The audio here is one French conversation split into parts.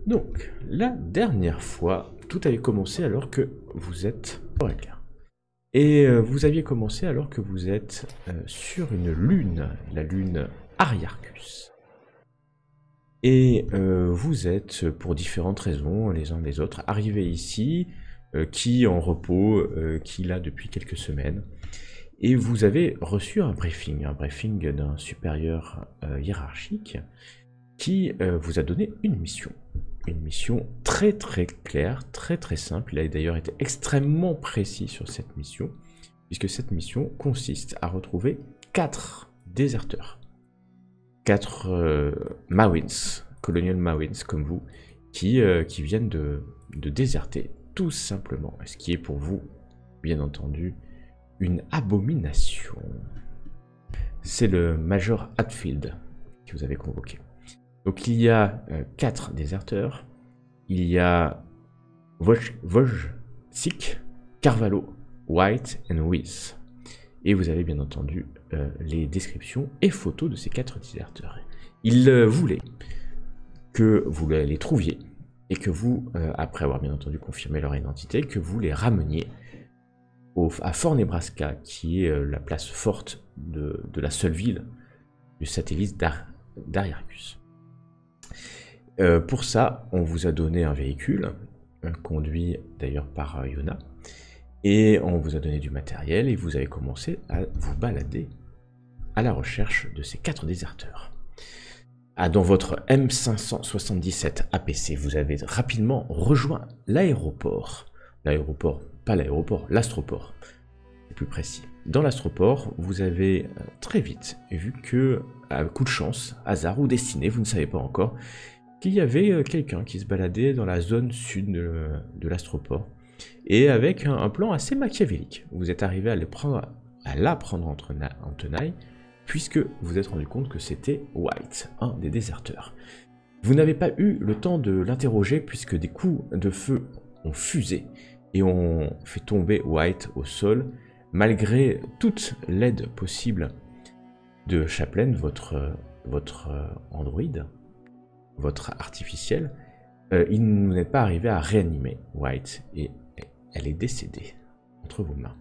Donc, la dernière fois, tout avait commencé alors que vous êtes... Et vous aviez commencé alors que vous êtes sur une lune, la lune Ariarchus. Et vous êtes, pour différentes raisons, les uns les autres, arrivés ici, qui en repos, qui là depuis quelques semaines. Et vous avez reçu un briefing d'un supérieur hiérarchique qui vous a donné une mission. Une mission très très claire, très très simple. Il a d'ailleurs été extrêmement précis sur cette mission, puisque cette mission consiste à retrouver 4 déserteurs. 4 Mawins, Colonial Mawins comme vous, qui viennent de déserter, tout simplement. Ce qui est pour vous, bien entendu, une abomination. C'est le Major Hatfield que vous avez convoqué. Donc il y a 4 déserteurs. Il y a Wojcik, Carvalho, White et Wyss. Et vous avez bien entendu les descriptions et photos de ces 4 déserteurs. Il voulait que vous les trouviez et que vous, après avoir bien entendu confirmé leur identité, que vous les rameniez à Fort Nebraska, qui est la place forte de la seule ville du satellite d'Ariarchus. Pour ça, on vous a donné un véhicule, conduit d'ailleurs par Yona, et on vous a donné du matériel, et vous avez commencé à vous balader à la recherche de ces 4 déserteurs. Dans votre M577 APC, vous avez rapidement rejoint l'aéroport. L'aéroport, pas l'aéroport, l'astroport, c'est plus précis. Dans l'astroport, vous avez très vite vu que, à coup de chance, hasard ou destinée, vous ne savez pas encore, qu'il y avait quelqu'un qui se baladait dans la zone sud de l'astroport, et avec un plan assez machiavélique. Vous êtes arrivé à la prendre en tenaille, puisque vous vous êtes rendu compte que c'était White, un des déserteurs. Vous n'avez pas eu le temps de l'interroger, puisque des coups de feu ont fusé, et ont fait tomber White au sol, malgré toute l'aide possible de Chaplain, votre androïde, votre artificiel. Il n'est pas arrivé à réanimer White, et elle est décédée entre vos mains.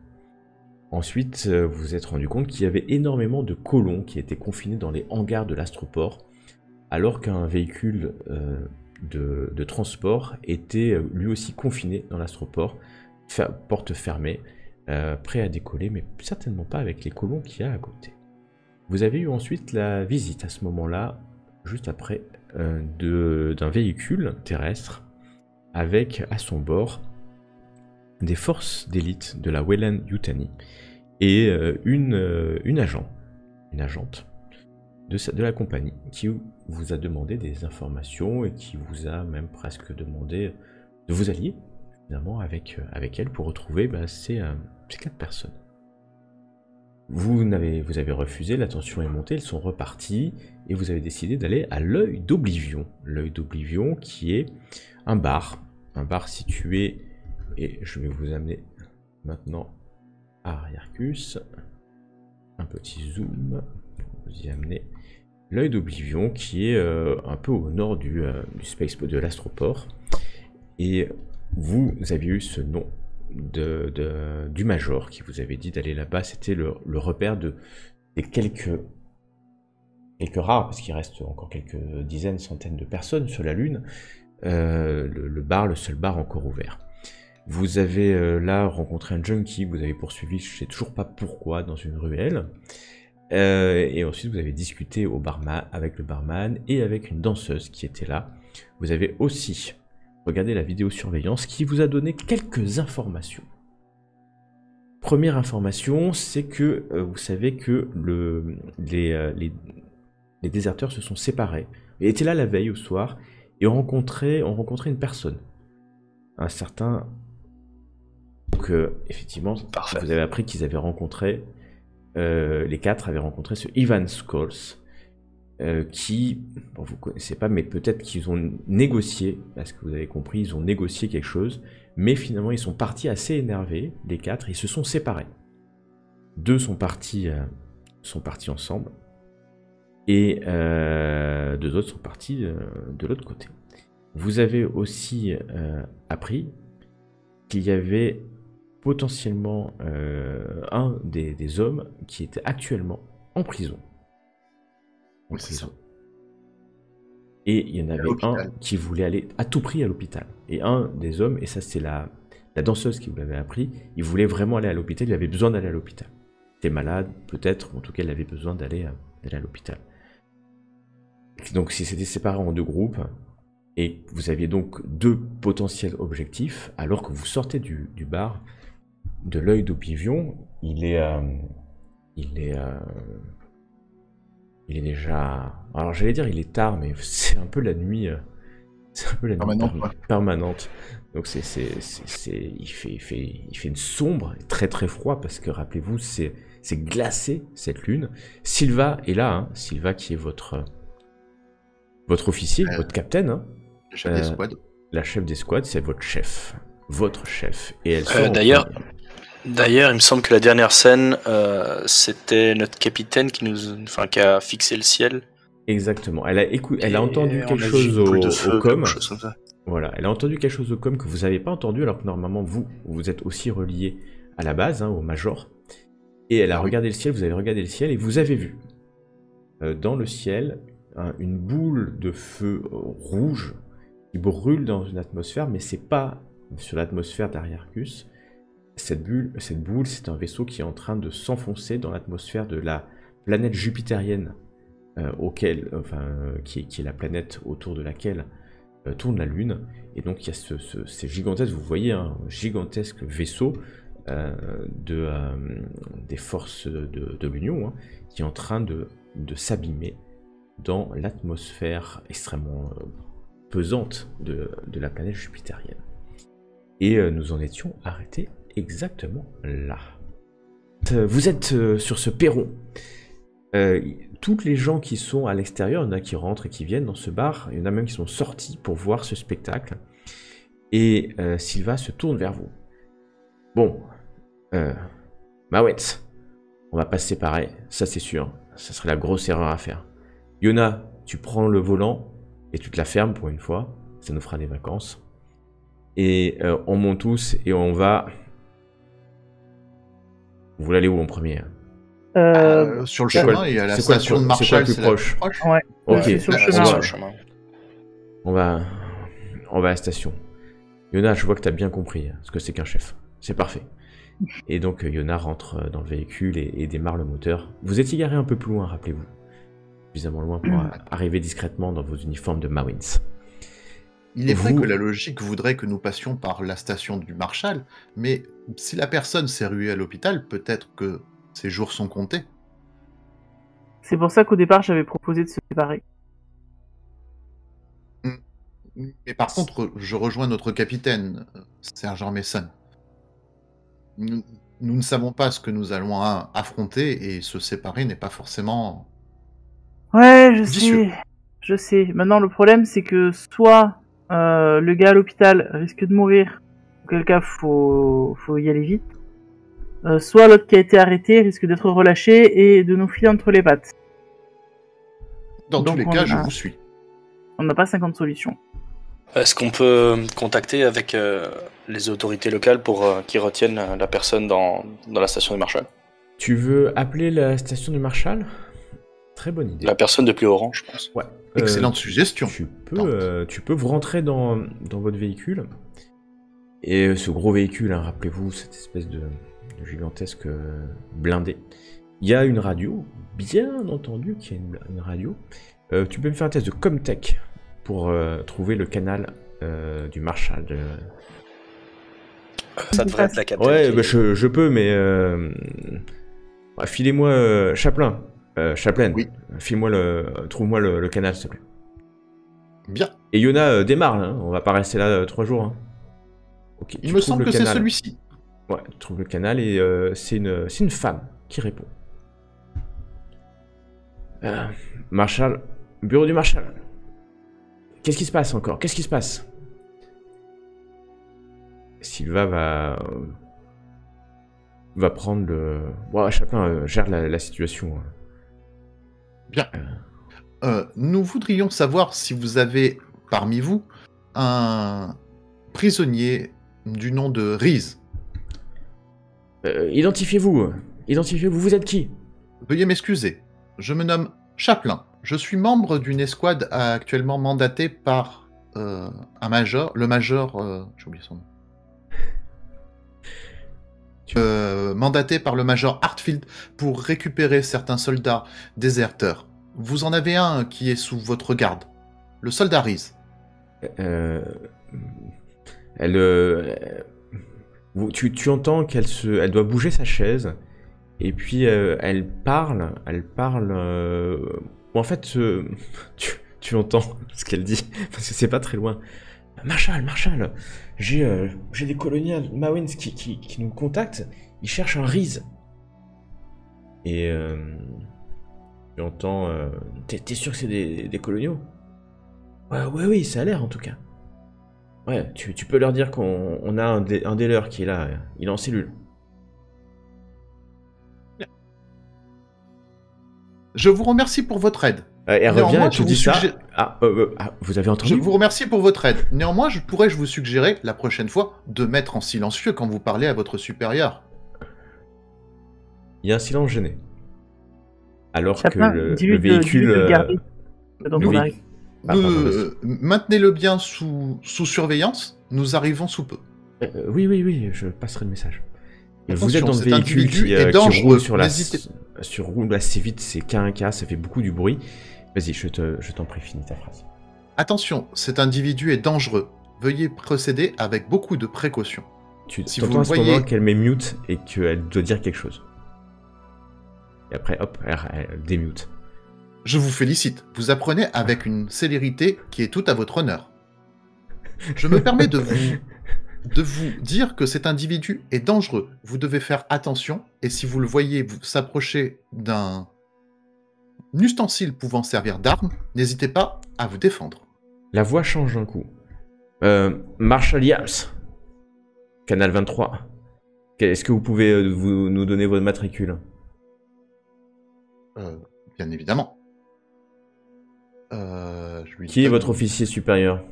Ensuite, vous vous êtes rendu compte qu'il y avait énormément de colons qui étaient confinés dans les hangars de l'astroport, alors qu'un véhicule de transport était lui aussi confiné dans l'astroport, porte fermée, prêt à décoller, mais certainement pas avec les colons qu'il y a à côté. Vous avez eu ensuite la visite à ce moment-là, juste après, d'un véhicule terrestre avec à son bord des forces d'élite de la Weyland-Yutani et une agente de la compagnie qui vous a demandé des informations et qui vous a même presque demandé de vous allier finalement avec elle pour retrouver ces 4 personnes. Vous avez refusé, la tension est montée, elles sont reparties, et vous avez décidé d'aller à l'œil d'Oblivion. L'œil d'Oblivion qui est un bar situé, et je vais vous amener maintenant à Ariarchus, un petit zoom pour vous y amener. L'œil d'Oblivion qui est un peu au nord du space de l'astroport, et vous aviez eu ce nom du Major qui vous avait dit d'aller là-bas. C'était le repère des quelques rares, parce qu'il reste encore quelques dizaines, centaines de personnes sur la Lune, le seul bar encore ouvert. Vous avez là rencontré un junkie, vous avez poursuivi, je ne sais toujours pas pourquoi, dans une ruelle, et ensuite vous avez discuté avec le barman et avec une danseuse qui était là. Vous avez aussi regardez la vidéosurveillance qui vous a donné quelques informations. Première information, c'est que vous savez que les déserteurs se sont séparés. Ils étaient là la veille au soir et ont rencontré une personne. Un certain... Donc effectivement, parfait. Vous avez appris qu'ils avaient rencontré... les 4 avaient rencontré ce Ivan Scholes. Qui, bon, vous ne connaissez pas, mais peut-être qu'ils ont négocié, parce que vous avez compris, ils ont négocié quelque chose, mais finalement ils sont partis assez énervés, les 4, ils se sont séparés. 2 sont partis ensemble, et 2 autres sont partis de l'autre côté. Vous avez aussi appris qu'il y avait potentiellement un des hommes qui était actuellement en prison. Oui, c'est ça. Et il y en avait un l'hôpital. qui voulait aller à tout prix à l'hôpital. Et un des hommes, et ça c'est la danseuse qui vous l'avait appris, il voulait vraiment aller à l'hôpital, il avait besoin d'aller à l'hôpital. Il était malade, peut-être, en tout cas il avait besoin d'aller à l'hôpital. Donc si c'était séparé en deux groupes, et vous aviez donc deux potentiels objectifs, alors que vous sortez du bar, de l'œil d'Oblivion, il est déjà... Alors j'allais dire il est tard, mais c'est un peu la nuit... C'est un peu la nuit permanente. Donc il fait une sombre et très très froid, parce que rappelez-vous, c'est glacé cette lune. Sylva est là, hein. Sylva qui est votre officier, votre capitaine. Hein. Le chef d'escouade. La chef d'escouade, c'est votre chef. Votre chef. Et elle D'ailleurs, il me semble que la dernière scène, c'était notre capitaine qui a fixé le ciel. Exactement. Elle a entendu quelque chose au com. Voilà, elle a entendu quelque chose au com que vous n'avez pas entendu, alors que normalement vous êtes aussi relié à la base, hein, au major. Et elle a regardé le ciel, vous avez regardé le ciel, et vous avez vu dans le ciel une boule de feu rouge qui brûle dans une atmosphère, mais c'est pas sur l'atmosphère d'Ariarchus. Cette boule, c'est un vaisseau qui est en train de s'enfoncer dans l'atmosphère de la planète jupitérienne, qui est la planète autour de laquelle tourne la Lune. Et donc il y a ces gigantesques, vous voyez, un gigantesque vaisseau des forces de l'Union, hein, qui est en train de s'abîmer dans l'atmosphère extrêmement pesante de la planète jupitérienne. Et nous en étions arrêtés exactement là. Vous êtes sur ce perron. Toutes les gens qui sont à l'extérieur, il y en a qui rentrent et qui viennent dans ce bar, il y en a même qui sont sortis pour voir ce spectacle. Et Sylva se tourne vers vous. Bon, Mawens, on va pas se séparer, ça c'est sûr. Ça serait la grosse erreur à faire. Yona, tu prends le volant et tu te la fermes pour une fois. Ça nous fera des vacances. Et on monte tous et on va... Vous voulez aller où en premier? Sur le chemin, il y a la station de Marshall. C'est quoi le plus proche? Ouais, ok, c'est sur le chemin. On va à la station. Yona, je vois que tu as bien compris ce que c'est qu'un chef. C'est parfait. Et donc Yona rentre dans le véhicule et démarre le moteur. Vous étiez garé un peu plus loin, rappelez-vous. Suffisamment loin pour arriver discrètement dans vos uniformes de Marines. Il est vrai que la logique voudrait que nous passions par la station du Marshall, mais si la personne s'est ruée à l'hôpital, peut-être que ses jours sont comptés. C'est pour ça qu'au départ, j'avais proposé de se séparer. Mais par contre, je rejoins notre capitaine, Sergent Mason. Nous ne savons pas ce que nous allons affronter, et se séparer n'est pas forcément... Ouais, je sais. Maintenant, le problème, c'est que soit le gars à l'hôpital risque de mourir, auquel cas, faut y aller vite, soit l'autre qui a été arrêté risque d'être relâché et de nous filer entre les pattes. Dans tous les cas, je vous suis. On n'a pas 50 solutions. Est-ce qu'on peut contacter avec les autorités locales pour qu'ils retiennent la personne dans la station du Marshall? Tu veux appeler la station du Marshall? Très bonne idée. La personne de plus haut rang, je pense. Ouais. Excellente suggestion. Tu peux vous rentrer dans votre véhicule. Et ce gros véhicule, hein, rappelez-vous, cette espèce de gigantesque blindé. Il y a une radio, bien entendu qu'il y a une radio. Tu peux me faire un test de Comtech pour trouver le canal du Marshall. Ça devrait être la capitale. Ouais, bah, je peux, mais... filez-moi... Chaplin. Chaplin, oui. Trouve-moi le canal, s'il te plaît. Bien. Et Yona, démarre, hein. On va pas rester là 3 jours. Hein. Okay, il me semble que c'est celui-ci. Ouais, tu trouves le canal et c'est une femme qui répond. Marshall, bureau du Marshall. Qu'est-ce qui se passe encore? Qu'est-ce qui se passe? Sylva va prendre le... Bon, Chaplin gère la situation. Bien. Nous voudrions savoir si vous avez, parmi vous, un prisonnier du nom de Reese. Identifiez-vous. Vous êtes qui? Veuillez m'excuser. Je me nomme Chaplin. Je suis membre d'une escouade actuellement mandatée par un major. Le major... j'ai oublié son nom. Mandaté par le major Hartfield pour récupérer certains soldats déserteurs. Vous en avez un qui est sous votre garde. Le soldat Reese. Tu entends elle doit bouger sa chaise, et puis elle parle, en fait, tu entends ce qu'elle dit, parce que c'est pas très loin. Marshall, j'ai des coloniens Mawins qui nous contactent, ils cherchent un Reese. Et tu entends, t'es sûr que c'est des coloniaux? Ouais, oui, ça a l'air en tout cas. Ouais, tu peux leur dire qu'on a un des leurs qui est là, il est en cellule. Je vous remercie pour votre aide. Elle revient et te dit ça. Vous avez entendu? Je vous remercie pour votre aide. Néanmoins, pourrais-je vous suggérer, la prochaine fois, de mettre en silencieux quand vous parlez à votre supérieur. Il y a un silence gêné. Alors Chaplin, que le dis-lui véhicule... de le garder dans ton arrière. Maintenez-le bien sous surveillance. Nous arrivons sous peu. Oui, je passerai le message. Et Attention, vous êtes dans le cet véhicule individu qui est dangereux. roule assez vite, c'est K1K, ça fait beaucoup du bruit. Vas-y, je t'en prie, finis ta phrase. Attention, cet individu est dangereux. Veuillez procéder avec beaucoup de précaution. Tu Si entends vous à ce voyez- moment qu'elle met mute et qu'elle doit dire quelque chose. Et après, hop, elle démute. Je vous félicite. Vous apprenez avec une célérité qui est toute à votre honneur. Je me permets de vous dire que cet individu est dangereux. Vous devez faire attention, et si vous le voyez vous s'approcher d'un ustensile pouvant servir d'arme, n'hésitez pas à vous défendre. La voix change d'un coup. Marshall Yams, Canal 23. Est-ce que vous pouvez nous donner votre matricule? Bien évidemment. Qui est votre officier supérieur?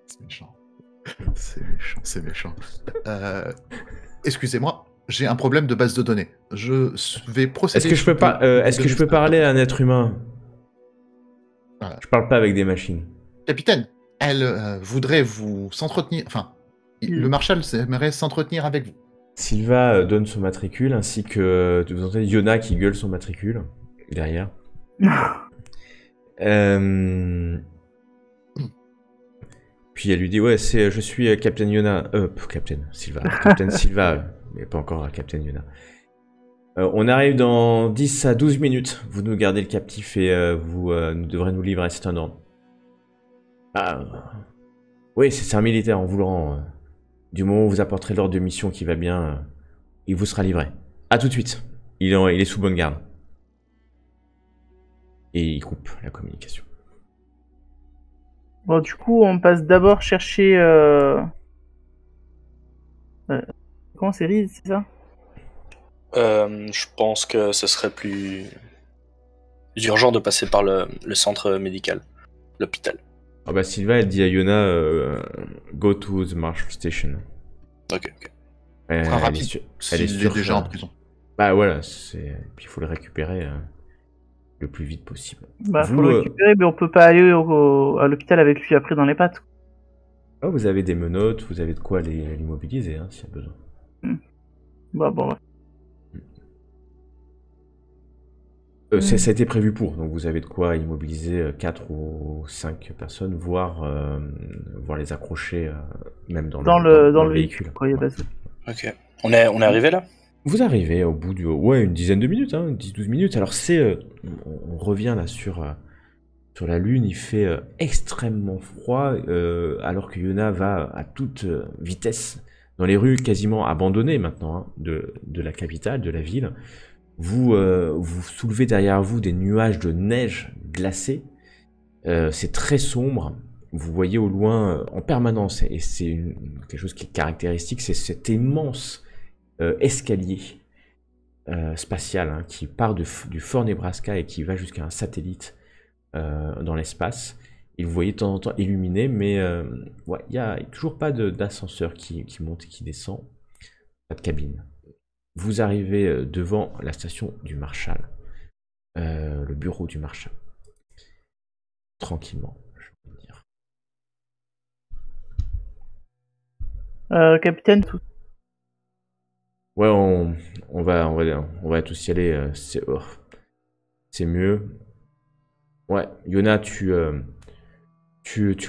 C'est méchant. C'est méchant. Excusez-moi, j'ai un problème de base de données. Je vais procéder... Est-ce que je peux parler à un être humain? Voilà. Je parle pas avec des machines. Capitaine, elle voudrait vous s'entretenir... Enfin, le Marshal aimerait s'entretenir avec vous. Sylva donne son matricule, ainsi que vous entendez Yona qui gueule son matricule derrière. Puis elle lui dit ouais, je suis Captain Yona, Captain Sylva, mais pas encore Captain Yona. On arrive dans 10 à 12 minutes. Vous nous gardez le captif et vous devrez nous livrer, c'est un ordre. Oui, c'est un militaire, on vous le rend. Du moment où vous apporterez l'ordre de mission qui va bien, il vous sera livré. A tout de suite. Il est sous bonne garde. Et il coupe la communication. Bon, du coup, on passe d'abord chercher... Comment c'est Reese, c'est ça? Je pense que ce serait plus urgent de passer par le centre médical, l'hôpital. Ah bah Sylva, elle dit à Yona, go to the Marshall Station. Ok. Très rapide, elle est s'il sûre est déjà que- en prison. Bah voilà, puis il faut le récupérer le plus vite possible. Bah, Vous, faut le récupérer, mais on peut pas aller à l'hôpital avec lui après dans les pattes. vous avez des menottes, vous avez de quoi l'immobiliser hein, s'il y a besoin. Bah, bon, ouais. Ça a été prévu pour, donc vous avez de quoi immobiliser 4 ou 5 personnes, voire les accrocher même dans le véhicule. quoi, y a pas de souci. Ok. On est arrivé là? Vous arrivez au bout une dizaine de minutes, 10-12 minutes. Alors on revient là sur la Lune, il fait extrêmement froid, alors que Yona va à toute vitesse dans les rues quasiment abandonnées maintenant de la capitale, de la ville. Vous soulevez derrière vous des nuages de neige glacée. C'est très sombre. Vous voyez au loin en permanence, et c'est quelque chose qui est caractéristique, c'est cet immense escalier spatial qui part du Fort Nebraska et qui va jusqu'à un satellite dans l'espace. Et vous voyez de temps en temps illuminé, mais ouais, il n'y a toujours pas d'ascenseur qui monte et qui descend. Pas de cabine. Vous arrivez devant la station du Marshal. Le bureau du Marshal. Tranquillement, je veux dire. Capitaine, tout. Ouais, on va tous y aller. C'est mieux. Ouais, Yona, tu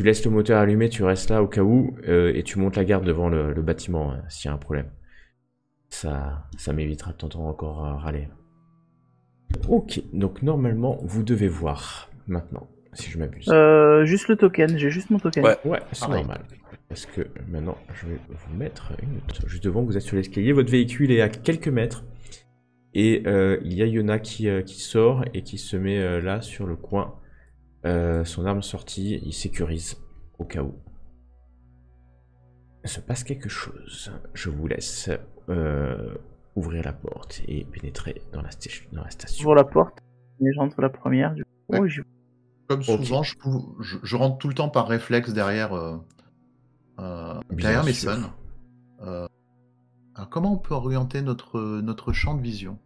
laisses le moteur allumé, tu restes là au cas où, et tu montes la garde devant le bâtiment s'il y a un problème. Ça m'évitera de t'entendre encore râler. Ok, donc normalement, vous devez voir maintenant, si je m'abuse. Juste le token, j'ai juste mon token. Ouais, c'est normal. Parce que maintenant, je vais vous mettre une note. Juste devant, vous êtes sur l'escalier, votre véhicule est à quelques mètres. Et il y a Yona qui sort et qui se met là sur le coin. Son arme sortie, il sécurise au cas où. Il se passe quelque chose. Je vous laisse ouvrir la porte et pénétrer dans la station. J'ouvre la porte, et j'entre la première. Du coup, Ouais. j'y vais. Comme souvent, je rentre tout le temps par réflexe derrière mes sûr. sons. Alors comment on peut orienter notre champ de vision?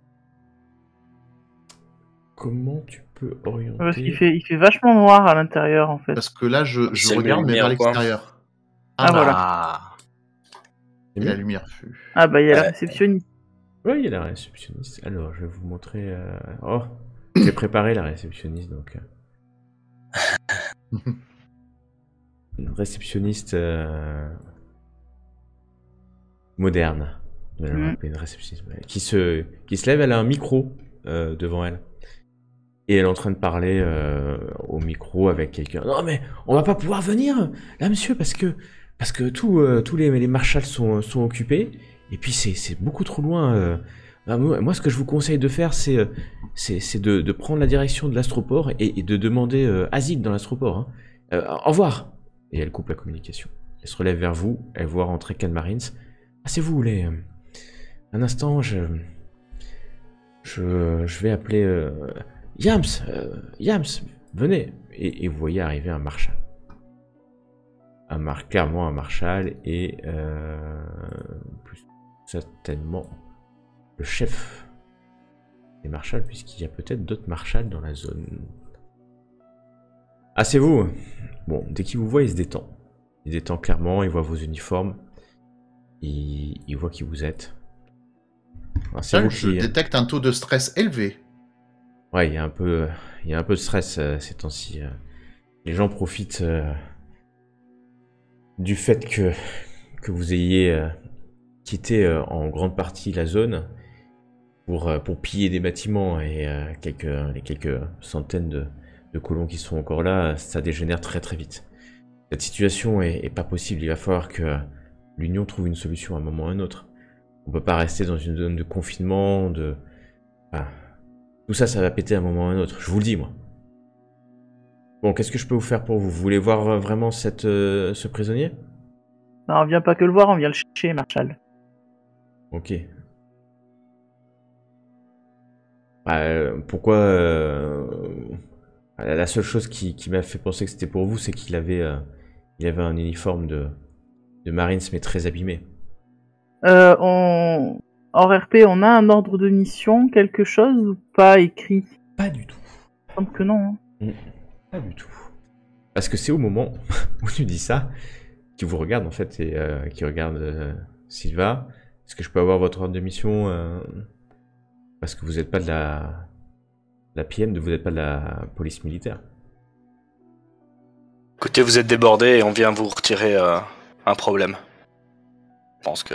Comment tu peux orienter... Parce qu'il il fait vachement noir à l'intérieur en fait. Parce que là, je C'est regarde, mais lumière, vers quoi. l'extérieur. Voilà. Et la lumière fut. Ah bah il y a la Ouais. réceptionniste. Oui, il y a la réceptionniste. Alors, je vais vous montrer... Oh, j'ai préparé la réceptionniste, donc... Une réceptionniste moderne. On va l'appeler une réceptionniste moderne. Qui se lève, elle a un micro devant elle. Et elle est en train de parler au micro avec quelqu'un. Non mais on va pas pouvoir venir là monsieur parce que tous les marshals sont occupés et puis c'est beaucoup trop loin. Moi ce que je vous conseille de faire c'est de prendre la direction de l'astroport et de demander asile dans l'astroport. Hein. Au revoir. Et elle coupe la communication. Elle se relève vers vous, elle voit rentrer Can Marines. Ah c'est vous les... Un instant, je vais appeler... Yams, venez. Et vous voyez arriver un marshal. Clairement un marshal et plus certainement le chef des marshals, puisqu'il y a peut-être d'autres marshals dans la zone. Ah, c'est vous. Bon, dès qu'il vous voit, il se détend. Il se détend clairement, il voit vos uniformes. Il voit qui vous êtes. Alors, c'est vous Je qui... détecte un taux de stress élevé. Ouais, il y a un peu de stress ces temps-ci. Les gens profitent du fait que vous ayez quitté en grande partie la zone pour piller des bâtiments et les quelques centaines de colons qui sont encore là, ça dégénère très très vite. Cette situation est pas possible. Il va falloir que l'Union trouve une solution à un moment ou à un autre. On peut pas rester dans une zone de confinement, Enfin, tout ça, ça va péter à un moment ou à un autre. Je vous le dis, moi. Bon, qu'est-ce que je peux vous faire pour vous? Vous voulez voir vraiment ce prisonnier? Non, on vient pas que le voir, on vient le chercher, Marshal. Ok. Pourquoi la seule chose qui m'a fait penser que c'était pour vous, c'est qu'il avait un uniforme de Marines, mais très abîmé. Hors RP, on a un ordre de mission, quelque chose ou pas écrit? Pas du tout. Il semble que non. Hein. Pas du tout. Parce que c'est au moment où tu dis ça qu'il vous regarde en fait et qui regarde Sylva. Est-ce que je peux avoir votre ordre de mission parce que vous n'êtes pas de la PM, vous n'êtes pas de la police militaire. Écoutez, vous êtes débordé et on vient vous retirer un problème. Je pense que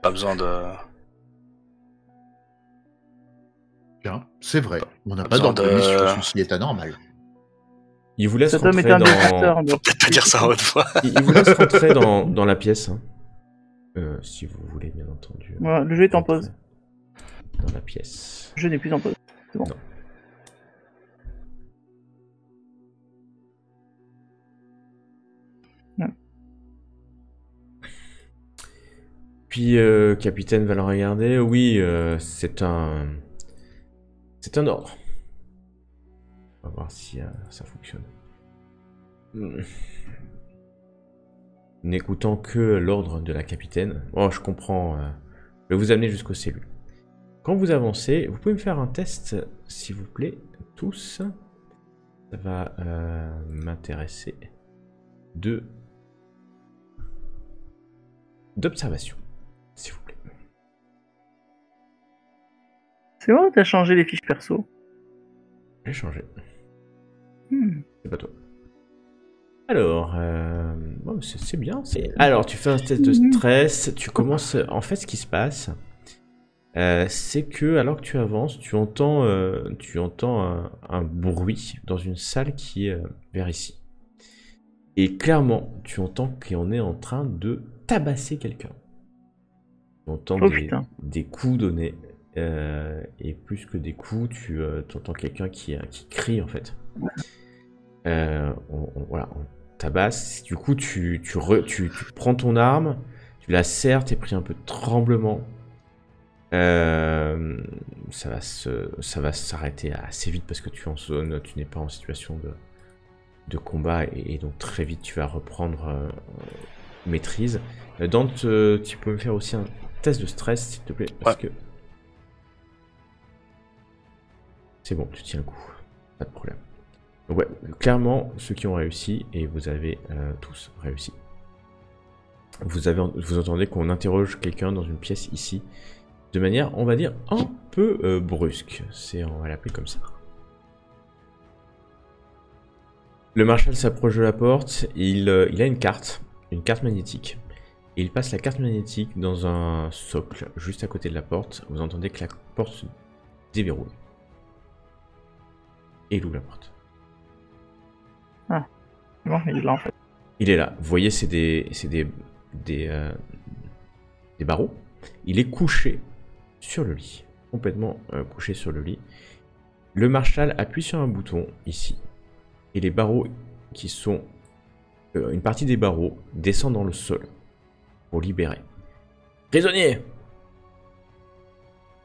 pas besoin de... Bien, c'est vrai. On n'a Pas pas besoin d'ordre de de- mission, ceci est anormal. Il vous laisse Cet homme rentrer est un dans... déserteur. on doit- Faut peut-être pas dire ça en haute voix. Il vous laisse rentrer dans la pièce. Hein. Si vous voulez, bien entendu. Voilà, le jeu est en pause. Dans la pièce. Le jeu n'est plus en pause. C'est bon. Non. Ouais. Puis, capitaine va le regarder. Oui, c'est un ordre. On va voir si ça fonctionne. N'écoutant que l'ordre de la capitaine. Oh, je comprends. Je vais vous amener jusqu'aux cellules. Quand vous avancez, vous pouvez me faire un test, s'il vous plaît, tous. Ça va m'intéresser. D'observation, s'il vous plaît. C'est moi ou t'as changé les fiches perso? J'ai changé. C'est pas toi. Alors, bon, c'est bien. Alors, tu fais un test de stress. Tu commences. En fait, ce qui se passe, c'est que alors que tu avances, tu entends un bruit dans une salle qui est vers ici. Et clairement, tu entends qu'on est en train de tabasser quelqu'un. Tu entends des coups donnés. Et plus que des coups, tu entends quelqu'un qui crie en fait. Voilà, on tabasse. Du coup, tu prends ton arme, tu la serres, t'es pris un peu de tremblement. Ça va s'arrêter assez vite parce que tu es en zone, tu n'es pas en situation de combat et donc très vite tu vas reprendre maîtrise. Dante, tu peux me faire aussi un test de stress s'il te plaît parce que c'est bon, tu tiens le coup, pas de problème. Donc ouais, clairement ceux qui ont réussi et vous avez tous réussi. Vous entendez qu'on interroge quelqu'un dans une pièce ici. De manière, on va dire, un peu brusque. On va l'appeler comme ça. Le marshal s'approche de la porte. Il a une carte magnétique. Et il passe la carte magnétique dans un socle juste à côté de la porte. Vous entendez que la porte se déverrouille. Et il ouvre la porte. Ah, bon, il est là en fait. Il est là. Vous voyez, c'est des barreaux. Il est couché sur le lit, complètement couché sur le lit. Le marshal appuie sur un bouton ici, et les barreaux qui sont... une partie des barreaux descend dans le sol pour libérer. Prisonnier!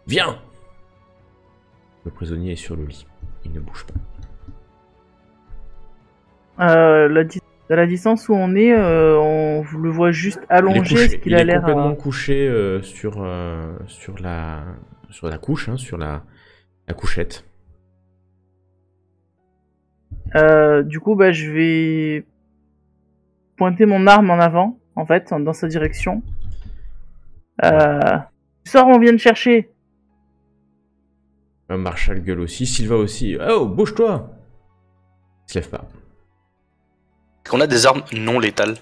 Viens! Le prisonnier est sur le lit, il ne bouge pas. la distance où on est, on le voit juste allongé. Est-ce qu'il a l'air complètement couché sur la couche, hein, sur la couchette. Du coup, bah, je vais pointer mon arme en avant, en fait, dans sa direction. Sors, on vient de chercher. Marshal gueule aussi, Sylva aussi. Oh, bouge-toi! Il se lève pas. Qu'on a des armes non létales.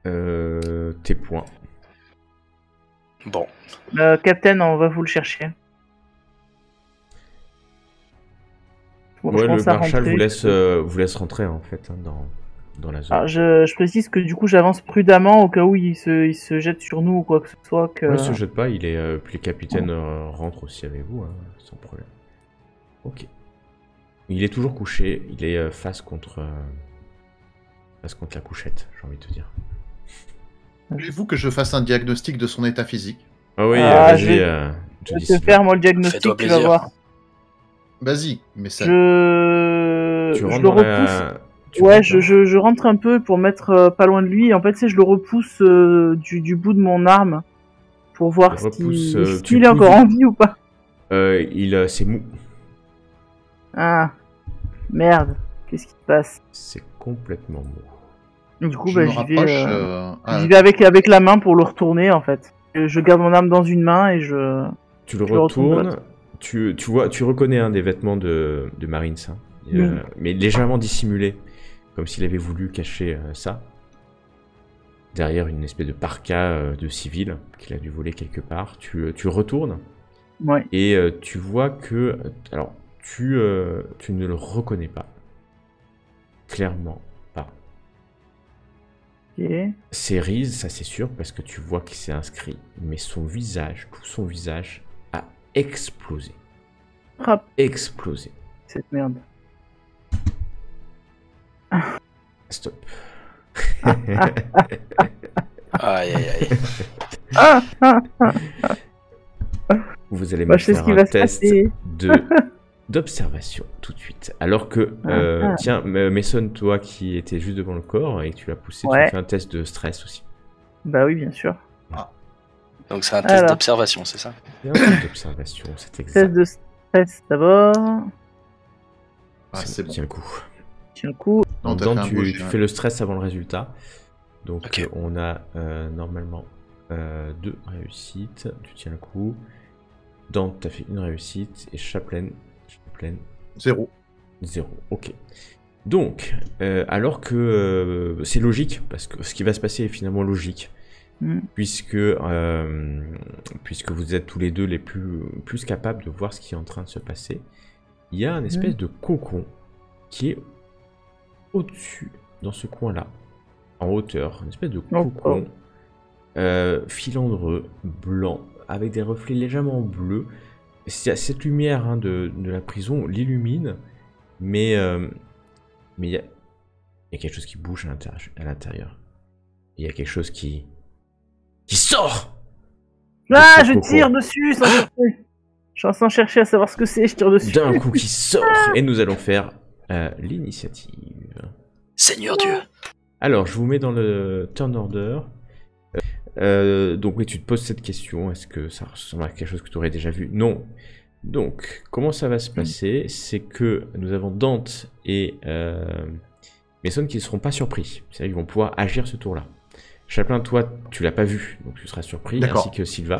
Tes points. Bon. Captain, on va vous le chercher. Bon, ouais, le marshal vous laisse rentrer en fait hein, dans la zone. Alors, je précise que du coup j'avance prudemment au cas où il se jette sur nous ou quoi que ce soit. Ouais, il se jette pas, il est puis les capitaines rentrent aussi avec vous, hein, sans problème. Ok. Il est toujours couché, il est face contre la couchette, j'ai envie de te dire. Voulez-vous que je fasse un diagnostic de son état physique? Ah oui, vas-y. Je vais te faire moi le diagnostic, tu vas voir. Vas-y, mais ça... Tu rentres le repousse. Je rentre un peu pour mettre pas loin de lui. En fait, je le repousse du bout de mon arme pour voir s'il est encore en vie ou pas. C'est mou. Ah, merde. Qu'est-ce qui se passe? C'est complètement mou. Du coup, j'y vais avec la main pour le retourner en fait. Je garde mon arme dans une main et je... Tu le retournes. Tu reconnais des vêtements de Marines, hein, oui. Mais légèrement dissimulés, comme s'il avait voulu cacher ça. Derrière une espèce de parka de civil qu'il a dû voler quelque part. Tu retournes ouais. Et tu vois que... Alors, tu ne le reconnais pas. Clairement pas. Okay. C'est Riz, ça c'est sûr, parce que tu vois qu'il s'est inscrit. Mais son visage, tout son visage... explosé. Explosé. Cette merde. Stop. Aïe aïe aïe. Vous allez me faire un test de d'observation tout de suite. Alors que, tiens, Mason, toi qui étais juste devant le corps et que tu l'as poussé, tu Ouais. me fais un test de stress aussi. Bah oui, bien sûr. Donc c'est un test Alors. d'observation, c'est ça? Et un test d'observation, c'est Test exact. de stress d'abord. Ah, c'est bon. Tiens le coup. Tiens le coup. Non, Donc, t'as Dan, fait un beau tu jet, fais le stress avant le résultat. Donc Ok. on a normalement 2 réussites. Tu tiens le coup. Dante, t'as fait une réussite. Et Chaplain 0. 0. Ok. Donc, alors que c'est logique, parce que ce qui va se passer est finalement logique, Mm. puisque vous êtes tous les deux les plus capables de voir ce qui est en train de se passer, il y a un espèce de cocon qui est au-dessus, dans ce coin-là, en hauteur, une espèce de cocon filandreux, blanc, avec des reflets légèrement bleus. Cette lumière de la prison l'illumine, mais il y a quelque chose qui bouge à l'intérieur. Il y a quelque chose qui sort. Ah, ce je cocon. tire dessus sans chercher. Je suis en train de chercher à savoir ce que c'est, je tire dessus. D'un coup qui sort. Et nous allons faire l'initiative. Seigneur Dieu. Alors, je vous mets dans le turn order. Donc oui, tu te poses cette question. Est-ce que ça ressemble à quelque chose que tu aurais déjà vu? Non. Donc, comment ça va se passer? C'est que nous avons Dante et Mason qui ne seront pas surpris. C'est-à-dire qu'ils vont pouvoir agir ce tour-là. Chaplain, toi, tu l'as pas vu, donc tu seras surpris, D'accord. ainsi que Sylva.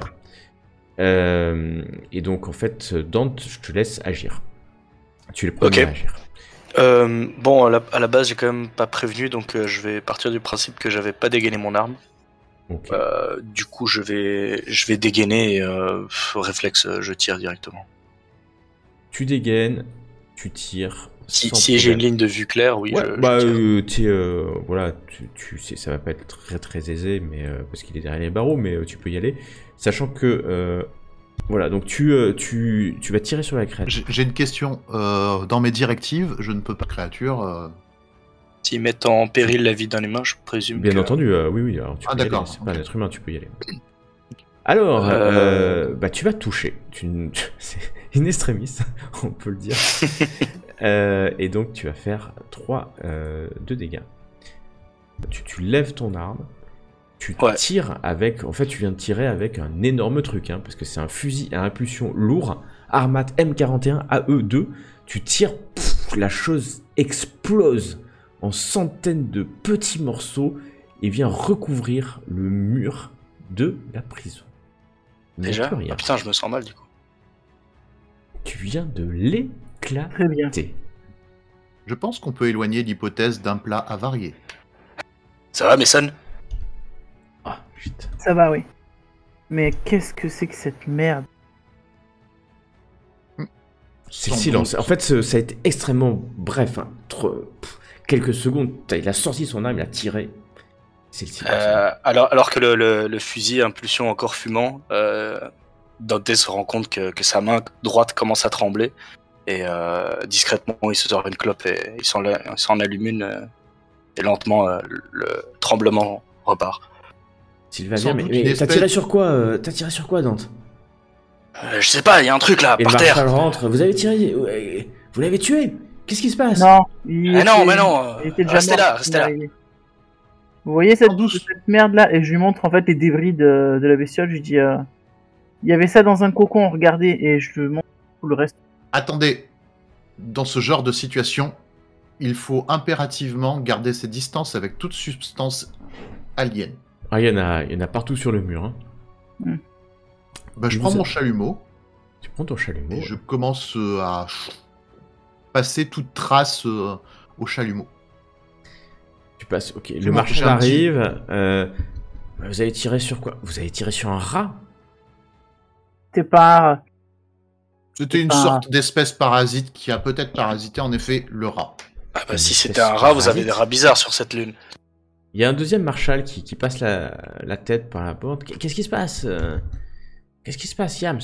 Et donc, en fait, Dante, je te laisse agir. Tu es le premier Ok. à agir. Bon, à la base, j'ai quand même pas prévenu, donc je vais partir du principe que j'avais pas dégainé mon arme. Ok. Du coup, je vais dégainer et réflexe, je tire directement. Tu dégaines, tu tires. Si sans j'ai une problème. ligne de vue claire, oui, Ouais, je tire. voilà, tu sais, ça va pas être très aisé, mais parce qu'il est derrière les barreaux, mais tu peux y aller, sachant que voilà, donc tu vas tirer sur la créature. J'ai une question. Dans mes directives, je ne peux pas créature. S'ils mettent en péril la vie d'un humain, je présume Bien que... entendu, oui, alors tu Ah, peux y aller, d'accord, c'est pas ok. un être humain, tu peux y aller. Alors, bah tu vas toucher, c'est in extremis, on peut le dire. Et donc tu vas faire 3 de dégâts. Tu lèves ton arme, tu Ouais. tires avec... En fait, tu viens de tirer avec un énorme truc, hein, parce que c'est un fusil à impulsion lourd, Armat M41 AE2. Tu tires, la chose explose en centaines de petits morceaux et vient recouvrir le mur de la prison. Il n'y a Déjà plus rien. Ah putain, je me sens mal du coup. Tu viens de l'éclater. Très bien. Je pense qu'on peut éloigner l'hypothèse d'un plat avarié. Ça va, Mason? Ah, shit. Ça va, oui. Mais qu'est-ce que c'est que cette merde? C'est le Sans silence. doute. En fait, ça a été extrêmement bref. Hein. Quelques secondes, il a sorti son arme, il a tiré. C'est le silence. Alors que le fusil à impulsion encore fumant, Dante se rend compte que sa main droite commence à trembler. Et discrètement, il se sort une clope et il s'en allume une. Et lentement, le tremblement repart. Sylvain, sans mais, doute mais une t'as espèce- tiré sur quoi T'as tiré sur quoi, Dante? Je sais pas, il y a un truc là, Et le par terre. marshal rentre. Vous avez tiré. Vous l'avez tué. Qu'est-ce qui se passe? Non, il Ah non, était- mais non, il était déjà restez mort là, quand restez il est là. arrivé. Vous voyez cette, En douce. cette merde là? Et je lui montre en fait les débris de la bestiole. Je lui dis, il y avait ça dans un cocon, regardez, et je lui montre tout le reste. Attendez, dans ce genre de situation, il faut impérativement garder ses distances avec toute substance alien. Ah, il y en a partout sur le mur. Hein. Bah, je Vous prends êtes- mon chalumeau Tu prends ton chalumeau. et je commence à passer toute trace au chalumeau. Tu passes. Ok. Le J'ai marshal un petit- arrive. Vous avez tiré sur quoi? Vous avez tiré sur un rat? C'est pas. C'était une Ah. sorte d'espèce parasite qui a peut-être parasité en effet le rat. Ah bah, Une si espèce c'était un de rat, vous avez parasite. des rats bizarres sur cette lune. Il y a un deuxième marshal qui passe la tête par la porte. Qu'est-ce qui se passe Qu'est-ce qui se passe, Yams?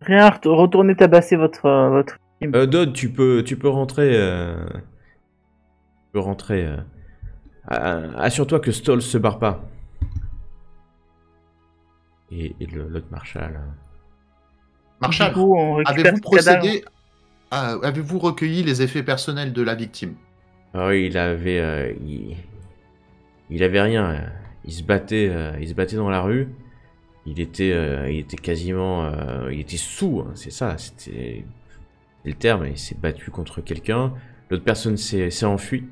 Rien, retournez tabasser votre. Dodd, tu peux rentrer. Tu peux rentrer. Assure-toi que Stoll se barre pas. Et l'autre marshal. Marshal, Du coup, on récupère avez-vous ce cadavre. procédé avez-vous recueilli les effets personnels de la victime? Ah oui, il avait rien. Il se battait dans la rue. Il était quasiment, il était sous. Hein, c'est ça, c'était le terme. Il s'est battu contre quelqu'un. L'autre personne s'est enfuie.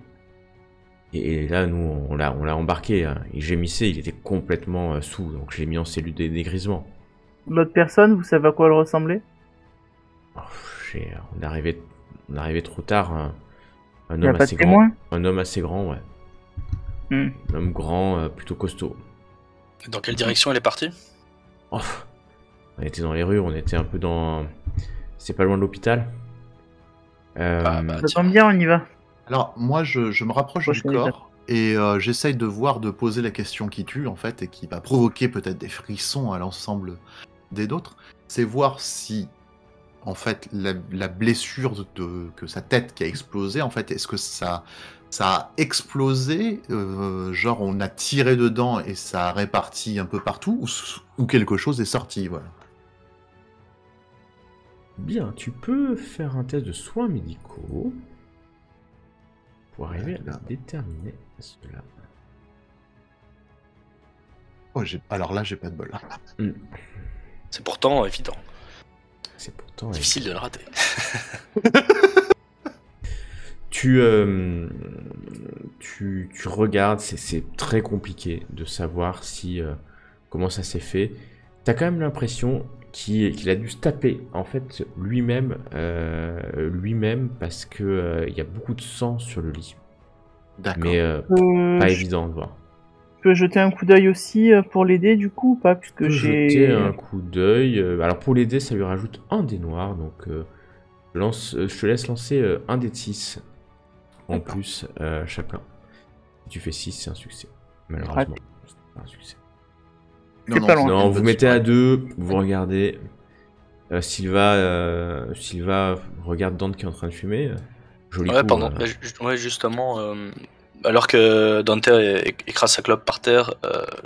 Et là, nous, on l'a embarqué. Hein. Il gémissait. Il était complètement sous. Donc, je l'ai mis en cellule de dégrisement. L'autre personne, vous savez à quoi elle ressemblait? Oh, on est arrivé trop tard. Hein. Un Y a homme pas assez de témoin? grand. Un homme assez grand, ouais. Hmm. Un homme grand, plutôt costaud. Dans quelle direction elle est partie? Oh, on était dans les rues, on était un peu dans... C'est pas loin de l'hôpital. Bah, Ça tiens. tombe bien, on y va. Alors, moi, je me rapproche du Prochaine étape. corps et j'essaye de poser la question qui tue, en fait, et qui va provoquer peut-être des frissons à l'ensemble des autres. C'est voir si, en fait, la blessure que sa tête qui a explosé, en fait, est-ce que ça a explosé, genre on a tiré dedans et ça a réparti un peu partout, ou quelque chose est sorti, voilà. Bien, tu peux faire un test de soins médicaux pour arriver à déterminer cela. Oh, alors là, j'ai pas de bol. C'est pourtant évident. C'est pourtant... Difficile de le rater. Tu regardes, c'est très compliqué de savoir si comment ça s'est fait. T'as quand même l'impression qu'il a dû se taper en fait lui-même parce que il y a beaucoup de sang sur le lit. D'accord. Mais pas Je évident de voir. peux jeter un coup d'œil aussi pour l'aider du coup ou pas? Puisque Tu peux jeter un coup d'œil. Alors pour l'aider, ça lui rajoute un dé noir. Donc je te laisse lancer un dé de 6 en D'accord. plus, Chaplin. Si tu fais 6, c'est un succès. Malheureusement, c'est pas un succès. C'est pas loin. Non, vous mettez à deux, vous regardez. Sylva regarde Dante qui est en train de fumer. Joli Ouais, coup, pardon. Ouais, justement, alors que Dante écrase sa clope par terre,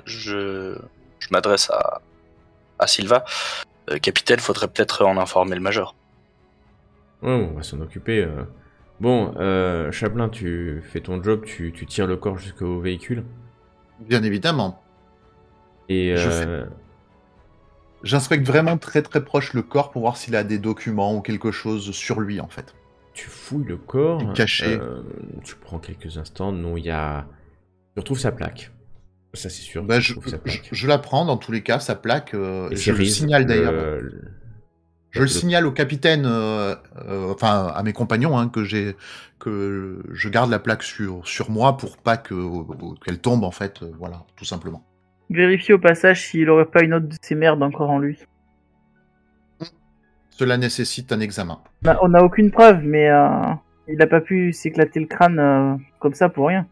je m'adresse à Sylva. Capitaine, faudrait peut-être en informer le major. Ouais, on va s'en occuper. Bon, Chaplin, tu fais ton job, tu tires le corps jusqu'au véhicule. Bien évidemment. Et J'inspecte vraiment très très proche le corps pour voir s'il a des documents ou quelque chose sur lui, en fait. tu fouilles le corps. Il est caché. Tu prends quelques instants. Non, il y a. Tu retrouves sa plaque. Ça, c'est sûr. Bah, tu retrouves sa plaque. je la prends dans tous les cas, sa plaque. Et Je le Cerise, signale d'ailleurs. Je le le- signale au capitaine, enfin à mes compagnons, hein, que je garde la plaque sur moi pour pas qu'elle tombe, en fait. Voilà, tout simplement. Vérifier au passage s'il aurait pas une autre de ces merdes encore en lui. Cela nécessite un examen. On n'a aucune preuve, mais il a pas pu s'éclater le crâne comme ça pour rien.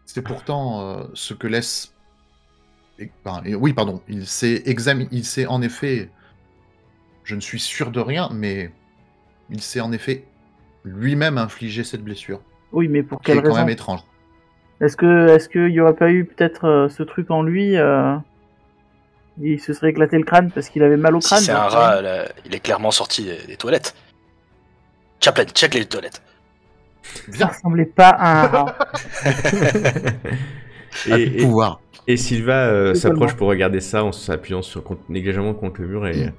C'est pourtant ce que laisse. Oui, pardon. Il s'est en effet. Je ne suis sûr de rien, mais il s'est en effet lui-même infligé cette blessure, Oui, mais pour qui est quelle quand raison? même étrange. Est-ce qu'il y aurait pas eu peut-être ce truc en lui il se serait éclaté le crâne parce qu'il avait mal au crâne? Si c'est un rat, il est clairement sorti des toilettes. Chaplin, check les toilettes. Ça ressemblait pas à un rat. et, Pouvoir. et Sylva s'approche Totalement. pour regarder ça en s'appuyant négligemment contre le mur et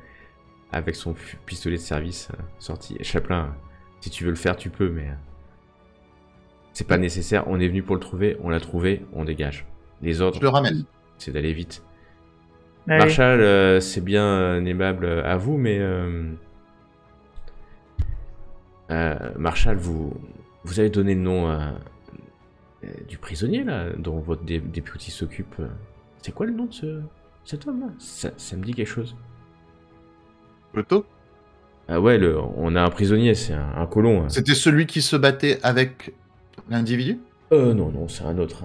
avec son pistolet de service sorti. Et Chaplin, si tu veux le faire, tu peux, mais c'est pas nécessaire. On est venu pour le trouver, on l'a trouvé, on dégage. Les Je ordres, le ramène. c'est d'aller vite. Allez. Marshall, c'est bien aimable à vous, mais Marshall, vous avez donné le nom du prisonnier là, dont votre député s'occupe. C'est quoi le nom de cet homme-là? Ça me dit quelque chose. Plutôt. Ah ouais, on a un prisonnier, c'est un colon. C'était celui qui se battait avec l'individu? Non, c'est un autre.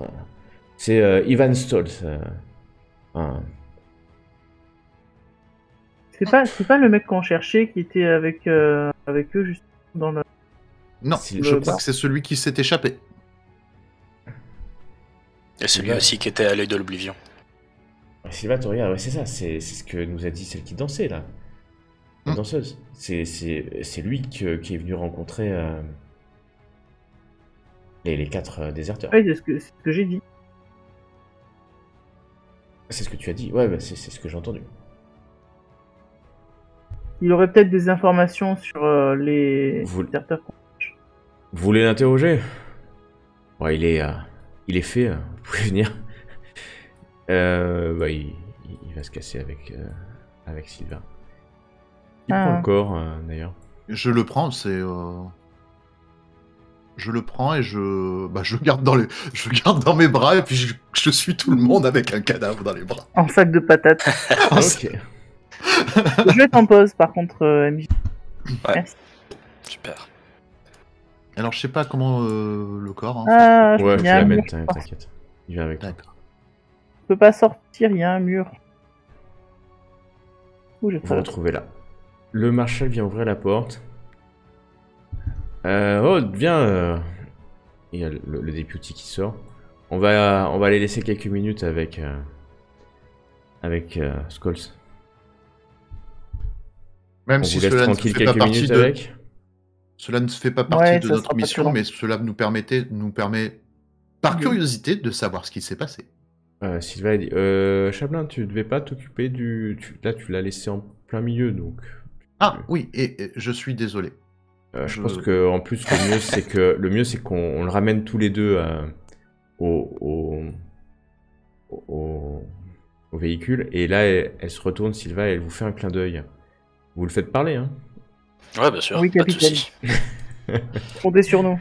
C'est Ivan Stolz. C'est pas le mec qu'on cherchait qui était avec eux juste dans le. Non, Si, je le crois bar. que c'est celui qui s'est échappé. Et celui bien. aussi qui était à l'œil de l'oblivion. Sylvain, tu regardes, ouais, c'est ça, c'est ce que nous a dit celle qui dansait là. La danseuse. C'est lui qui est venu rencontrer les 4 déserteurs. Oui, c'est ce que j'ai dit. C'est ce que tu as dit. Ouais, bah, c'est ce que j'ai entendu. Il aurait peut-être des informations sur les déserteurs. Vous voulez l'interroger? Ouais, il est fait, vous pouvez venir. Bah, il va se casser avec Sylvain. Il prend le corps, d'ailleurs. Je le prends, je le prends et je garde dans mes bras et puis je suis tout le monde avec un cadavre dans les bras. En sac de patates. Ok. Je vais être en pause, par contre, MJ. Ouais. Merci. Super. Alors je sais pas comment le corps. Hein, Ah, Ouais, il tu y a un l'amènes, mur. t'inquiète. Il vient avec toi. D'accord. Je peux pas sortir, il y a un mur. Où je Vous retrouvez là. Le marshal vient ouvrir la porte. Oh, viens. Il y a le deputy qui sort. On va les laisser quelques minutes avec Scholes. Même On si vous laisse cela ne tranquille fait pas quelques partie minutes de, avec. cela ne fait pas partie Ouais, de ça notre sera mission, passionnant. mais cela nous permet, par Mhm. curiosité, de savoir ce qui s'est passé. Sylvain a dit Chaplin, tu devais pas t'occuper du. Là, tu l'as laissé en plein milieu, donc. Ah oui, et je suis désolé. Je pense que en plus le mieux c'est qu'on le ramène tous les deux au véhicule, et là elle se retourne, Sylvain, et elle vous fait un clin d'œil. Vous le faites parler, hein, Ouais, bien sûr. Oui, pas de capitaine. soucis. Comptez sur nous.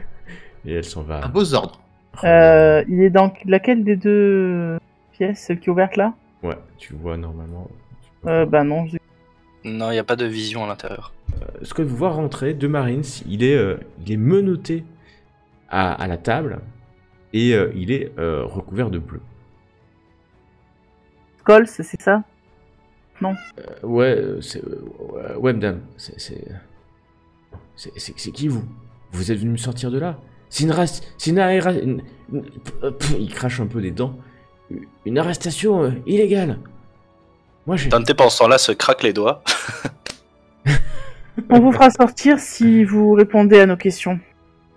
et elle s'en va. À vos ordres. Il est dans laquelle des deux pièces, celle qui est ouverte là? Ouais, tu vois normalement. tu peux Bah non, Non, il n'y a pas de vision à l'intérieur. Ce que vous voyez rentrer, deux Marines, il est menotté à la table, et il est recouvert de bleu. Scholes, c'est ça? Ouais, ouais, madame, c'est qui vous? Vous êtes venu me sortir de là? C'est une race, c'est il crache un peu des dents. Une arrestation illégale. Moi j'ai. Dante, pendant ce temps-là, se craque les doigts. On vous fera sortir si vous répondez à nos questions.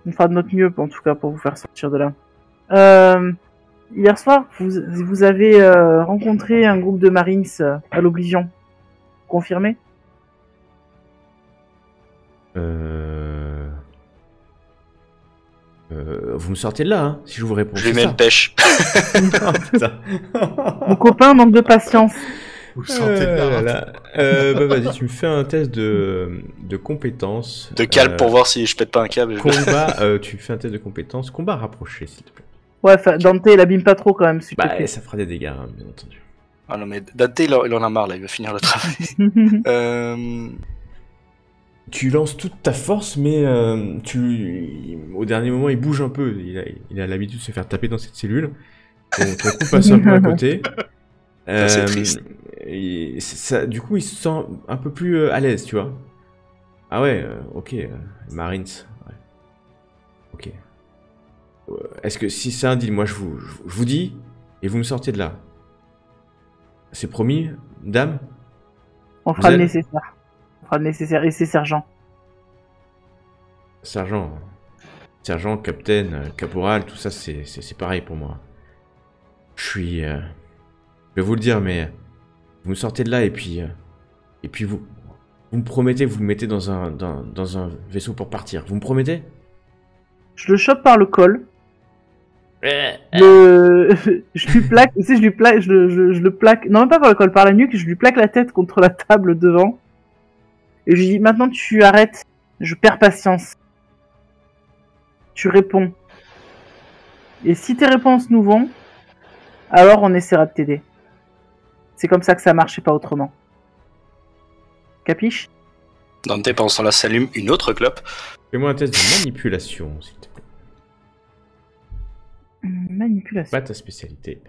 On fera de notre mieux, en tout cas, pour vous faire sortir de là. Hier soir, vous avez rencontré un groupe de Marines à l'Oblivion. Confirmé? Vous me sortez de là, hein, si je vous réponds. Je lui c'est mets ça. une pêche. Oh, putain. Mon copain manque de patience. Vous sentez là, là. là. Bah vas-y, tu me fais un test de compétences. De calme pour voir si je pète pas un câble. Combat, tu fais un test de compétences. Combat rapproché, s'il te plaît. Ouais, Dante, l'abîme pas trop quand même, s'il te Bah, plaît. ça fera des dégâts, hein, bien entendu. Ah non, mais Dante, il en a marre, là, il va finir le travail. Tu lances toute ta force, mais au dernier moment, il bouge un peu. Il a l'habitude de se faire taper dans cette cellule. Ton coup passe un peu à côté. C'est triste. Du coup, il se sent un peu plus à l'aise, tu vois. Ah ouais, ok, Marines. Ouais. Ok. Est-ce que si c'est un deal, moi je vous dis, et vous me sortez de là. C'est promis, dame? On fera Vous le êtes- nécessaire. On fera le nécessaire. Et c'est sergent. Sergent, capitaine, caporal, tout ça, c'est pareil pour moi. Je vais vous le dire, mais vous me sortez de là et puis vous me promettez que vous me mettez dans un vaisseau pour partir. Vous me promettez? Je le chope par le col. Je lui plaque, tu sais, je le plaque, non même pas par le col, par la nuque, je lui plaque la tête contre la table devant. Et je lui dis, maintenant tu arrêtes, je perds patience. Tu réponds. Et si tes réponses nous vont, alors on essaiera de t'aider. C'est comme ça que ça marche et pas autrement. Capiche? Dante, pendant ce temps-là, s'allume une autre clope. Fais-moi un test de manipulation, s'il te plaît. Manipulation. Pas ta spécialité,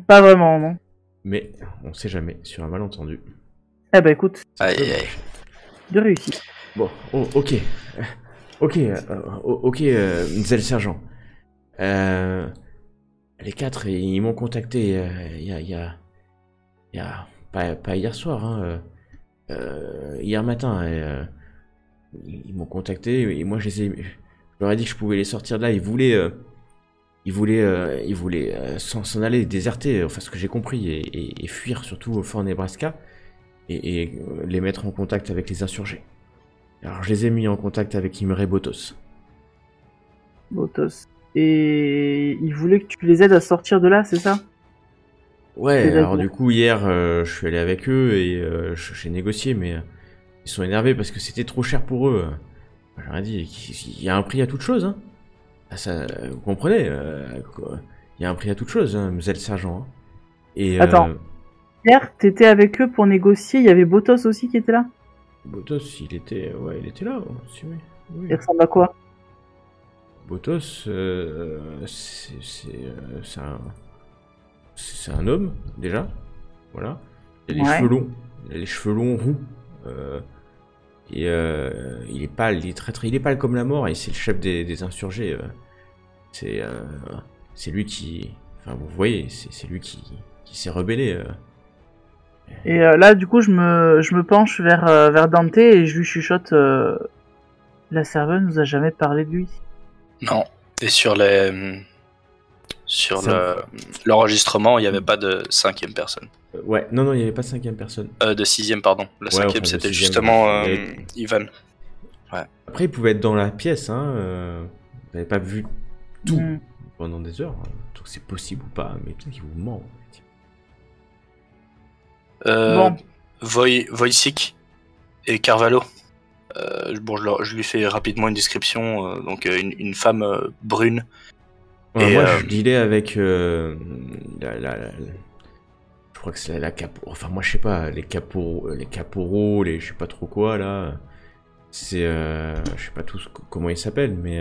Pas vraiment, non. mais on sait jamais, sur un malentendu. Eh ben écoute, Aïe, aïe, aïe. de réussite. Bon, ok. Ok, monsieur le sergent. Les 4, ils m'ont contacté il y a pas hier soir, hein. hier matin. Ils m'ont contacté et moi je leur ai dit que je pouvais les sortir de là. Ils voulaient s'en aller, déserter, enfin ce que j'ai compris, et fuir surtout au Fort Nebraska et les mettre en contact avec les insurgés. Alors je les ai mis en contact avec Imre Botos. Botos. Et ils voulaient que tu les aides à sortir de là, c'est ça? Ouais, C'est alors d'accord. du coup hier je suis allé avec eux et j'ai négocié, mais ils sont énervés parce que c'était trop cher pour eux. Moi, j'aurais dit qu'il y a un prix à toute chose, hein. Ah, ça, vous comprenez, quoi. Il y a un prix à toute chose, hein, monsieur le sergent. Hein. Et Attends. Hier, t'étais avec eux pour négocier, il y avait Botos aussi qui était là? Botos, il était là. Si, oui. Oui. Il ressemble à quoi? Botos, c'est un homme déjà, voilà. Il a les Ouais. cheveux longs, roux. Il est pâle, il est pâle comme la mort et c'est le chef des insurgés. C'est lui qui, enfin vous voyez, c'est lui qui s'est rebellé. Et là, du coup, je me penche vers Dante et je lui chuchote. La serveuse nous a jamais parlé de lui. Non. Et sur Ça- l'enregistrement, il n'y avait pas de cinquième personne. Ouais, non, il n'y avait pas de cinquième personne. De sixième, pardon. La cinquième, enfin, de c'était sixième, justement il y avait- Ivan. Après, il pouvait être dans la pièce, hein. Vous n'avez pas vu tout Hmm. pendant des heures. Hein. Donc c'est possible ou pas, mais peut-être qu'il vous ment. En fait. Bon. Wojcik et Carvalho. Bon, je lui fais rapidement une description. Donc, une femme brune. Ouais, Et, moi, je dealais avec je crois que c'est la capo. Enfin, moi, je sais pas, les caporaux, les je sais pas trop quoi là. C'est je sais pas tous comment ils s'appellent, mais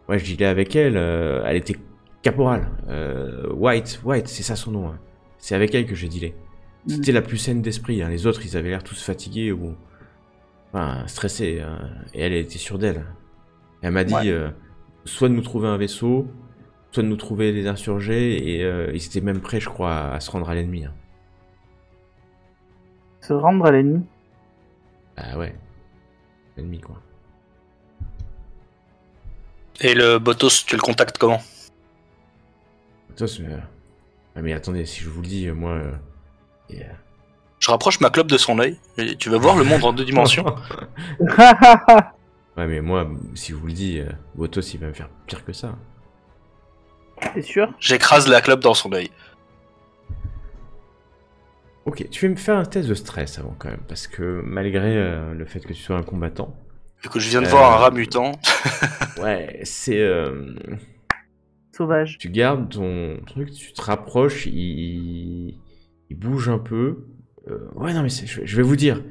ouais, je dealais avec elle. Elle était caporale. White, c'est ça son nom. Hein. C'est avec elle que j'ai dealé. C'était la plus saine d'esprit. Hein. Les autres, ils avaient l'air tous fatigués ou enfin stressés. Hein. Et elle était sûre d'elle. Elle m'a dit Ouais. soit de nous trouver un vaisseau, soit de nous trouver des insurgés, et ils étaient même prêts, je crois, à se rendre à l'ennemi. Hein. Se rendre à l'ennemi. Ah ouais, l'ennemi quoi. Et le Botos, tu le contactes comment? Attends, ah, mais attendez, si je vous le dis, moi... et, Je rapproche ma clope de son œil. Et tu vas voir le monde en 2 dimensions. Ouais, mais moi, si je vous le dis, Botos, il va me faire pire que ça. T'es sûr? J'écrase la clope dans son œil. Ok, tu vas me faire un test de stress avant quand même, parce que malgré le fait que tu sois un combattant, Vu que je viens de voir un rat mutant. ouais, c'est... Sauvage. tu gardes ton truc, tu te rapproches, il bouge un peu. Ouais, non, mais je vais vous dire.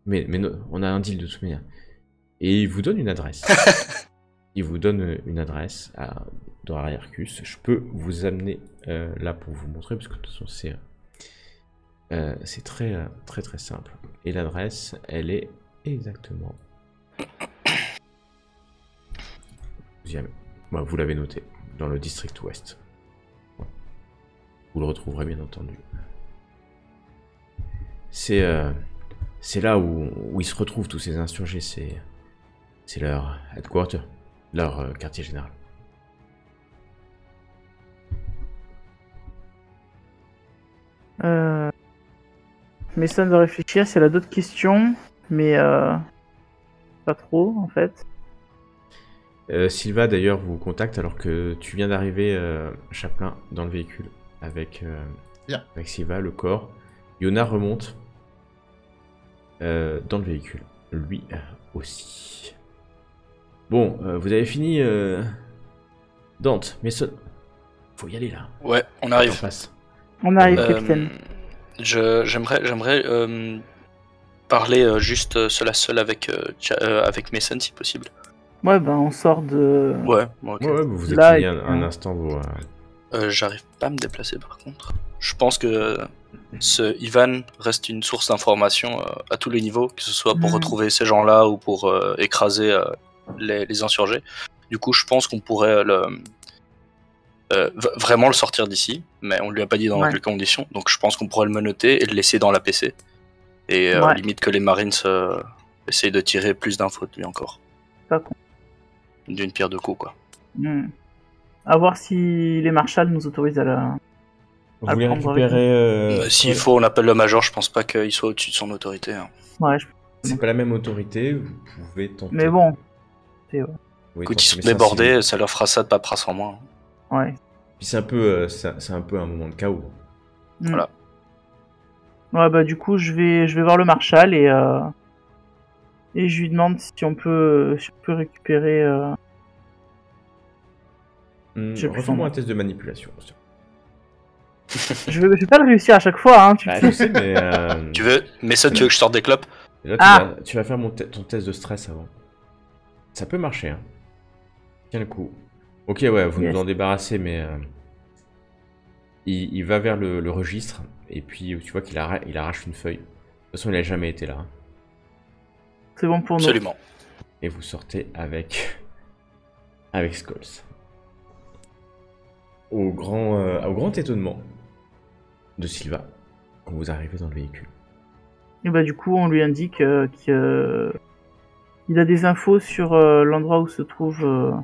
Mais on a un deal de toute manière. Et il vous donne une adresse. Il vous donne une adresse dans Ariarchus. Je peux vous amener là pour vous montrer, parce que de toute façon, c'est très simple. Et l'adresse, elle est exactement... Vous l'avez noté, dans le district ouest. Vous le retrouverez bien entendu. C'est là où ils se retrouvent tous ces insurgés, c'est leur headquarter, leur quartier général. Mason va réfléchir si elle a d'autres questions, mais pas trop en fait. Sylva d'ailleurs vous contacte alors que tu viens d'arriver, Chaplin, dans le véhicule avec Sylva, le corps. Yona remonte dans le véhicule, lui aussi. Bon, vous avez fini, Dante, Mason. Faut y aller là. Ouais, on arrive. On passe. On arrive, capitaine. J'aimerais parler juste seul avec Mason si possible. Ouais, ben on sort de. Ouais, ok. Ouais, vous êtes Là, fini un instant vos... J'arrive pas à me déplacer par contre. Je pense que ce Ivan reste une source d'information à tous les niveaux, que ce soit pour retrouver ces gens-là ou pour écraser les insurgés. Du coup, je pense qu'on pourrait vraiment le sortir d'ici, mais on lui a pas dit dans quelles conditions, donc je pense qu'on pourrait le menotter et le laisser dans la PC. Et Ouais. limite que les Marines essayent de tirer plus d'infos de lui encore. Pas con. D'une pierre deux coups, quoi. À voir si les marshals nous autorisent à la... Vous À voulez prendre avec récupérer... S'il faut, on appelle le Major, je pense pas qu'il soit au-dessus de son autorité. Hein. Ouais, C'est pas la même autorité, vous pouvez tenter. mais bon. Vous pouvez Écoute, tenter, ils sont mais ça, débordés, ça leur fera ça de paperasse en moins. Ouais. Puis c'est un peu, c'est un peu un moment de chaos. Voilà. Ouais, bah du coup, je vais voir le marshal et je lui demande si on peut récupérer... J'ai plus son Refais-moi nom. un test de manipulation. je vais pas le réussir à chaque fois, hein, tu Bah, sais. je sais, mais... Tu veux, mais ça, tu veux que je sorte des clopes? Là, Ah. tu vas faire ton test de stress avant. Ça peut marcher, hein. Tiens le coup. Ok, ouais, vous Yes. nous en débarrassez, mais... il va vers le registre, et puis tu vois qu'il arrache une feuille. De toute façon, il a jamais été là. Hein. C'est bon pour nous. Absolument. Et vous sortez avec... avec Scholes. Au grand étonnement de Silva, quand vous arrivez dans le véhicule. Et bah du coup, on lui indique qu'il a des infos sur l'endroit où se trouvent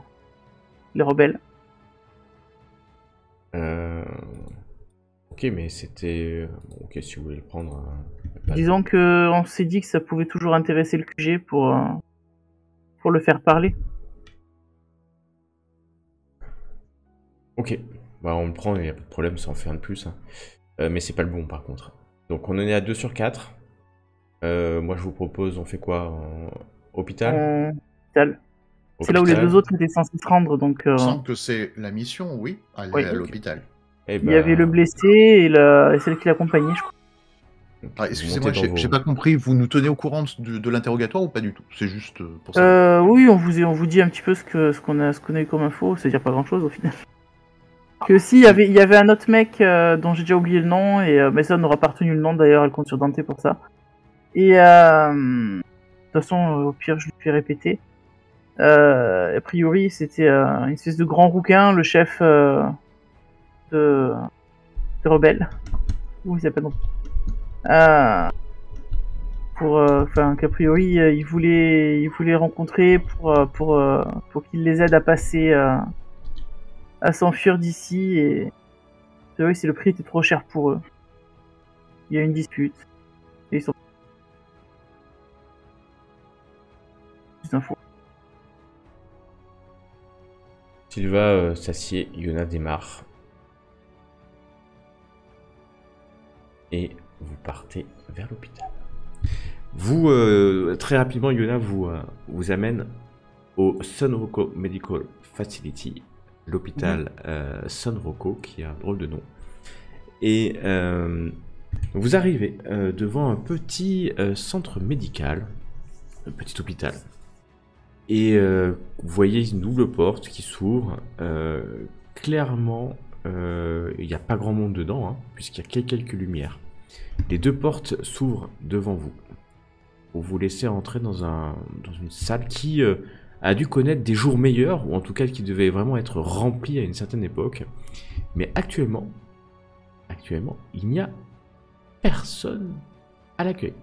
les rebelles. Ok, mais c'était... ok, si vous voulez le prendre... pas de- Disons que on s'est dit que ça pouvait toujours intéresser le QG pour le faire parler. Ok, bah on le prend, il n'y a pas de problème, ça en fait un de plus. Hein. Mais c'est pas le bon par contre. Donc on en est à 2 sur 4. Moi je vous propose, on fait quoi hôpital Hôpital. C'est là où les Hôpital. deux autres étaient censés se rendre, donc Il me semble que c'est la mission, oui, aller Oui. à l'hôpital. Eh il bah, y avait le blessé et celle qui l'accompagnait, je crois. Ah, excusez-moi, montez dans j'ai vos- pas compris, vous nous tenez au courant de l'interrogatoire ou pas du tout? C'est juste pour ça. Oui, on vous dit un petit peu ce qu'on a eu comme info, c'est-à-dire pas grand-chose au final. Que si, il y avait un autre mec dont j'ai déjà oublié le nom, mais ça on n'aura pas retenu le nom d'ailleurs, elle compte sur Dante pour ça. Et de toute façon, au pire, je lui fais répéter. A priori, c'était une espèce de grand rouquin, le chef des rebelles. Où il s'appelle donc enfin, qu'a priori, il voulait rencontrer pour qu'il les aide à passer, à s'enfuir d'ici, et c'est vrai que le prix était trop cher pour eux. Il y a une dispute, et ils sont plus d'infos. Silva s'assied, Yona démarre. Et vous partez vers l'hôpital. Vous, très rapidement, Yona vous amène au Sunroko Medical Facility, l'hôpital Sunroko, qui a un drôle de nom. Et vous arrivez devant un petit centre médical, un petit hôpital. Et vous voyez une double porte qui s'ouvre. Clairement, il n'y a pas grand monde dedans, hein, puisqu'il y a quelques lumières. Les deux portes s'ouvrent devant vous. Vous vous laissez entrer dans une salle qui a dû connaître des jours meilleurs, ou en tout cas qui devait vraiment être remplie à une certaine époque. Mais actuellement, il n'y a personne à l'accueil.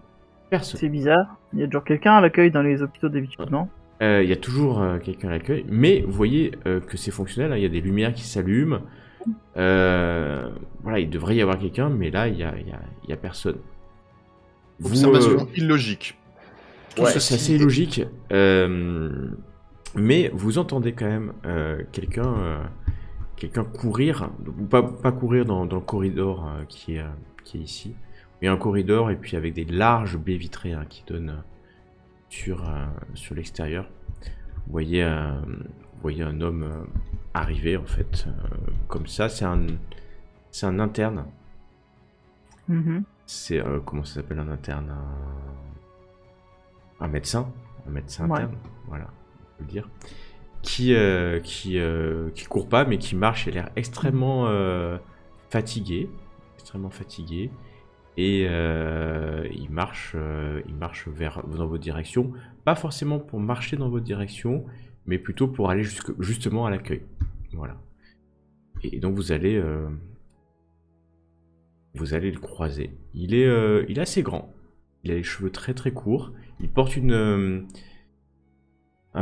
Personne. C'est bizarre, il y a toujours quelqu'un à l'accueil dans les hôpitaux d'habitude, non? Il y a toujours quelqu'un à l'accueil, mais vous voyez que c'est fonctionnel, hein, il y a des lumières qui s'allument. Voilà, il devrait y avoir quelqu'un, mais là, il y a personne. Observation illogique. Ouais, c'est assez illogique, mais vous entendez quand même quelqu'un courir, ou pas courir dans le corridor qui est ici, mais un corridor et puis avec des larges baies vitrées hein, qui donnent sur l'extérieur. Vous voyez un homme arriver en fait, comme ça. C'est un interne. Mm-hmm. C'est comment ça s'appelle un interne? Un médecin Ouais. interne, voilà, on peut le dire, qui court pas mais qui marche et a l'air extrêmement fatigué, et il marche dans votre direction, pas forcément pour marcher dans votre direction, mais plutôt pour aller justement à l'accueil, voilà. Et donc vous allez le croiser. Il est assez grand. il a les cheveux très très courts. Il porte un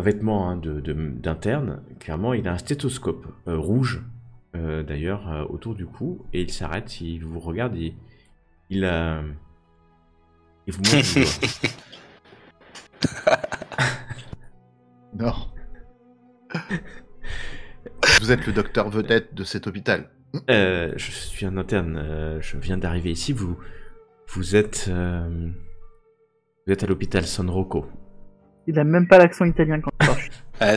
vêtement hein, d'interne. Clairement, il a un stéthoscope rouge, d'ailleurs, autour du cou. Et il s'arrête, il vous regarde et il vous montre du doigt. Non. Vous êtes le docteur vedette de cet hôpital. Je suis un interne, je viens d'arriver ici. Vous êtes à l'hôpital San Rocco. Il a même pas l'accent italien quand il parle.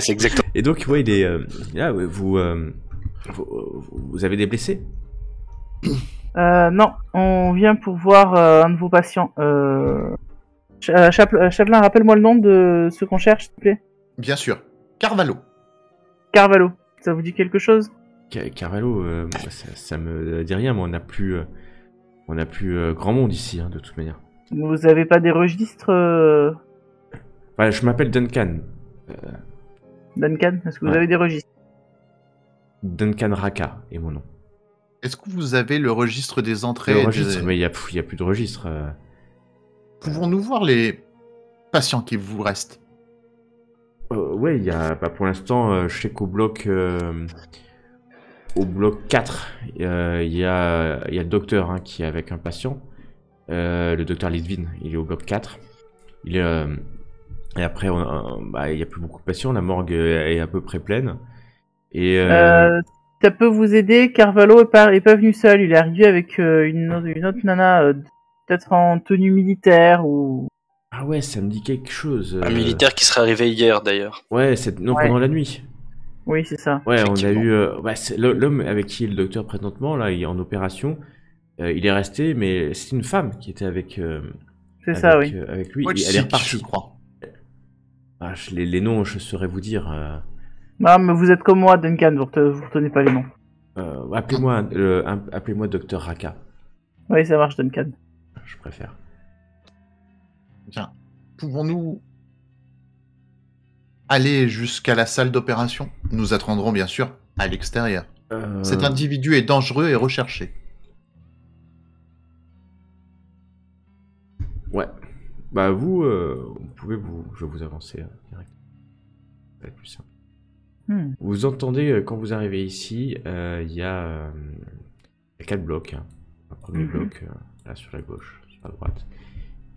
C'est exactement. Et donc, ouais, il est là. Vous avez des blessés? Non, on vient pour voir un de vos patients. Chapelain, rappelle-moi le nom de ceux qu'on cherche, s'il te plaît. Bien sûr. Carvalho. Carvalho, ça vous dit quelque chose? Carvalho, ça me dit rien, mais on n'a plus grand monde ici, hein, de toute manière. Vous avez pas des registres Ouais, je m'appelle Duncan. Duncan, est-ce que vous Ouais. avez des registres? Duncan Raka est mon nom. Est-ce que vous avez le registre des entrées Le et registre, des... mais il y a plus de registre. Pouvons-nous voir les patients qui vous restent? Ouais, il y a, pour l'instant, je sais qu'au bloc 4, il y a le docteur hein, qui est avec un patient. Le docteur Litvin, il est au bloc 4. Et après, il n'y a plus beaucoup de patients. La morgue est à peu près pleine. Et Ça peut vous aider, Carvalho est pas venu seul, il est arrivé avec une autre nana, peut-être en tenue militaire ou... ah ouais, ça me dit quelque chose. Un militaire qui serait arrivé hier d'ailleurs. Ouais, non, Ouais. pendant la nuit. Oui, c'est ça. Ouais, on a Effectivement. eu. C'est l'homme avec qui est le docteur présentement, là, il est en opération. Il est resté, mais c'est une femme qui était avec. C'est ça, oui. Avec lui. Wojcik, Elle est repartie. je crois. Ah, les noms, je saurais vous dire. Non, mais vous êtes comme moi, Duncan, vous retenez pas les noms. Appelez-moi Docteur Raka. Oui, ça marche, Duncan. Je préfère. Bien. Pouvons-nous aller jusqu'à la salle d'opération? Nous attendrons bien sûr à l'extérieur. Cet individu est dangereux et recherché. Ouais. Bah vous pouvez je vais vous avancer direct. Ça va être plus simple. Vous entendez quand vous arrivez ici, il y a 4 blocs. Hein. Un premier bloc là sur la gauche, sur la droite.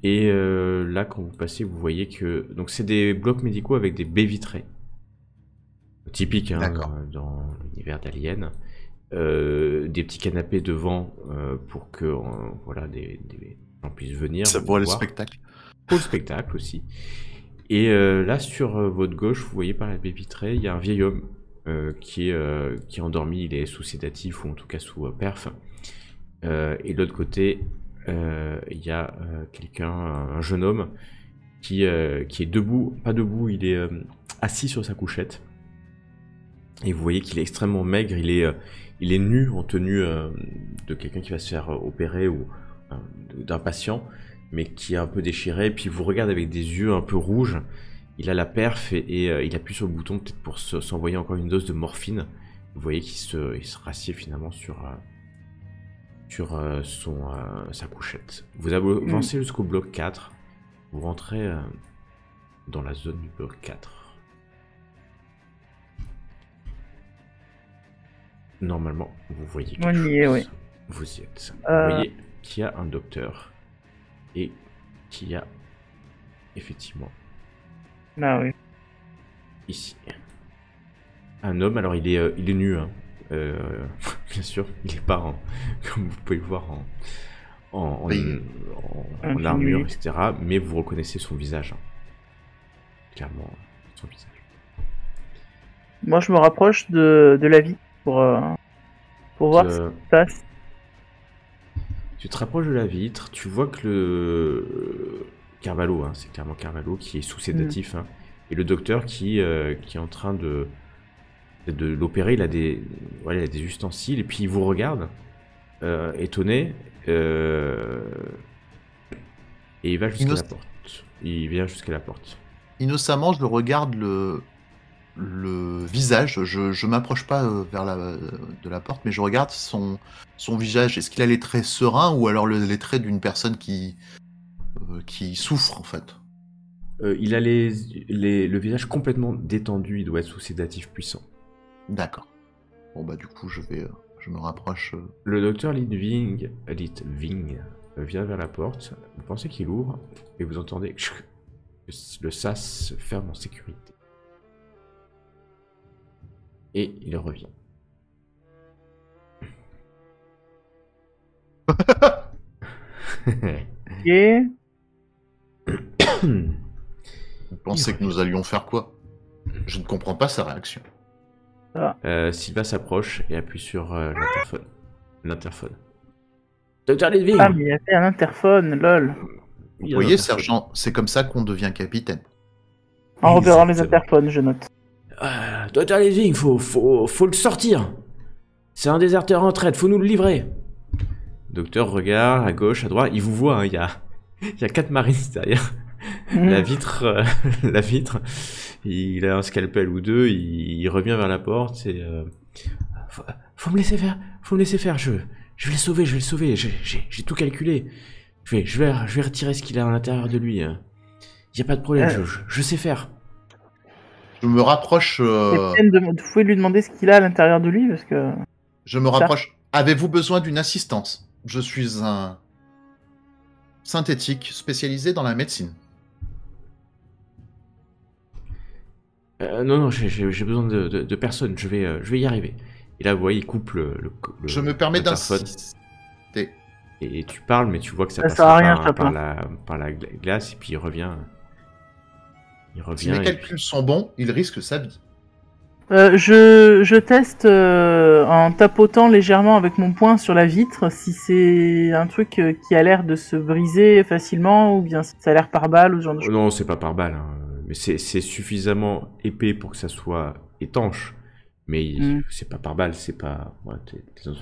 Et là, quand vous passez, vous voyez que donc c'est des blocs médicaux avec des baies vitrées, typiques hein, dans l'univers d'Alien. Des petits canapés devant pour que voilà des gens puissent venir. Ça vous pourrait le voir. spectacle. Pour le spectacle aussi. Et là, sur votre gauche, vous voyez par la baie vitrée, il y a un vieil homme qui est endormi. Il est sous sédatif ou en tout cas sous perf. Et de l'autre côté, il y a un jeune homme qui est debout, pas debout, il est assis sur sa couchette. Et vous voyez qu'il est extrêmement maigre. Il est nu en tenue de quelqu'un qui va se faire opérer ou d'un patient, mais qui est un peu déchiré, puis il vous regarde avec des yeux un peu rouges. Il a la perf et il appuie sur le bouton peut-être pour s'envoyer encore une dose de morphine. Vous voyez qu'il se rassied finalement sur sa couchette. Vous avancez jusqu'au bloc 4. Vous rentrez dans la zone du bloc 4. Normalement, vous voyez quelque chose. On y est, oui. Vous y êtes. Vous voyez qu'il y a un docteur. Et qu'il y a effectivement Ah oui. ici un homme. Alors il est nu hein. Bien sûr il est pas comme vous pouvez le voir en armure etc, mais vous reconnaissez son visage hein. Clairement son visage. Moi je me rapproche de la vie pour voir ce qui se passe. Tu te rapproches de la vitre, tu vois que le Carvalho, hein, c'est clairement Carvalho qui est sous sédatif, hein, et le docteur qui est en train de l'opérer. Il a des ustensiles et puis il vous regarde, étonné, et il va jusqu'à la porte. Il vient jusqu'à la porte. Innocemment, je le regarde le visage, je m'approche pas vers de la porte, mais je regarde son visage. Est-ce qu'il a les traits sereins ou alors les traits d'une personne qui qui souffre en fait. Il a le visage complètement détendu, il doit être sous sédatif puissant. D'accord. Bon bah du coup je me rapproche. Le docteur Litving vient vers la porte, vous pensez qu'il ouvre, et vous entendez que le sas se ferme en sécurité. Et il revient. Et Vous pensez que nous allions faire quoi? Je ne comprends pas sa réaction. Sylvain s'approche et appuie sur l'interphone. Docteur Litving. ah, mais il y avait un interphone, lol. Vous voyez, sergent, c'est comme ça qu'on devient capitaine. En repérant les Exactement. interphones, je note. Docteur Litving, faut le sortir. C'est un déserteur en traite, faut nous le livrer. Docteur regarde à gauche, à droite, il vous voit, hein, il y a 4 marines derrière. La vitre, il a un scalpel ou deux, il revient vers la porte et faut me laisser faire, je vais le sauver, j'ai tout calculé. Je vais retirer ce qu'il a à l'intérieur de lui. Il y a pas de problème, je sais faire. Je me rapproche. Vous pouvez lui demander ce qu'il a à l'intérieur de lui, parce que... Je me rapproche. Avez-vous besoin d'une assistance? Je suis un synthétique spécialisé dans la médecine. Non, j'ai besoin de personne, je vais y arriver. Et là, vous voyez, il coupe le Je me permets l'interphone. d'insister. Et tu parles, mais tu vois que ça Ça passe sert à rien, par la glace, et puis il revient. Si mes et calculs sont bons, il risque sa vie. Je teste en tapotant légèrement avec mon poing sur la vitre si c'est un truc qui a l'air de se briser facilement ou bien si ça a l'air par balle ou ce genre de choses. Non, c'est pas par balle, hein. Mais c'est suffisamment épais pour que ça soit étanche. Mais c'est pas par balle, c'est pas... Ouais, t'es dans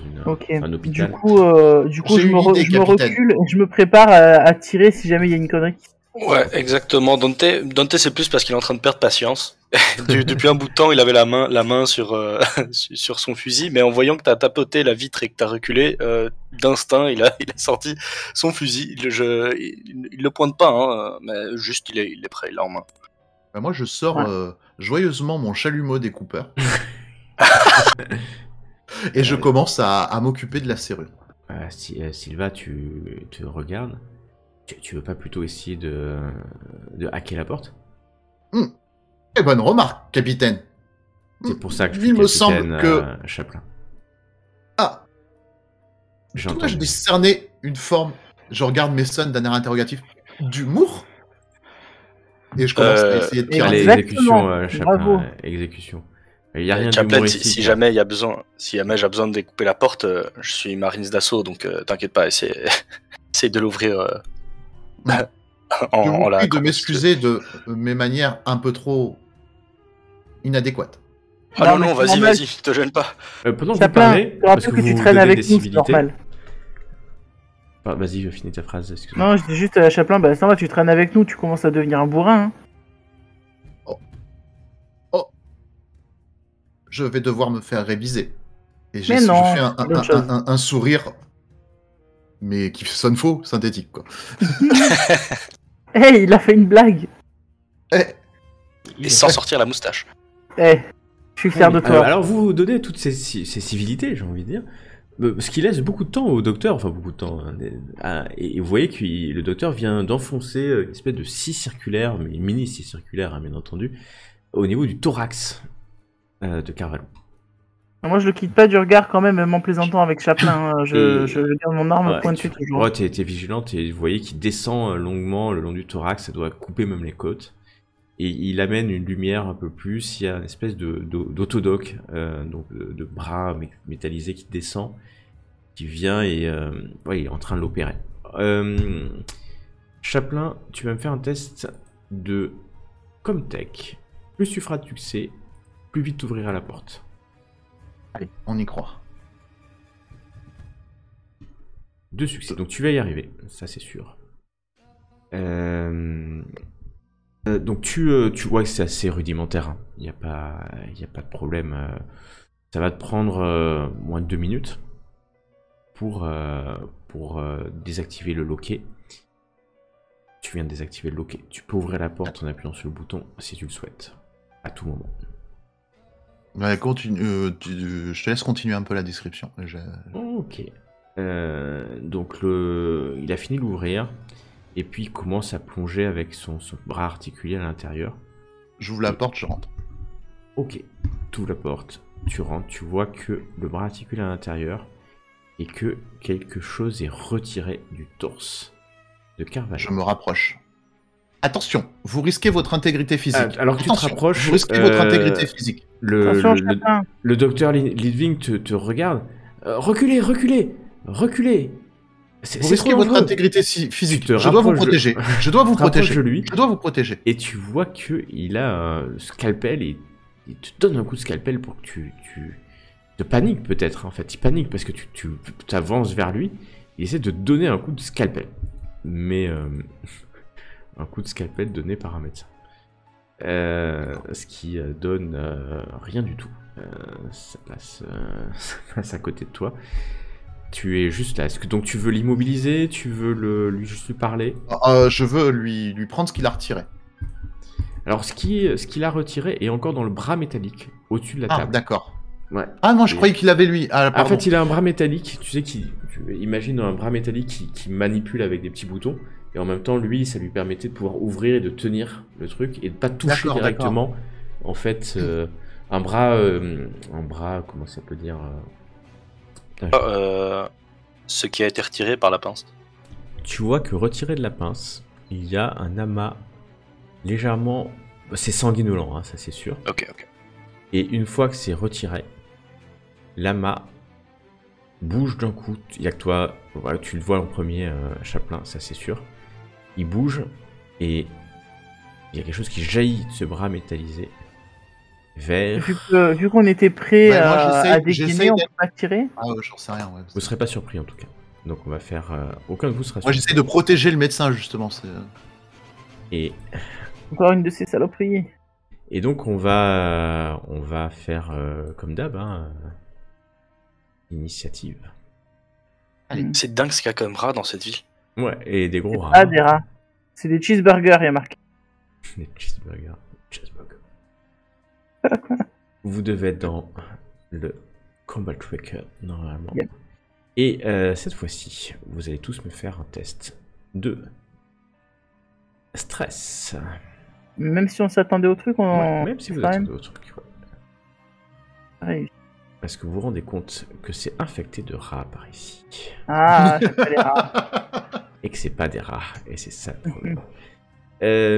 un hôpital. Du coup J'ai je une me idée, capitaine. recule et je me prépare à tirer si jamais il y a une connerie. Ouais, exactement. Dante, c'est plus parce qu'il est en train de perdre patience. Depuis un bout de temps, il avait la main sur sur son fusil, mais en voyant que t'as tapoté la vitre et que t'as reculé, d'instinct, il a sorti son fusil. Il le pointe pas, hein, mais juste il est prêt, il l'a en main. Bah, moi, je sors joyeusement mon chalumeau découpeur. Et je commence à m'occuper de la serrure. Sylva, tu te regardes. Tu veux pas plutôt essayer de hacker la porte? Très bonne remarque, capitaine. C'est pour ça que je Il suis me semble capitaine que... Chaplin. Ah, J'ai dois-je entendu. discerner une forme, je regarde mes sons d'un air interrogatif, d'humour? Et je commence à essayer de tirer. Allez, Exactement. exécution, Chaplin, Bravo. exécution. Il y a rien Chaplin, d'humoristique. si jamais j'ai besoin de découper la porte, je suis Marines d'assaut, donc t'inquiète pas, essaye de l'ouvrir Je vous la prie de m'excuser de mes manières un peu trop inadéquates. Ah Non, non, mais c'est normal. vas-y, te gêne pas. Pendant que vous Chaplin, parlez, je te parce rappelle que que tu vous traînes donnez avec des nous, c'est civilités... normal. Vas-y, finis ta phrase, excuse-moi. Non, je dis juste à Chaplin, bah ça va, tu traînes avec nous, tu commences à devenir un bourrin. Hein. Je vais devoir me faire réviser. Et Mais non, je fais bonne chose. un sourire, mais qui sonne faux, synthétique, quoi. Hey, il a fait une blague. Eh, Et sans sortir la moustache. Hey, je suis fier de toi. Alors vous donnez toutes ces civilités, j'ai envie de dire, ce qui laisse beaucoup de temps au docteur, enfin beaucoup de temps, hein, et vous voyez que le docteur vient d'enfoncer une espèce de scie circulaire, mais une mini scie circulaire, hein, bien entendu, au niveau du thorax de Carvalho. Moi, je le quitte pas du regard quand même en plaisantant avec Chaplin. Hein. Je garde mon arme pointée toujours. Ouais, t'es vigilante et vous voyez qu'il descend longuement le long du thorax, ça doit couper même les côtes. Et il amène une lumière un peu plus, il y a une espèce d'autodoc, donc de bras métallisés qui descend, qui vient et ouais, il est en train de l'opérer. Chaplin, tu vas me faire un test de Comtech. Plus tu feras de succès, plus vite tu ouvriras la porte. allez, on y croit. 2 succès, donc tu vas y arriver, ça c'est sûr. Donc tu vois que c'est assez rudimentaire, il n'y a pas de problème. Ça va te prendre moins de 2 minutes pour désactiver le loquet. Tu viens de désactiver le loquet. Tu peux ouvrir la porte en appuyant sur le bouton si tu le souhaites. À tout moment. Ouais, je te laisse continuer un peu la description. Ok. Donc il a fini d'ouvrir. Et puis il commence à plonger avec son bras articulé à l'intérieur. J'ouvre la porte, je rentre. Ok. Tu ouvres la porte. Tu rentres. Tu vois que le bras articulé à l'intérieur. Et que quelque chose est retiré du torse de Carvalho. Je me rapproche. Attention, vous risquez votre intégrité physique. Alors que tu te rapproches, vous risquez votre intégrité physique. Le docteur Lidving te regarde. Reculez, reculez, reculez. Vous risquez votre intégrité physique. Je dois vous protéger. Je dois vous protéger. Je dois vous protéger. Et tu vois qu'il a un scalpel et il te donne un coup de scalpel pour que tu te paniques peut-être. En fait, il panique parce que tu avances vers lui. Il essaie de te donner un coup de scalpel. Mais un coup de scalpel donné par un médecin. Ce qui donne rien du tout. Ça passe à côté de toi. Tu es juste là. Donc tu veux l'immobiliser? Tu veux juste lui parler? Je veux lui prendre ce qu'il a retiré. Alors ce qu'il a retiré est encore dans le bras métallique, au-dessus de la table. Ah, d'accord. Ouais. Ah non, je croyais qu'il avait lui. Ah, en fait, il a un bras métallique. Tu sais imagine un bras métallique qui manipule avec des petits boutons. Et en même temps, lui, ça lui permettait de pouvoir ouvrir et de tenir le truc et de pas toucher directement. En fait, un bras, comment ça peut dire ce qui a été retiré par la pince. Tu vois que retiré de la pince, il y a un amas légèrement... C'est sanguinolent, hein, ça c'est sûr. Ok. Et une fois que c'est retiré, l'amas bouge d'un coup. Il y a que toi, voilà, tu le vois en premier, Chaplin, ça c'est sûr. Il bouge et il y a quelque chose qui jaillit de ce bras métallisé vers... Vu qu'on était prêt à dégainer, on peut pas tirer. Ah ouais, j'en sais rien. Ouais, vous serez pas surpris en tout cas. Donc on va faire... aucun de vous sera surpris. Moi j'essaie de protéger le médecin justement. Et... Encore une de ces saloperies. Et donc on va faire comme d'hab, hein, initiative. Allez. C'est dingue ce qu'il y a comme rats dans cette vie. Ouais, et des gros rats. Ah, des rats. C'est des cheeseburgers, il y a marqué. Des cheeseburgers. Vous devez être dans le combat tracker normalement. Yep. Et cette fois-ci, vous allez tous me faire un test de stress. Même si on s'attendait au truc, Ouais, même si vous attendez au truc. Ouais. Ouais. Parce que vous vous rendez compte que c'est infecté de rats par ici. Ah, c'est pas les rats. Et que c'est pas des rats. Et c'est ça le problème.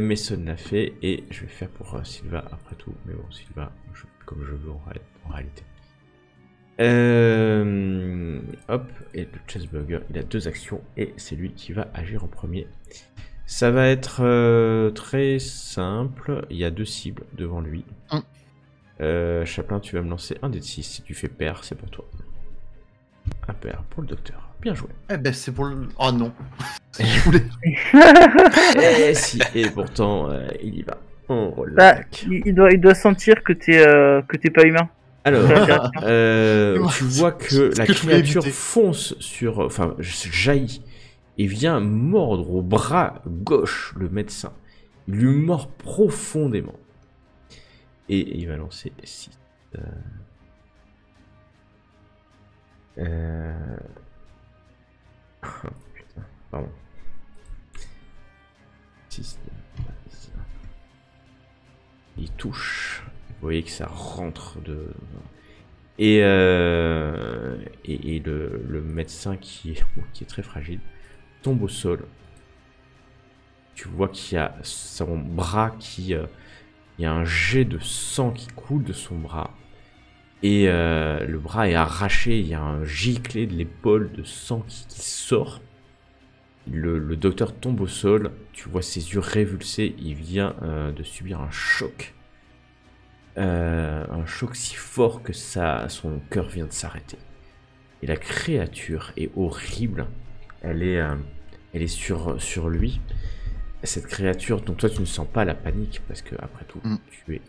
Mason l'a fait. Et je vais faire pour Sylva après tout. Mais bon, Sylva, comme je veux en réalité. Hop. Et le cheeseburger, il a 2 actions. Et c'est lui qui va agir en premier. Ça va être très simple. Il y a 2 cibles devant lui. Chaplin, tu vas me lancer un dé de 6. Si tu fais pair, c'est pour toi. Un pair pour le docteur. Bien joué. Eh ben, c'est pour le... Oh non. Je voulais... Et si. Et pourtant, il y va. On roule Bah, l'attaque. il doit sentir que t'es pas humain. Alors, tu vois que la créature fonce sur... Enfin, jaillit. Et vient mordre au bras gauche le médecin. Il lui mord profondément. Et il va lancer 6. Oh, putain, pardon. 6. Il touche. Vous voyez que ça rentre de... Et le médecin qui est très fragile tombe au sol. Tu vois qu'il y a son bras qui... il y a un jet de sang qui coule de son bras. Et le bras est arraché. Il y a un giclet de l'épaule de sang qui sort. Le docteur tombe au sol. Tu vois ses yeux révulsés. Il vient de subir un choc. Un choc si fort que son cœur vient de s'arrêter. Et la créature est horrible. Elle est sur lui. Cette créature, donc toi tu ne sens pas la panique parce que après tout tu es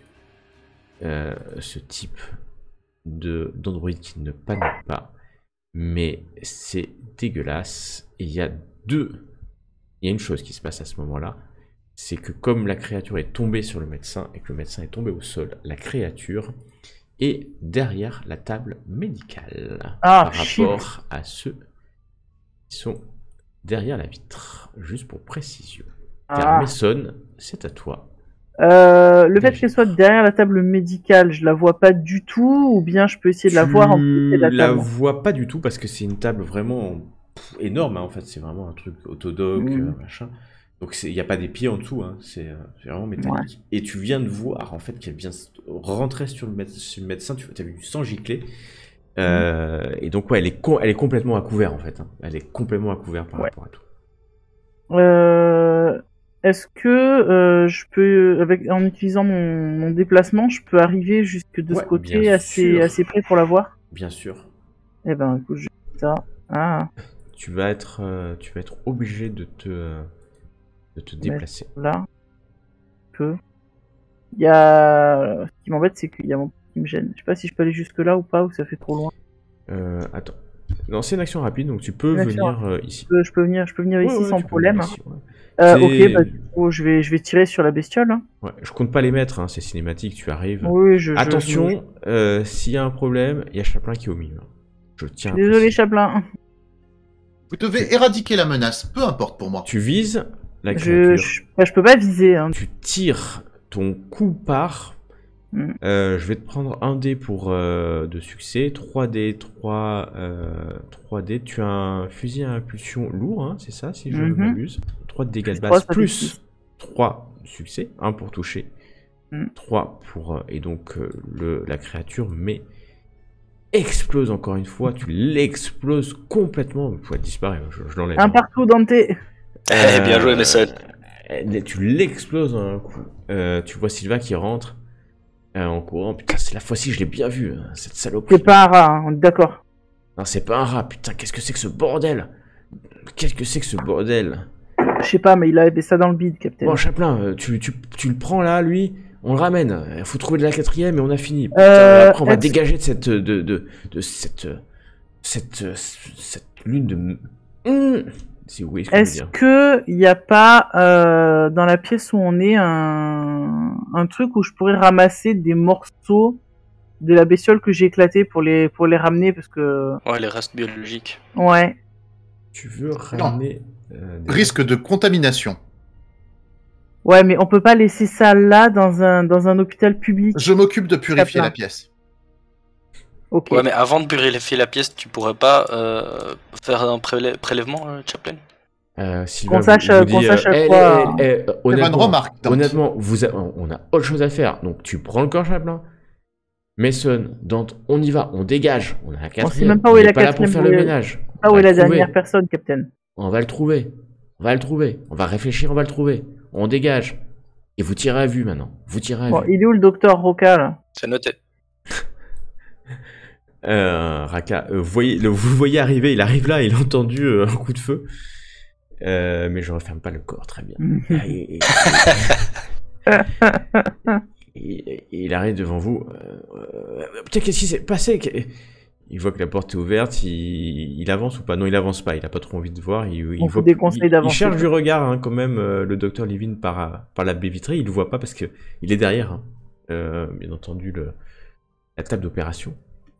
ce type d'androïde qui ne panique pas, mais c'est dégueulasse. Et il y a il y a une chose qui se passe à ce moment-là, c'est que comme la créature est tombée sur le médecin et que le médecin est tombé au sol, la créature est derrière la table médicale par rapport à ceux qui sont derrière la vitre, juste pour précision. Car Mason, c'est à toi. Le fait qu'elle soit derrière la table médicale, je la vois pas du tout, ou bien je peux essayer de la voir en plus de la table. La vois pas du tout parce que c'est une table vraiment énorme, hein, en fait, c'est vraiment un truc autodoc, machin. Donc il n'y a pas des pieds en dessous, hein. C'est vraiment métallique. Ouais. Et tu viens de voir en fait qu'elle vient rentrer sur le médecin, tu as vu du sang gicler. Et donc ouais, elle est complètement à couvert en fait. Hein. Elle est complètement à couvert par rapport à tout. Est-ce que je peux, en utilisant mon déplacement, je peux arriver jusque de ce côté assez près pour la voir? Bien sûr. Eh ben écoute, je fais ça. Tu vas être obligé de te déplacer. Là. Ce qui m'embête, c'est qu'il y a mon qui me gêne. Je sais pas si je peux aller jusque là ou pas, ou ça fait trop loin. Attends. Non, c'est une action rapide, donc tu peux venir ici. Je peux venir ici sans problème. Ici, ok, bah du coup, je vais tirer sur la bestiole. Hein. Ouais, je compte pas les mettre, hein, c'est cinématique, tu arrives. Oui, attention, s'il y a un problème, il y a Chaplin qui est au milieu. Je tiens. Désolé, Chaplin. Vous devez éradiquer la menace, peu importe pour moi. Tu vises la créature. Je peux pas viser. Hein. Tu tires, ton coup part. Je vais te prendre un dé pour de succès, 3D, 3D. Tu as un fusil à impulsion lourd, hein, c'est ça, si je ne m'abuse. 3 de dégâts de base, plus 3 succès, 1 pour toucher, 3 pour... et donc la créature, mais explose encore une fois, tu l'exploses complètement, elle disparaît, je l'enlève. Un partout, Dante. Bien joué, Mason. Tu l'exploses un coup. Tu vois Sylva qui rentre. En courant, putain, la fois-ci je l'ai bien vu, hein, cette saloperie. C'est pas un rat, hein, d'accord. Non, c'est pas un rat, putain, qu'est-ce que c'est que ce bordel? Qu'est-ce que c'est que ce bordel? Je sais pas, mais il avait ça dans le bide, Captain. Bon, Chaplin, tu le prends là, lui, on le ramène. Il faut trouver de la 4ème et on a fini. Putain, après, on va dégager de cette lune de... Si vous voyez ce que je veux dire. Est-ce que il y a pas dans la pièce où on est un truc où je pourrais ramasser des morceaux de la bestiole que j'ai éclaté pour les ramener parce que ouais, les restes biologiques. Ouais. Tu veux ramener risque de contamination. Ouais, mais on peut pas laisser ça là dans un hôpital public. Je m'occupe de purifier la pièce. Okay. Ouais, mais avant de purifier la pièce, tu pourrais pas faire un prélèvement, Chaplin? Qu'on sache à quoi. Honnêtement, on a autre chose à faire. Donc tu prends le corps, Chaplin. Mason, Dante, on y va, on dégage. On a la 4ème. On sait même pas où est la 4ème. On est pas là pour faire le ménage. Pas où est la dernière personne, Captain. On va le trouver. On va réfléchir, on va le trouver. On dégage. Et vous tirez à vue maintenant. Vous tirez à vue. Il est où le docteur Roca là? C'est noté. Raka, vous le voyez arriver, il arrive là, il a entendu un coup de feu. Mais je referme pas le corps, très bien. Il arrive devant vous. Putain, qu'est-ce qui s'est passé? Il voit que la porte est ouverte, il avance ou pas? Non, il avance pas, il a pas trop envie de voir. Il cherche du regard, hein, quand même, le docteur Levin par la baie vitrée. Il le voit pas parce que il est derrière, hein. Bien entendu, la table d'opération.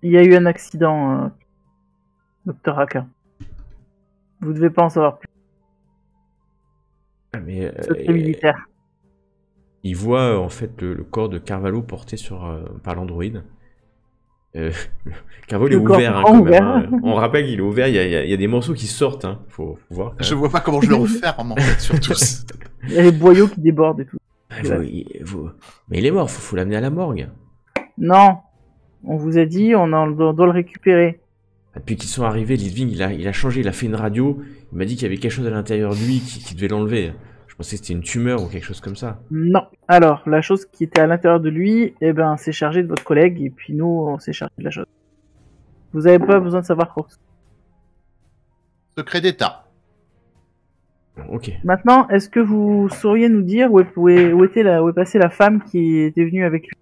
Il y a eu un accident, Dr. Raka. Vous devez pas en savoir plus. C'est militaire. Il voit en fait le corps de Carvalho porté par l'androïde. Carvalho est ouvert, hein, quand même, hein. On rappelle qu'il est ouvert, il y a des morceaux qui sortent, hein. Faut voir. Je vois pas comment je le referme en fait, surtout. Il y a les boyaux qui débordent et tout. Mais il est mort, faut l'amener à la morgue. Non. On vous a dit, on doit le récupérer. Depuis qu'ils sont arrivés, Lidving, il a changé, il a fait une radio. Il m'a dit qu'il y avait quelque chose à l'intérieur de lui qui devait l'enlever. Je pensais que c'était une tumeur ou quelque chose comme ça. Non. Alors, la chose qui était à l'intérieur de lui, c'est chargé de votre collègue, et puis nous, on s'est chargé de la chose. Vous avez pas besoin de savoir quoi. Secret d'État. Ok. Maintenant, est-ce que vous sauriez nous dire où est passée la femme qui était venue avec lui?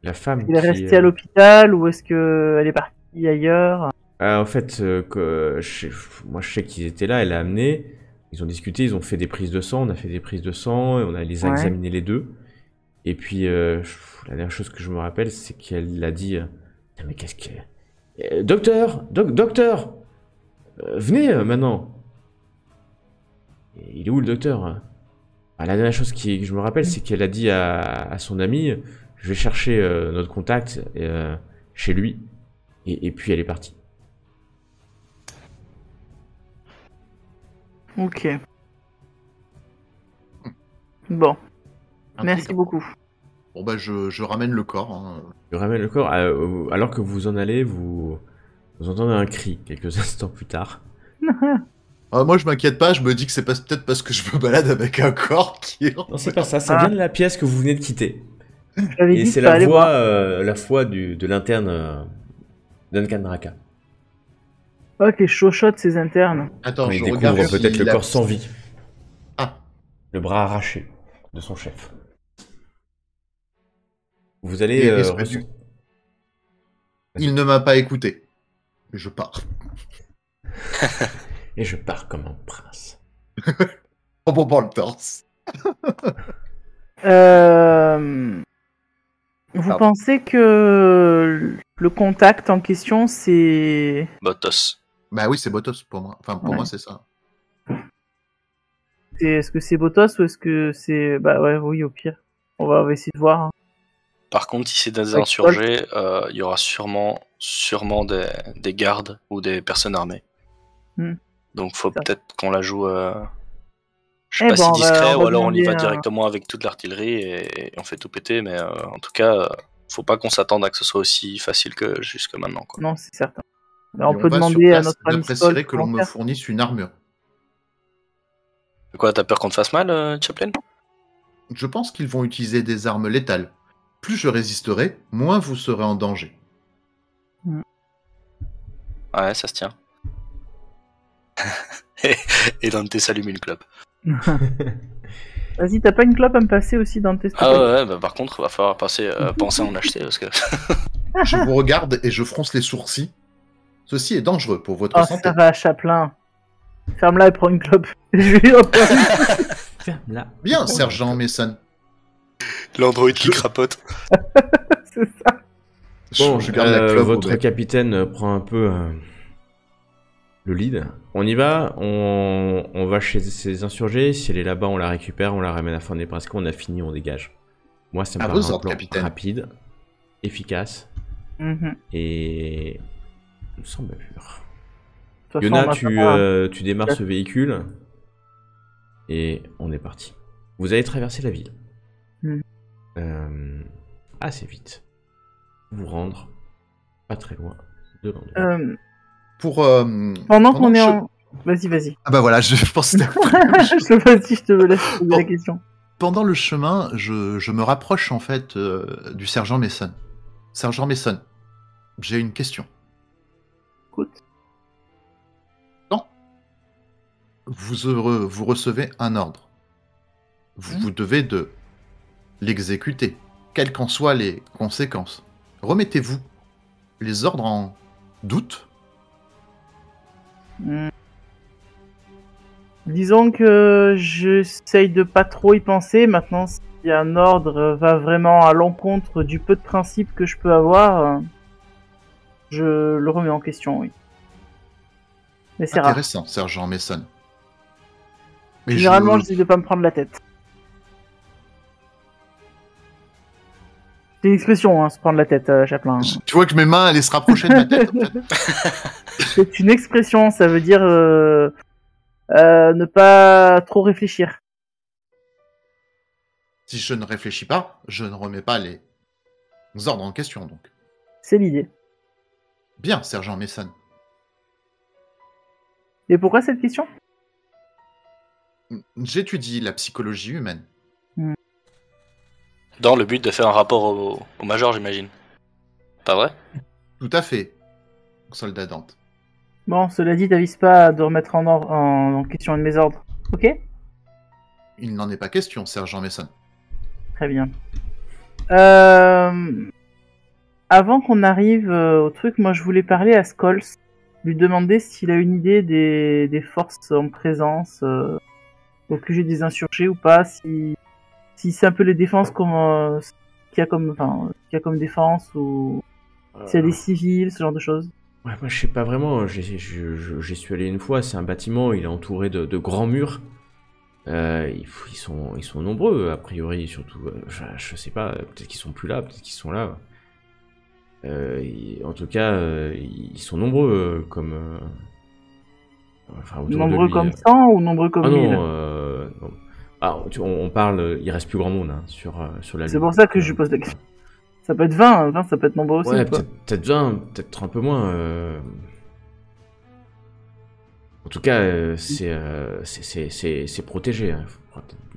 La femme est restée à l'hôpital ou est-ce qu'elle est partie ailleurs? En fait, moi je sais qu'ils étaient là, elle a amené, ils ont discuté, ils ont fait des prises de sang, on a fait des prises de sang, et on a les a Ouais. examiné les deux. Et puis, la dernière chose que je me rappelle, c'est qu'elle a dit Putain, mais qu'est-ce que. Docteur Docteur venez maintenant. Et il est où le docteur La dernière chose que je me rappelle, c'est qu'elle a dit à son ami Je vais chercher notre contact chez lui. Et puis elle est partie. Ok. Bon, merci Intriguant. beaucoup. Bon bah je ramène le corps. Hein. Je ramène le corps. Alors que vous en allez, vous entendez un cri quelques instants plus tard. Moi je m'inquiète pas, je me dis que c'est peut-être parce que je me balade avec un corps qui est... Non, c'est pas ça. Ça vient de la pièce que vous venez de quitter. J'avais Et dit c'est qu'il fallait la voir. voix de l'interne Duncan Draka. Oh, les chochottes, ces internes. Attends, Quand il je découvre regarde peut-être si le la- corps sans vie. Ah, Le bras arraché de son chef. Vous allez... Et il ne m'a pas écouté. Je pars. Et je pars comme un prince. En bombant le torse. Vous Pardon. pensez que le contact en question, c'est... Botos. Bah oui, c'est Botos pour moi. Enfin, pour Ouais. moi, c'est ça. Est-ce que c'est Botos ou est-ce que c'est... Bah ouais, oui, au pire. On va essayer de voir. Hein. Par contre, si c'est des Ouais, insurgés, il y aura sûrement des gardes ou des personnes armées. Hmm. Donc faut Ça. peut-être qu'on la joue, je sais Eh pas ben, si on va discret, ou alors on y demander va un- directement avec toute l'artillerie et on fait tout péter, mais en tout cas, faut pas qu'on s'attende à que ce soit aussi facile que jusque maintenant, quoi. Non, c'est certain. Mais Et on peut va sur demander à place, notre ami j'apprécierais Skoll que l'on comment me faire. fournisse une armure. Quoi, t'as peur qu'on te fasse mal, Chaplin? Je pense qu'ils vont utiliser des armes létales. Plus je résisterai, moins vous serez en danger. Ouais, ça se tient. Et Dante s'allume une clope. Vas-y, t'as pas une clope à me passer aussi dans tes Ah ouais, bah par contre, va falloir penser à en acheter, parce que... Je vous regarde et je fronce les sourcils. Ceci est dangereux pour votre Oh, santé. ça va, Chaplin. Ferme-la et prends une clope. Je vais hop. Ferme-la. Bien, sergent Mason. L'android qui crapote. C'est ça. Je garde la clope au votre bec. capitaine prend un peu le lead. On y va, on va chez ces insurgés. Si elle est là-bas, on la récupère, on la ramène à Forney-Presque, on a fini, on dégage. Moi, ça me À paraît vos un ordres, plan capitaine. rapide, efficace Mhm. et sans bavure. De toute façon, Yona, on a pas- tu démarres ce véhicule et on est parti. Vous allez traverser la ville. Hmm. Assez vite. Vous rendre pas très loin de l'endroit. Pour, Pendant qu'on le est che- en... Vas-y. Ah bah voilà, je pensais... Vas-y, je te laisse poser Bon. la question. Pendant le chemin, je me rapproche en fait du sergent Mason. Sergent Mason, j'ai une question. Écoute. Non. Vous recevez un ordre. Vous devez de l'exécuter, quelles qu'en soient les conséquences. Remettez-vous les ordres en doute. Hmm. Disons que j'essaye de pas trop y penser. Maintenant, si un ordre va vraiment à l'encontre du peu de principe que je peux avoir, je le remets en question, oui. Mais c'est rare. Intéressant, sergent Mason. Mais Généralement, j'essaie de pas me prendre la tête. C'est une expression, hein, se prendre la tête, Chaplin. Tu vois que mes mains allaient se rapprocher de ma tête. En fait. C'est une expression, ça veut dire ne pas trop réfléchir. Si je ne réfléchis pas, je ne remets pas les ordres en question, donc. C'est l'idée. Bien, sergent Mason. Et pourquoi cette question? J'étudie la psychologie humaine. Dans le but de faire un rapport au major, j'imagine. Pas vrai? Tout à fait, soldat Dante. Bon, cela dit, t'avises pas de remettre en question un de mes ordres. Ok? Il n'en est pas question, sergent Mason. Très bien. Avant qu'on arrive au truc, moi je voulais parler à Skulls. lui demander s'il a une idée des forces en présence au QG des insurgés ou pas, si c'est un peu les défenses comme qu'il y a comme défense ou s'il y a des civils, ce genre de choses. Ouais, moi je sais pas vraiment, j'y suis allé une fois, c'est un bâtiment, il est entouré de grands murs. Ils sont nombreux, a priori, surtout. Je sais pas, peut-être qu'ils sont plus là, peut-être qu'ils sont là. En tout cas, ils sont nombreux comme. Enfin, autour de Nombreux lui. comme 100 ou nombreux comme 1000? Non. Ah, on parle, il reste plus grand monde hein, sur la Lune. C'est pour ça que je pose la question. Ça peut être 20, 20 ça peut être nombreux aussi. Ouais, ou pas peut-être 20, peut-être un peu moins. En tout cas, c'est protégé. Hein.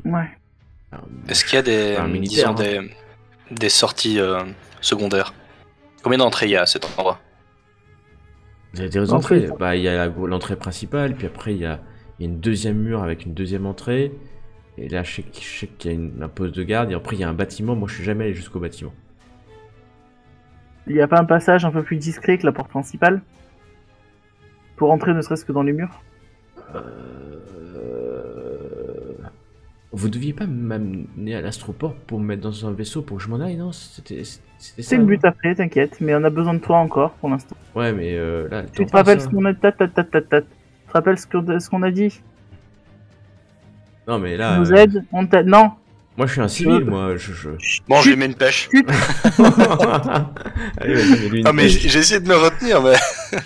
Ouais. Est-ce qu'il y a militaire, des sorties secondaires? Combien d'entrées il y a à cet endroit? Il y a des entrées. Bah, il y a l'entrée principale, puis après il y a une deuxième mur avec une deuxième entrée. Et là, je sais qu'il y a un poste de garde. Et après, il y a un bâtiment. Moi, je suis jamais allé jusqu'au bâtiment. Il n'y a pas un passage un peu plus discret que la porte principale? Pour entrer ne serait-ce que dans les murs? Vous deviez pas m'amener à l'astroport pour me mettre dans un vaisseau pour que je m'en aille, non? C'était ça. C'est le but après, t'inquiète, mais on a besoin de toi encore pour l'instant. Ouais, mais là... Tu te rappelles ce qu'on a... Tu te rappelles ce qu'on a dit? Non, mais là... Tu nous aides? On t'aide? Non. Moi, je suis un civil, moi, Bon, je lui mets une pêche. Allez, vas-y, mets-lui une Ah, mais pêche. j'ai essayé de me retenir, mais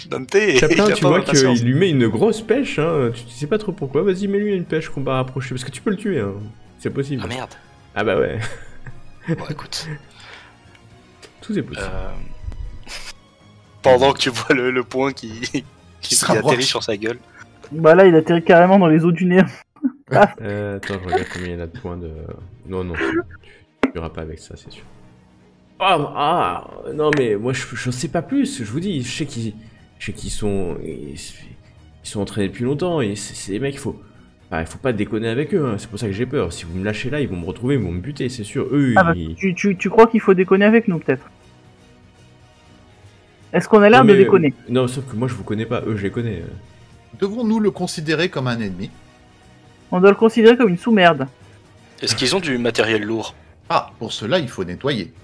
Dante, Chaplin, il a tu pas vois ma patience. qu'il lui met une grosse pêche, hein. Tu sais pas trop pourquoi. Vas-y, mets-lui une pêche qu'on va rapprocher, parce que tu peux le tuer, hein. C'est possible. Ah merde. Ah bah ouais, Bon, écoute. tout est possible. Pendant que tu vois le point qui se atterrit rapproche. sur sa gueule. Bah là, il atterrit carrément dans les eaux du nez. Attends, je regarde combien il y en a de points de... Non, tu tueras pas avec ça, c'est sûr. Non mais moi je sais pas plus, je vous dis, je sais qu'ils sont... Ils sont entraînés depuis longtemps, et c'est des mecs, il faut pas déconner avec eux, hein. C'est pour ça que j'ai peur. Si vous me lâchez là, ils vont me retrouver, ils vont me buter, c'est sûr. Eux, Ah bah, tu crois qu'il faut déconner avec nous, peut-être? Est-ce qu'on a l'air Non, de mais, déconner? non, sauf que moi je vous connais pas, eux je les connais. Devons-nous le considérer comme un ennemi? On doit le considérer comme une sous-merde. Est-ce qu'ils ont du matériel lourd? Ah, pour cela, il faut nettoyer.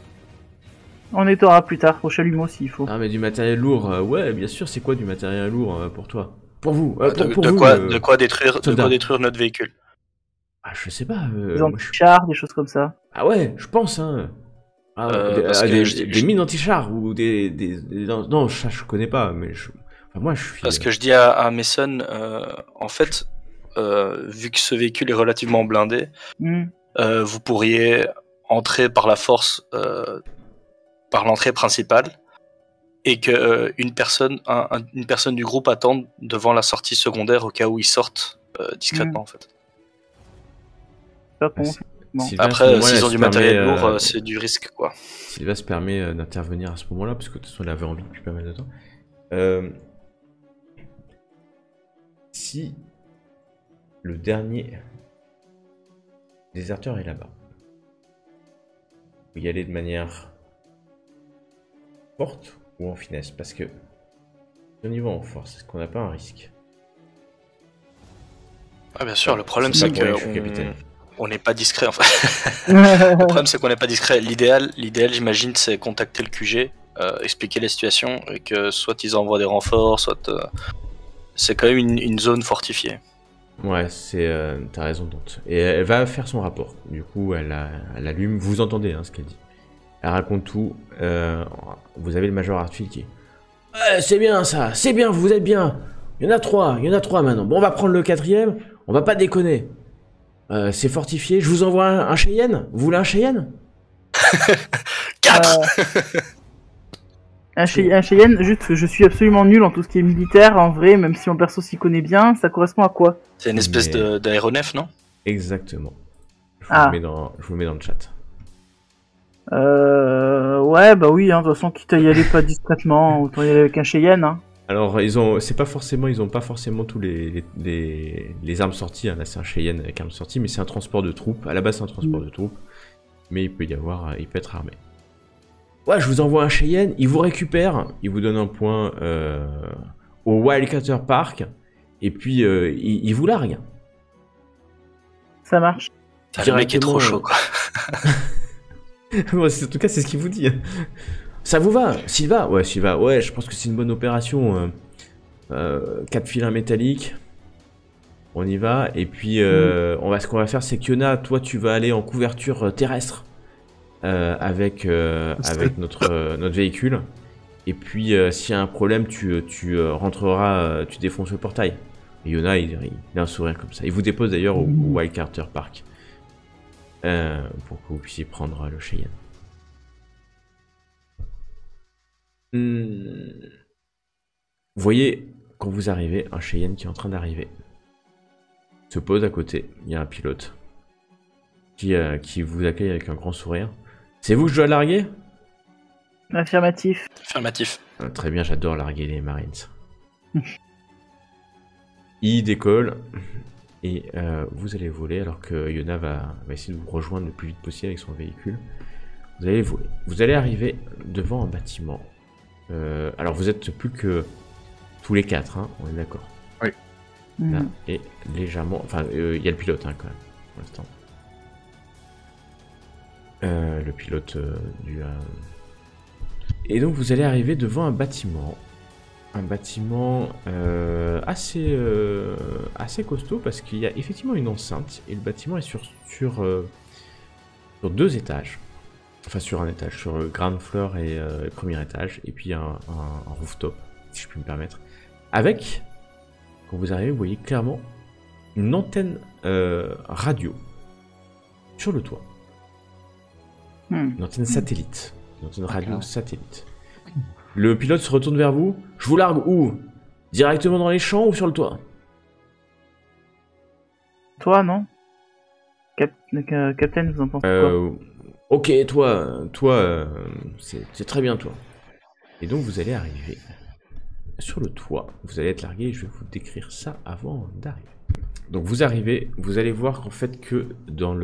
On nettoiera plus tard, au chalumeau s'il faut. Ah mais du matériel lourd, ouais bien sûr, c'est quoi du matériel lourd pour toi? Pour vous, pour De vous, quoi détruire notre véhicule? Ah je sais pas, Des moi, anti-chars, des choses comme ça. Ah ouais, je pense, hein. Parce que des mines anti-chars ou Non, ça je connais pas, mais enfin, moi je suis... Parce que je dis à Mason, en fait, vu que ce véhicule est relativement blindé, vous pourriez entrer par la force par l'entrée principale et que une personne du groupe attende devant la sortie secondaire au cas où ils sortent discrètement en fait. Pas con. Bon. Sylvain, à ce Après, moment-là, s'ils elle ont se du matériel permet, lourd, c'est du risque quoi. Sylvain se permet d'intervenir à ce moment-là, parce que de toute façon elle avait envie depuis pas mal de temps. Si le dernier déserteur est là-bas, vous y allez de manière forte ou en finesse, parce que si on y va en force, est-ce qu'on n'a pas un risque? Ah bien sûr, le problème C'est c'est pas pour rien que je suis que capitaine. on n'est pas discret en fait. Le problème c'est qu'on n'est pas discret. L'idéal j'imagine c'est contacter le QG, expliquer la situation et que soit ils envoient des renforts, soit c'est quand même une zone fortifiée. Ouais, t'as raison, Dante. Et elle va faire son rapport. Du coup, elle allume. Vous entendez ce qu'elle dit. Elle raconte tout. Vous avez le Major Hartfield qui... c'est bien ça, c'est bien, vous êtes bien. Il y en a trois maintenant. Bon, on va prendre le 4ème. On va pas déconner. C'est fortifié. Je vous envoie un Cheyenne. Vous voulez un Cheyenne? 4 Un Cheyenne, juste, je suis absolument nul en tout ce qui est militaire, en vrai, même si mon perso s'y connaît bien, ça correspond à quoi? C'est une espèce d'aéronef, non? Exactement. Je vous le mets dans le chat. Ouais, bah oui, de toute façon, quitte à y aller pas discrètement, autant y aller avec un Cheyenne, hein. Alors, ils ont pas forcément tous les armes sorties. Là, c'est un Cheyenne avec armes sorties, mais c'est un transport de troupes. À la base, c'est un transport de troupes, mais il peut être armé. Ouais, je vous envoie un Cheyenne, il vous récupère, il vous donne un point au Wildcatter Park, et puis il vous largue. Ça marche. Le mec est trop chaud, quoi. En tout cas, c'est ce qu'il vous dit. Ça vous va, Sylva? Ouais, Sylva, ouais, je pense que c'est une bonne opération. 4 filins métalliques. On y va, et puis ce qu'on va faire, c'est que Yona, toi, tu vas aller en couverture terrestre avec notre véhicule. Et puis, s'il y a un problème, tu rentreras, tu défonces le portail. Et Yona, il a un sourire comme ça. Il vous dépose d'ailleurs au Wildcatter Park. Pour que vous puissiez prendre le Cheyenne. Vous voyez, quand vous arrivez, un Cheyenne qui est en train d'arriver. Se pose à côté, il y a un pilote qui vous accueille avec un grand sourire. C'est vous que je dois larguer? Affirmatif. Affirmatif. Très bien, j'adore larguer les Marines. Il décolle et vous allez voler alors que Yona va essayer de vous rejoindre le plus vite possible avec son véhicule. Vous allez voler. Vous allez arriver devant un bâtiment. Alors vous êtes plus que tous les 4, hein, on est d'accord. Oui. Là, et légèrement... Enfin, il y a le pilote hein, quand même, pour l'instant. Le pilote du... Et donc vous allez arriver devant un bâtiment. Un bâtiment assez costaud parce qu'il y a effectivement une enceinte. Et le bâtiment est sur 2 étages. Enfin sur un étage, sur le ground floor et le premier étage. Et puis un rooftop, si je puis me permettre. Avec... Quand vous arrivez, vous voyez clairement une antenne radio sur le toit. Une antenne satellite. Une antenne radio satellite. Le pilote se retourne vers vous. Je vous largue où? Directement dans les champs ou sur le toit? Toi, non? Captain, vous en pensez quoi? Ok, toi, c'est très bien, toi. Et donc, vous allez arriver sur le toit. Vous allez être largué et je vais vous décrire ça avant d'arriver. Donc, vous arrivez, vous allez voir qu'en fait que dans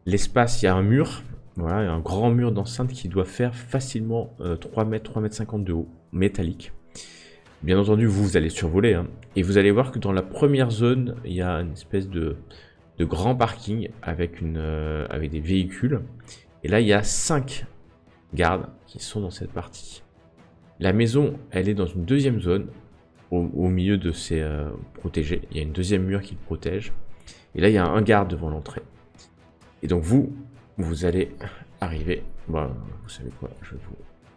l'espace, il y a un mur. Voilà, un grand mur d'enceinte qui doit faire facilement 3 mètres, 3 mètres 50 de haut, métallique. Bien entendu, vous allez survoler, hein, et vous allez voir que dans la première zone, il y a une espèce de grand parking avec des véhicules. Et là, il y a 5 gardes qui sont dans cette partie. La maison, elle est dans une deuxième zone, au milieu de ces protégés. Il y a une deuxième mur qui le protège. Et là, il y a un garde devant l'entrée. Et donc vous allez arriver, bon, vous savez quoi, je vais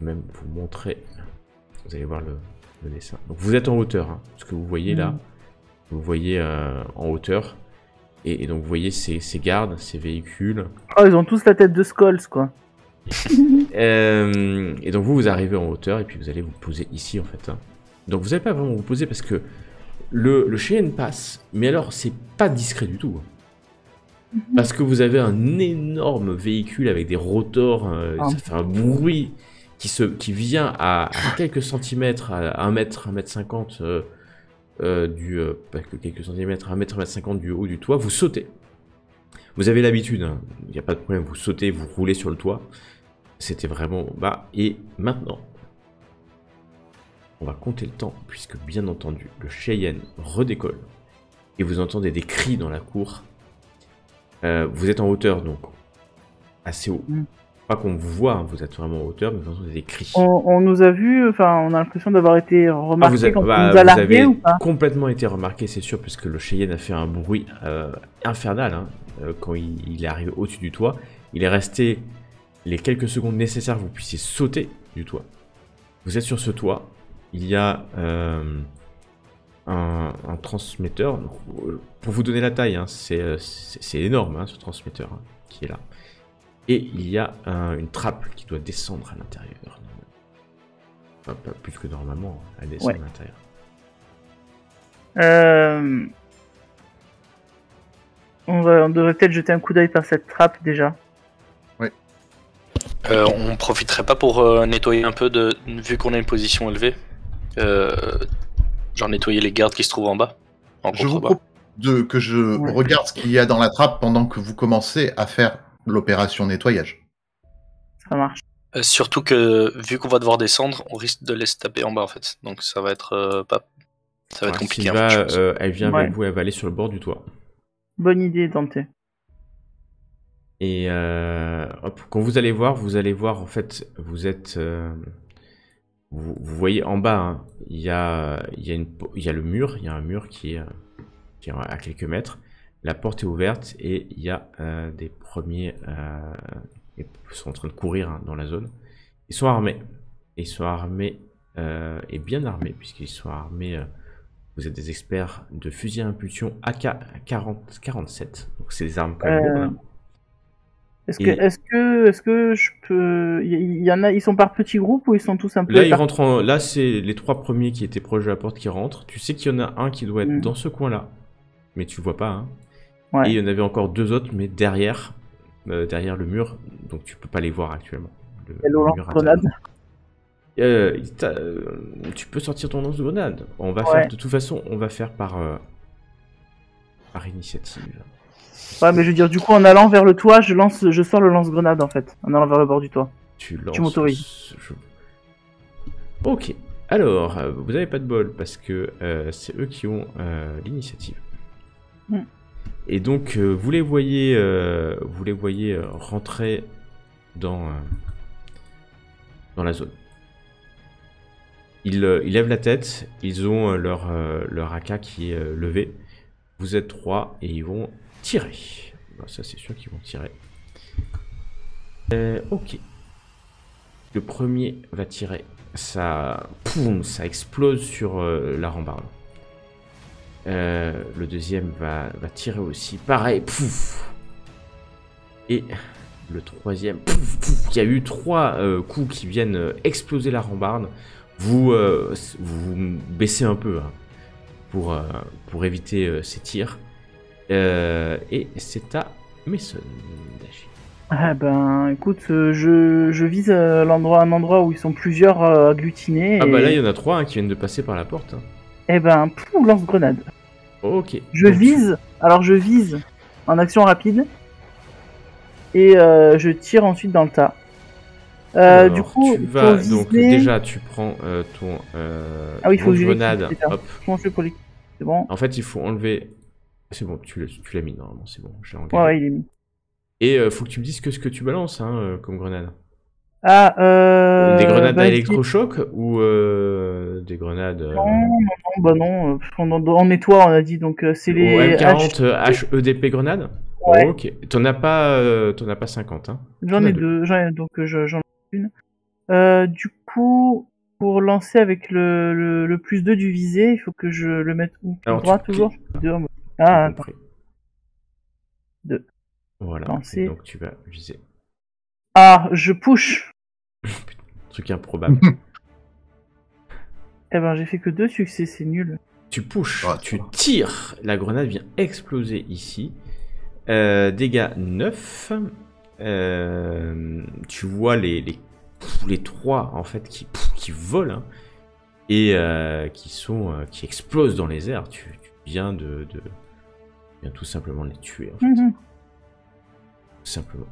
même vous montrer, vous allez voir le dessin. Donc vous êtes en hauteur, hein, ce que vous voyez là, vous voyez en hauteur, et donc vous voyez ces gardes, ces véhicules. Oh, ils ont tous la tête de Skulls, quoi. Et donc vous arrivez en hauteur, et puis vous allez vous poser ici en fait. Hein. Donc vous n'allez pas vraiment vous poser parce que le Cheyenne passe, mais alors c'est pas discret du tout. Hein. Parce que vous avez un énorme véhicule avec des rotors, ça fait un bruit qui vient à quelques centimètres, à 1 mètre, 1 mètre 50 pas que quelques centimètres, 1 mètre, 1 mètre 50 du haut du toit. Vous sautez. Vous avez l'habitude, hein, il n'y a pas de problème, vous sautez, vous roulez sur le toit. C'était vraiment bas. Et maintenant, on va compter le temps, puisque bien entendu, le Cheyenne redécolle. Et vous entendez des cris dans la cour. Vous êtes en hauteur, donc assez haut. Pas qu'on vous voit, hein, vous êtes vraiment en hauteur, mais vous entendez des cris. On nous a vu, enfin, on a l'impression d'avoir été remarqué quand on nous a vous largué avez ou pas? complètement été remarqué, c'est sûr, parce que le Cheyenne a fait un bruit infernal hein, quand il est arrivé au-dessus du toit. Il est resté les quelques secondes nécessaires que vous puissiez sauter du toit. Vous êtes sur ce toit, il y a un transmetteur. Pour vous donner la taille, hein, c'est énorme hein, ce transmetteur hein, qui est là. Et il y a une trappe qui doit descendre à l'intérieur. Pas plus que normalement, elle descend à l'intérieur. On devrait peut-être jeter un coup d'œil par cette trappe déjà. Oui. On profiterait pas pour nettoyer un peu vu qu'on a une position élevée. Genre nettoyer les gardes qui se trouvent en bas. Je vous propose que je regarde ce qu'il y a dans la trappe pendant que vous commencez à faire l'opération nettoyage. Ça marche. Surtout que, vu qu'on va devoir descendre, on risque de les taper en bas, en fait. Donc ça va être ça va être compliqué. Sylva, en fait, je pense. elle vient Ouais. avec vous, elle va aller sur le bord du toit. Bonne idée, Dante. Et hop, quand vous allez voir en fait, vous êtes, vous voyez en bas, hein, il y a le mur, il y a un mur qui est à quelques mètres. La porte est ouverte et il y a des premiers, ils sont en train de courir hein, dans la zone. Ils sont armés, et bien armés puisqu'ils sont armés. Vous êtes des experts de fusil à impulsion AK-47, donc c'est des armes quand même lourdes. Hein. Est-ce que je peux... Il y en a, ils sont par petits groupes ou ils sont tous un peu... Là, ils rentrent là, c'est les 3 premiers qui étaient proches de la porte qui rentrent. Tu sais qu'il y en a un qui doit être dans ce coin-là, mais tu le vois pas. Hein. Ouais. Et il y en avait encore 2 autres, mais derrière le mur, donc tu peux pas les voir actuellement. Le lance-grenade. Tu peux sortir ton lance-grenade. On va Ouais. faire, de toute façon, on va faire par initiative. Ouais, mais je veux dire, du coup, en allant vers le toit, je sors le lance-grenade, en fait. En allant vers le bord du toit. Tu lances. Tu m'autorises. Ok. Alors, vous n'avez pas de bol parce que c'est eux qui ont l'initiative. Et donc, vous les voyez rentrer dans la zone. Ils lèvent la tête, ils ont leur AK qui est levé. Vous êtes 3 et ils vont tirer. Bon, ça, c'est sûr qu'ils vont tirer. Ok. Le premier va tirer. Ça explose sur la rambarde. Le deuxième va tirer aussi. Pareil. Pouf. Et le troisième. Il y a eu 3 coups qui viennent exploser la rambarde. Vous baissez un peu hein, pour éviter ces tirs. Et c'est à Mason d'agir. Ah ben, écoute, je vise un endroit où ils sont plusieurs agglutinés. Ah et... bah là, il y en a 3 hein, qui viennent de passer par la porte. Hein. Eh ben, lance-grenade. Ok. Je vise en action rapide. Et je tire ensuite dans le tas. Alors, du coup, tu vas, faut donc viser... déjà tu prends ton Ah oui, il faut que je grenade. l'équipe, c'est ça. Hop. Je mange le pour l'équipe. C'est bon. En fait, il faut enlever. C'est bon, tu l'as mis normalement, c'est bon. J'ai engagé. Ouais, il est mis. Et faut que tu me dises ce que tu balances hein, comme grenade. Ah, Des grenades bah, à électrochoc ou des grenades. Non, on nettoie, on a dit, donc c'est les M40 HEDP grenades. Ouais. Oh, ok. T'en as pas 50 hein. J'en ai 2, donc j'en ai une. Du coup, pour lancer avec le plus 2 du visé, il faut que je le mette où? Alors, droit tu toujours cliques. 2. Ah, attends. Compris. 2. Voilà. Lancer. Et donc tu vas viser. Ah, je push. Truc improbable. Eh ben, j'ai fait que 2 succès, c'est nul. Tu pushes, Ouais, tu tires, la grenade vient exploser ici. Dégâts 9. Tu vois les 3 en fait qui volent hein, et qui explosent dans les airs. Tu viens viens tout simplement de les tuer en fait. Tout simplement.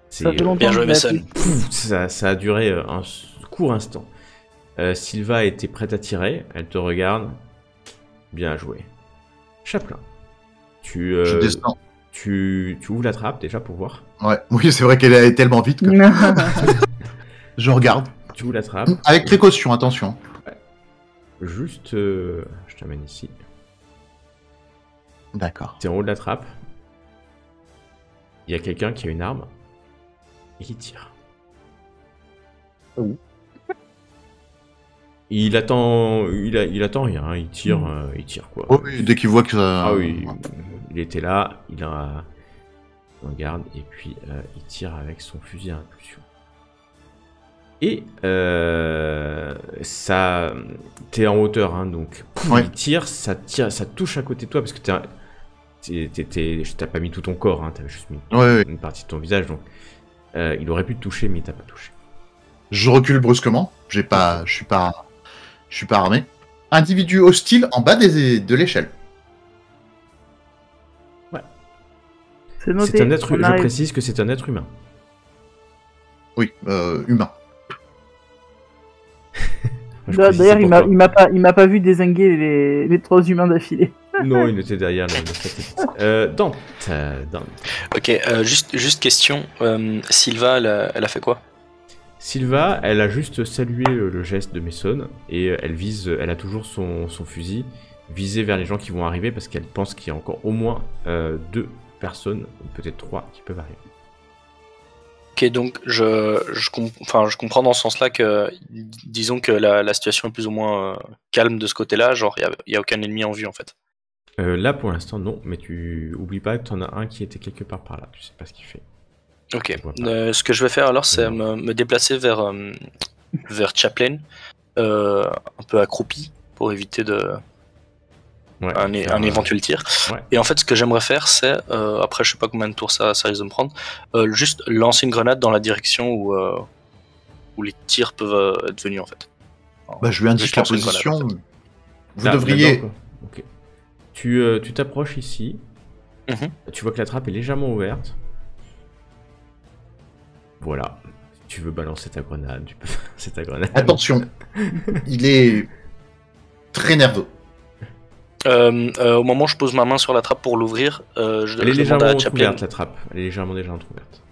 Ça fait longtemps bien joué, que je l'ai Mason. appris. Ça a duré un court instant. Sylva était prête à tirer, elle te regarde. Bien joué. Chaplin. Je descends. Tu ouvres la trappe déjà pour voir. Ouais. Oui, c'est vrai qu'elle est tellement vite que je regarde. Tu ouvres la trappe. Avec précaution, attention. Juste, je t'amène ici. D'accord. T'es en haut de la trappe. Il y a quelqu'un qui a une arme et qui tire. Oh. Il attend rien, hein. Il tire quoi. Oh oui, dès qu'il voit que ça... Ah oui, il était là, il en garde et puis il tire avec son fusil à impulsion. Et ça, t'es en hauteur, hein, donc Ouais. il tire, ça touche à côté de toi parce que t'as pas mis tout ton corps, hein, t'avais juste mis Ouais. une partie de ton visage, donc il aurait pu te toucher, mais il t'a pas touché. Je recule brusquement. Je suis pas armé. Individu hostile en bas de l'échelle. C'est noté. C'est un être, on je arrive. précise que c'est un être humain. Oui, humain. Je précise D'ailleurs, ça pourquoi. il m'a pas vu dézinguer les 3 humains d'affilée. Non, il était derrière le satellite. Dante. Ok, juste question. Sylva, elle a fait quoi? Sylva, elle a juste salué le geste de Mason et elle a toujours son fusil visé vers les gens qui vont arriver parce qu'elle pense qu'il y a encore au moins 2 personnes, ou peut-être 3 qui peuvent arriver. Ok, donc je comprends dans ce sens-là que, disons que la situation est plus ou moins calme de ce côté-là, genre il y a aucun ennemi en vue en fait. Là pour l'instant non, mais tu oublies pas que t'en as un qui était quelque part par là, tu sais pas ce qu'il fait. Ok, Je vois pas. ce que je vais faire alors, c'est Non. me déplacer vers Chaplain, un peu accroupi, pour éviter Ouais, un faire, éventuel tir. ouais. Et en fait, ce que j'aimerais faire, c'est, après je sais pas combien de tours ça risque de me prendre, juste lancer une grenade dans la direction où les tirs peuvent être venus en fait. Bah, je lui indique Juste la lancer une grenade, position. en fait. Vous Là, devriez. là-dedans, quoi. Ok. Tu t'approches ici. Mhm. Tu vois que la trappe est légèrement ouverte. Voilà. Si tu veux balancer ta grenade, tu peux balancer ta grenade. Attention, il est très nerveux. Au moment où je pose ma main sur la trappe pour l'ouvrir, je Elle est demande légèrement à Chaplain. ouverte la trappe. Elle est légèrement déjà entrouverte.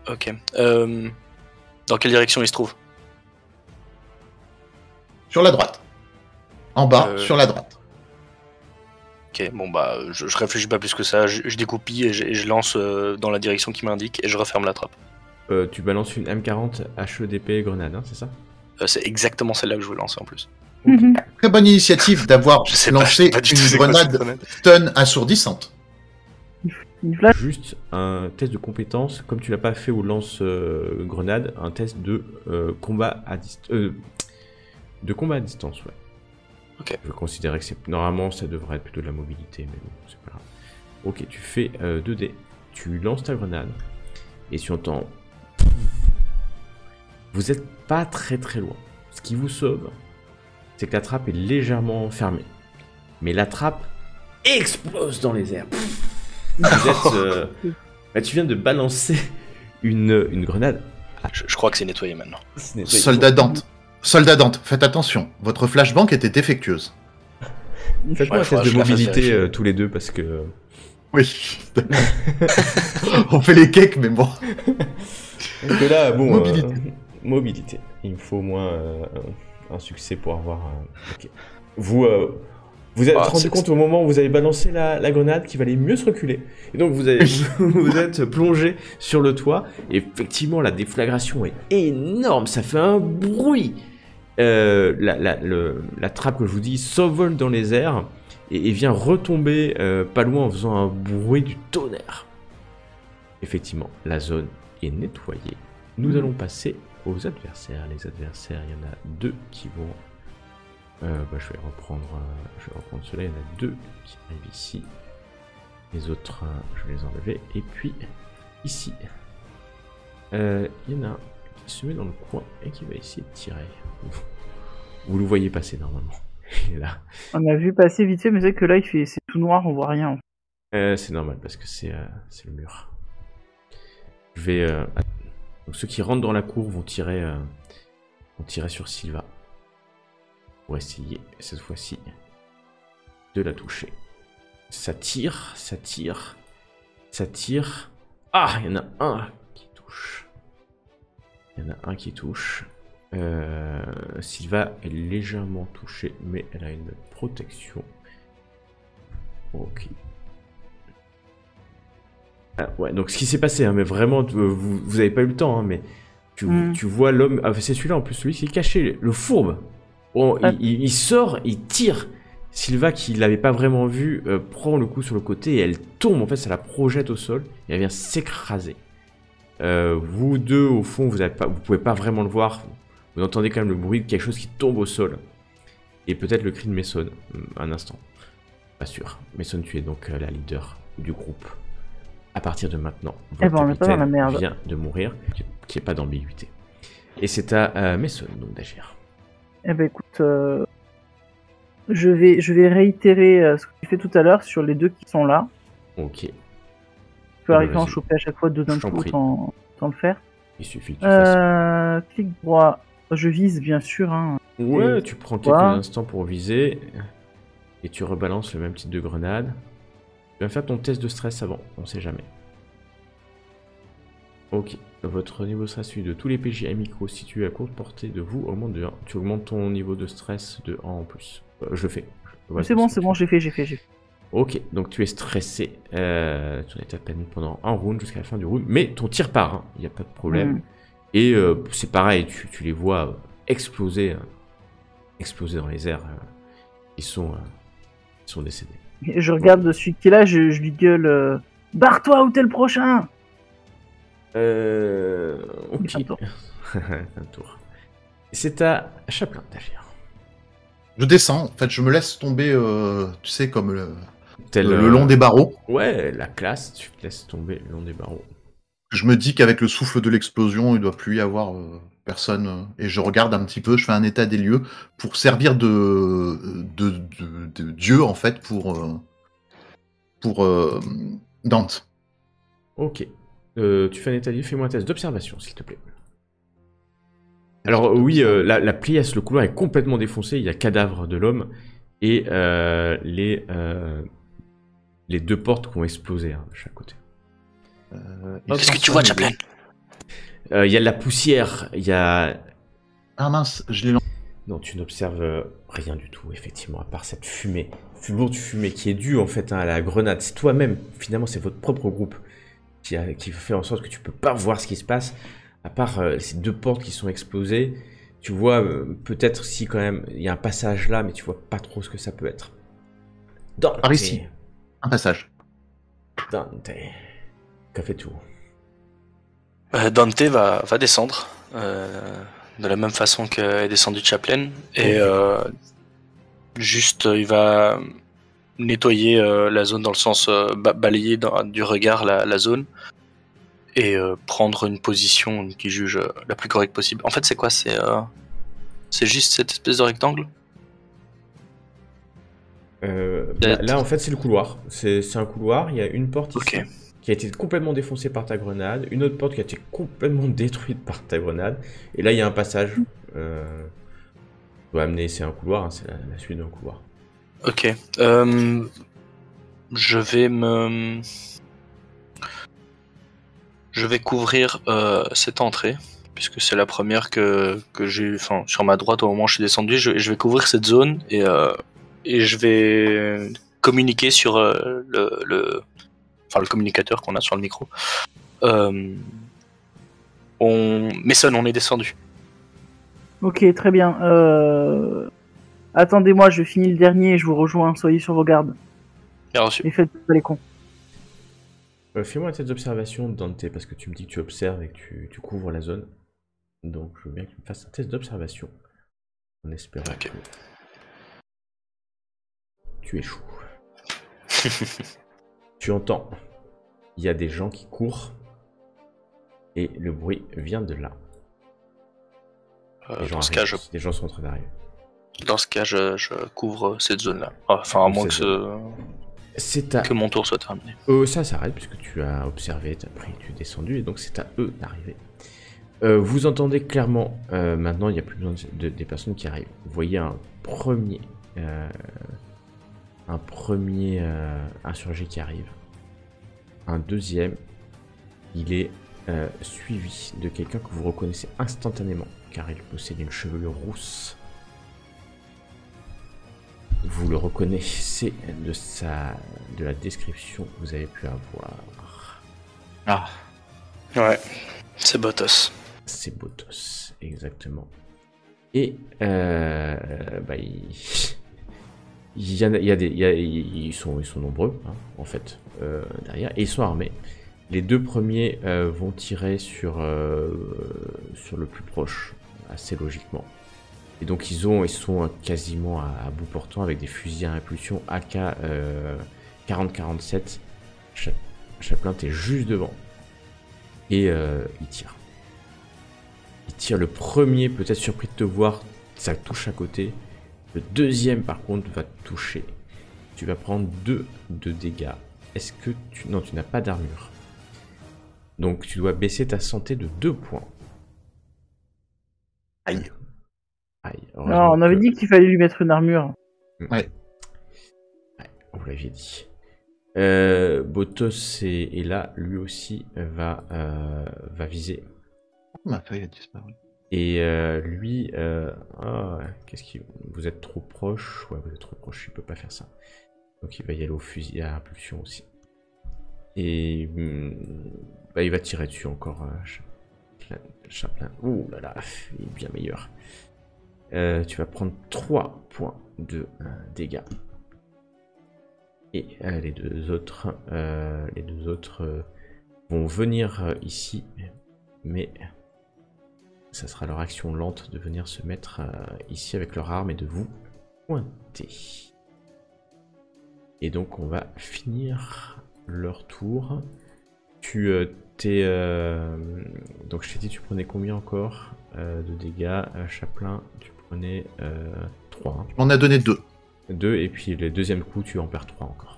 Ok. Dans quelle direction il se trouve? Sur la droite. En bas, Euh, sur la droite. Ok, bon bah je réfléchis pas plus que ça, je découpille et je lance dans la direction qui m'indique et je referme la trappe. Tu balances une M40 HEDP grenade, hein, c'est ça? C'est exactement celle-là que je voulais lancer en plus. Très bonne initiative d'avoir Je sais lancé pas du tout une c'est quoi cette grenade stun assourdissante. Une flash. Juste un test de compétence, comme tu l'as pas fait au lance-grenade, un test de combat à distance. De combat à distance, ouais. Ok. Je considérais que normalement ça devrait être plutôt de la mobilité, mais bon, c'est pas grave. Ok, tu fais 2D, tu lances ta grenade, et tu entends. Vous êtes pas très très loin. Ce qui vous sauve, c'est que la trappe est légèrement fermée. Mais la trappe explose dans les airs. Vous êtes, bah, tu viens de balancer une grenade. Je crois que c'est nettoyé maintenant. Soldat Dante, faites attention. Votre flashbang était défectueuse. Faites-moi Ouais, un faudra test de que je la fasse mobilité vérifier. tous les deux parce que. Oui. On fait les cakes, mais bon. Parce que là, bon. Mobilité. Mobilité. Il me faut au moins un succès pour avoir. Ok. Vous êtes rendu compte au moment où vous avez balancé la grenade qu'il valait mieux se reculer. Et donc vous êtes plongé sur le toit. Et effectivement, la déflagration est énorme. Ça fait un bruit. La trappe que je vous dis s'envole dans les airs et vient retomber pas loin en faisant un bruit du tonnerre. Effectivement, la zone est nettoyée. Nous allons passer aux adversaires. Les adversaires, il y en a 2 qui vont... je vais reprendre ceux-là. Il y en a 2 qui arrivent ici. Les autres, je vais les enlever. Et puis, ici, il y en a un qui se met dans le coin et qui va essayer de tirer. Vous le voyez passer normalement. Il est là. On a vu passer vite fait, mais c'est que là, c'est tout noir, on voit rien. C'est normal parce que c'est le mur. Je vais... donc ceux qui rentrent dans la cour vont tirer sur Sylva. Pour essayer, cette fois-ci, de la toucher. Ça tire. Ah, il y en a un qui touche. Sylva est légèrement touchée, mais elle a une protection. Ok. Ah, ouais, donc ce qui s'est passé, hein, mais vraiment, vous avez pas eu le temps, hein, mais tu vois l'homme... Ah, c'est celui-là en plus, celui qui est caché, le fourbe. Bon, il sort, il tire. Sylva, qui l'avait pas vraiment vu, prend le coup sur le côté et elle tombe. En fait, ça la projette au sol et elle vient s'écraser. Vous deux, au fond, vous pouvez pas vraiment le voir. Vous entendez quand même le bruit de quelque chose qui tombe au sol. Et peut-être le cri de Mason. Un instant. Pas sûr. Mason, tu es donc la leader du groupe. À partir de maintenant, votre on est pas dans la merde. vient de mourir. Qu'il n'y ait pas d'ambiguïté. Et c'est à Mason donc d'agir. Eh ben écoute, je vais réitérer ce que tu fais tout à l'heure sur les 2 qui sont là. Ok. Tu peux arriver à en vas-y. choper à chaque fois 2 d'un Je t'en coup prie. sans le faire. Il suffit que tu fasses... Clic droit. Je vise, bien sûr. Hein. Ouais, tu prends quelques Quoi instants pour viser. Et tu rebalances le même type de grenade. Tu vas faire ton test de stress avant, on sait jamais. Ok, votre niveau de stress, celui de tous les PJ amicaux situés à courte portée de vous, augmente de 1. Tu augmentes ton niveau de stress de 1 en plus. Je le fais. Voilà, c'est bon, j'ai fait. Ok, donc tu es stressé. Tu es état de panique pendant un round jusqu'à la fin du round. Mais ton tir part, il n'y a pas de problème. Et c'est pareil, tu les vois exploser dans les airs. Ils sont décédés. Et je regarde celui qui est là, je lui gueule barre-toi ou t'es le prochain. Ok. Un tour. C'est à Chaplin d'agir. Je descends, en fait, je me laisse tomber, tu sais, comme Tel, le long des barreaux. Ouais, la classe, tu te laisses tomber le long des barreaux. Je me dis qu'avec le souffle de l'explosion, il doit plus y avoir personne. Et je regarde un petit peu, je fais un état des lieux pour servir de dieu, en fait, pour Dante. Ok. Tu fais un état des lieux, fais-moi un test d'observation, s'il te plaît. Alors oui, la pliasse, le couloir est complètement défoncé, il y a cadavre de l'homme, et les 2 portes qui ont explosé de chaque côté. Qu'est-ce que tu vois, Chaplin? Il y a de la poussière, il y a... Ah mince, je l'ai lancé. Non, tu n'observes rien du tout, effectivement, à part cette fumée, lourde fumée qui est due en fait à la grenade. C'est toi-même, finalement, c'est votre propre groupe qui fait en sorte que tu peux pas voir ce qui se passe. À part ces 2 portes qui sont explosées, tu vois peut-être si quand même il y a un passage là, mais tu vois pas trop ce que ça peut être. Dante. Par ici, un passage. Dante. Qu'a fait tout? Dante va descendre de la même façon qu'est descendu Chaplin et juste il va nettoyer la zone dans le sens balayer du regard la zone et prendre une position qu'il juge la plus correcte possible. En fait, c'est quoi? C'est juste cette espèce de rectangle? Là, en fait, c'est le couloir. C'est un couloir. Il y a une porte ici Ok. qui a été complètement défoncée par ta grenade, une autre porte qui a été complètement détruite par ta grenade, et là, il y a un passage. Tu dois amener, c'est un couloir, hein, c'est la suite d'un couloir. Ok. Je vais couvrir cette entrée, puisque c'est la première que j'ai, enfin, sur ma droite au moment où je suis descendu. Je vais couvrir cette zone et je vais communiquer sur le communicateur qu'on a sur le micro. Mason, on est descendu. Ok, très bien. Attendez-moi, je finis le dernier et je vous rejoins. Soyez sur vos gardes. Bien reçu. Et faites pas les cons. Fais-moi un test d'observation, Dante, parce que tu me dis que tu observes et que tu couvres la zone. Donc, je veux bien que tu me fasses un test d'observation. En espérant que tu échoues. Tu entends, il y a des gens qui courent et le bruit vient de là. Dans ce cas, Les gens sont en train d'arriver. Dans ce cas, je couvre cette zone-là. Enfin, à moins que mon tour soit terminé. Ça s'arrête puisque tu as observé, tu as pris, tu es descendu et donc c'est à eux d'arriver. Vous entendez clairement, maintenant il n'y a plus besoin des personnes qui arrivent. Vous voyez un premier insurgé qui arrive. Un deuxième, il est suivi de quelqu'un que vous reconnaissez instantanément car il possède une chevelure rousse. Vous le reconnaissez de la description que vous avez pu avoir. Ah. Ouais, c'est Botos. C'est Botos, exactement. Et ils sont nombreux, hein, en fait, derrière, et ils sont armés. Les 2 premiers vont tirer sur le plus proche, assez logiquement. Et donc ils sont quasiment à bout portant avec des fusils à impulsion AK 40-47. Chaplin est juste devant. Et il tire. Il tire le premier, peut-être surpris de te voir, ça touche à côté. Le deuxième par contre va te toucher. Tu vas prendre 2 de dégâts. Est-ce que tu... Non, tu n'as pas d'armure. Donc tu dois baisser ta santé de 2 points. Aïe. Aïe. Non, on avait dit qu'il fallait lui mettre une armure. Ouais. Vous l'aviez dit. Botos est là, lui aussi va viser. Ma feuille a disparu. Et lui, qu'est-ce qu'il... Vous êtes trop proche. Ouais, vous êtes trop proche, il peut pas faire ça. Donc il va y aller au fusil à impulsion aussi. Et il va tirer dessus encore. Chaplin. Ouh là là, il est bien meilleur. Tu vas prendre 3 points de dégâts. Et les deux autres vont venir ici, mais ça sera leur action lente de venir se mettre ici avec leur arme et de vous pointer. Et donc on va finir leur tour. Donc je t'ai dit tu prenais combien encore de dégâts, Chaplin? Tu prenais 3. Hein. On a donné 2. 2 et puis le deuxième coup tu en perds 3 encore.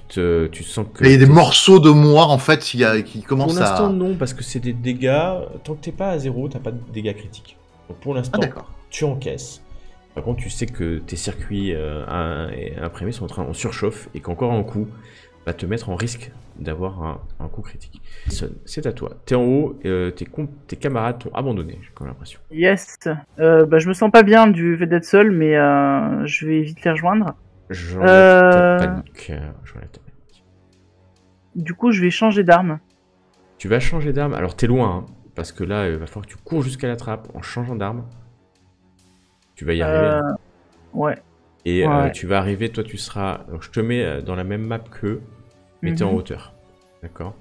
Tu sens que... Il y a des morceaux de moi en fait qui commencent Pour l'instant à... non, parce que c'est des dégâts, tant que t'es pas à 0, t'as pas de dégâts critiques. Donc pour l'instant, tu encaisses. Par contre tu sais que tes circuits imprimés sont en surchauffe et qu'encore un coup va te mettre en risque d'avoir un coup critique. C'est à toi. T'es en haut, tes camarades t'ont abandonné, j'ai quand même l'impression. Yes. Je me sens pas bien du fait d'être seul, mais je vais vite les rejoindre. J'enlève ta panique. Du coup, je vais changer d'arme. Tu vas changer d'arme. Alors t'es loin, hein, parce que là, il va falloir que tu cours jusqu'à la trappe en changeant d'arme. Tu vas y arriver. Hein. Ouais. Et tu vas arriver, toi tu seras... Donc je te mets dans la même map qu'eux, mais t'es en hauteur. D'accord.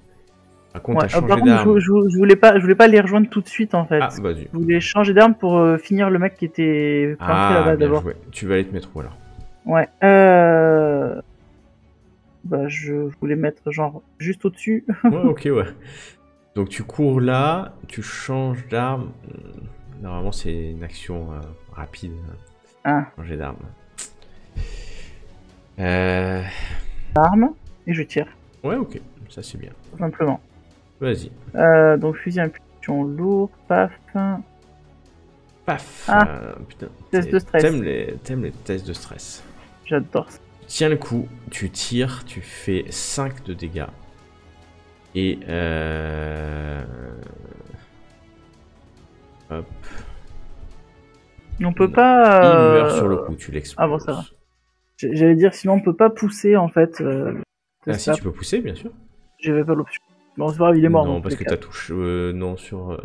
Par contre, t'as changé d'arme. Je voulais pas les rejoindre tout de suite en fait. Ah, vas-y. Je voulais changer d'arme pour finir le mec qui était planté là-bas bien d'abord. joué. Tu vas aller te mettre où alors? Ouais. Je voulais mettre genre juste au-dessus. Ouais, ok, ouais. Donc tu cours là, tu changes d'arme. Normalement, c'est une action rapide. Changer d'arme. Arme, et je tire. Ouais, ok. Ça, c'est bien. Tout simplement. Vas-y. Donc fusil à impulsion lourd, paf. Paf. Putain. Test de stress. T'aimes les tests de stress. J'adore ça. Tiens le coup, tu tires, tu fais 5 de dégâts. Et hop. On peut pas... Il meurt sur le coup, tu l'exploses. Ah bon, ça va. J'allais dire, sinon on peut pas pousser en fait. Si, tu peux pousser, bien sûr. J'avais pas l'option. Bon, c'est pas grave, il est mort. Non, parce que t'as touché... non, sur...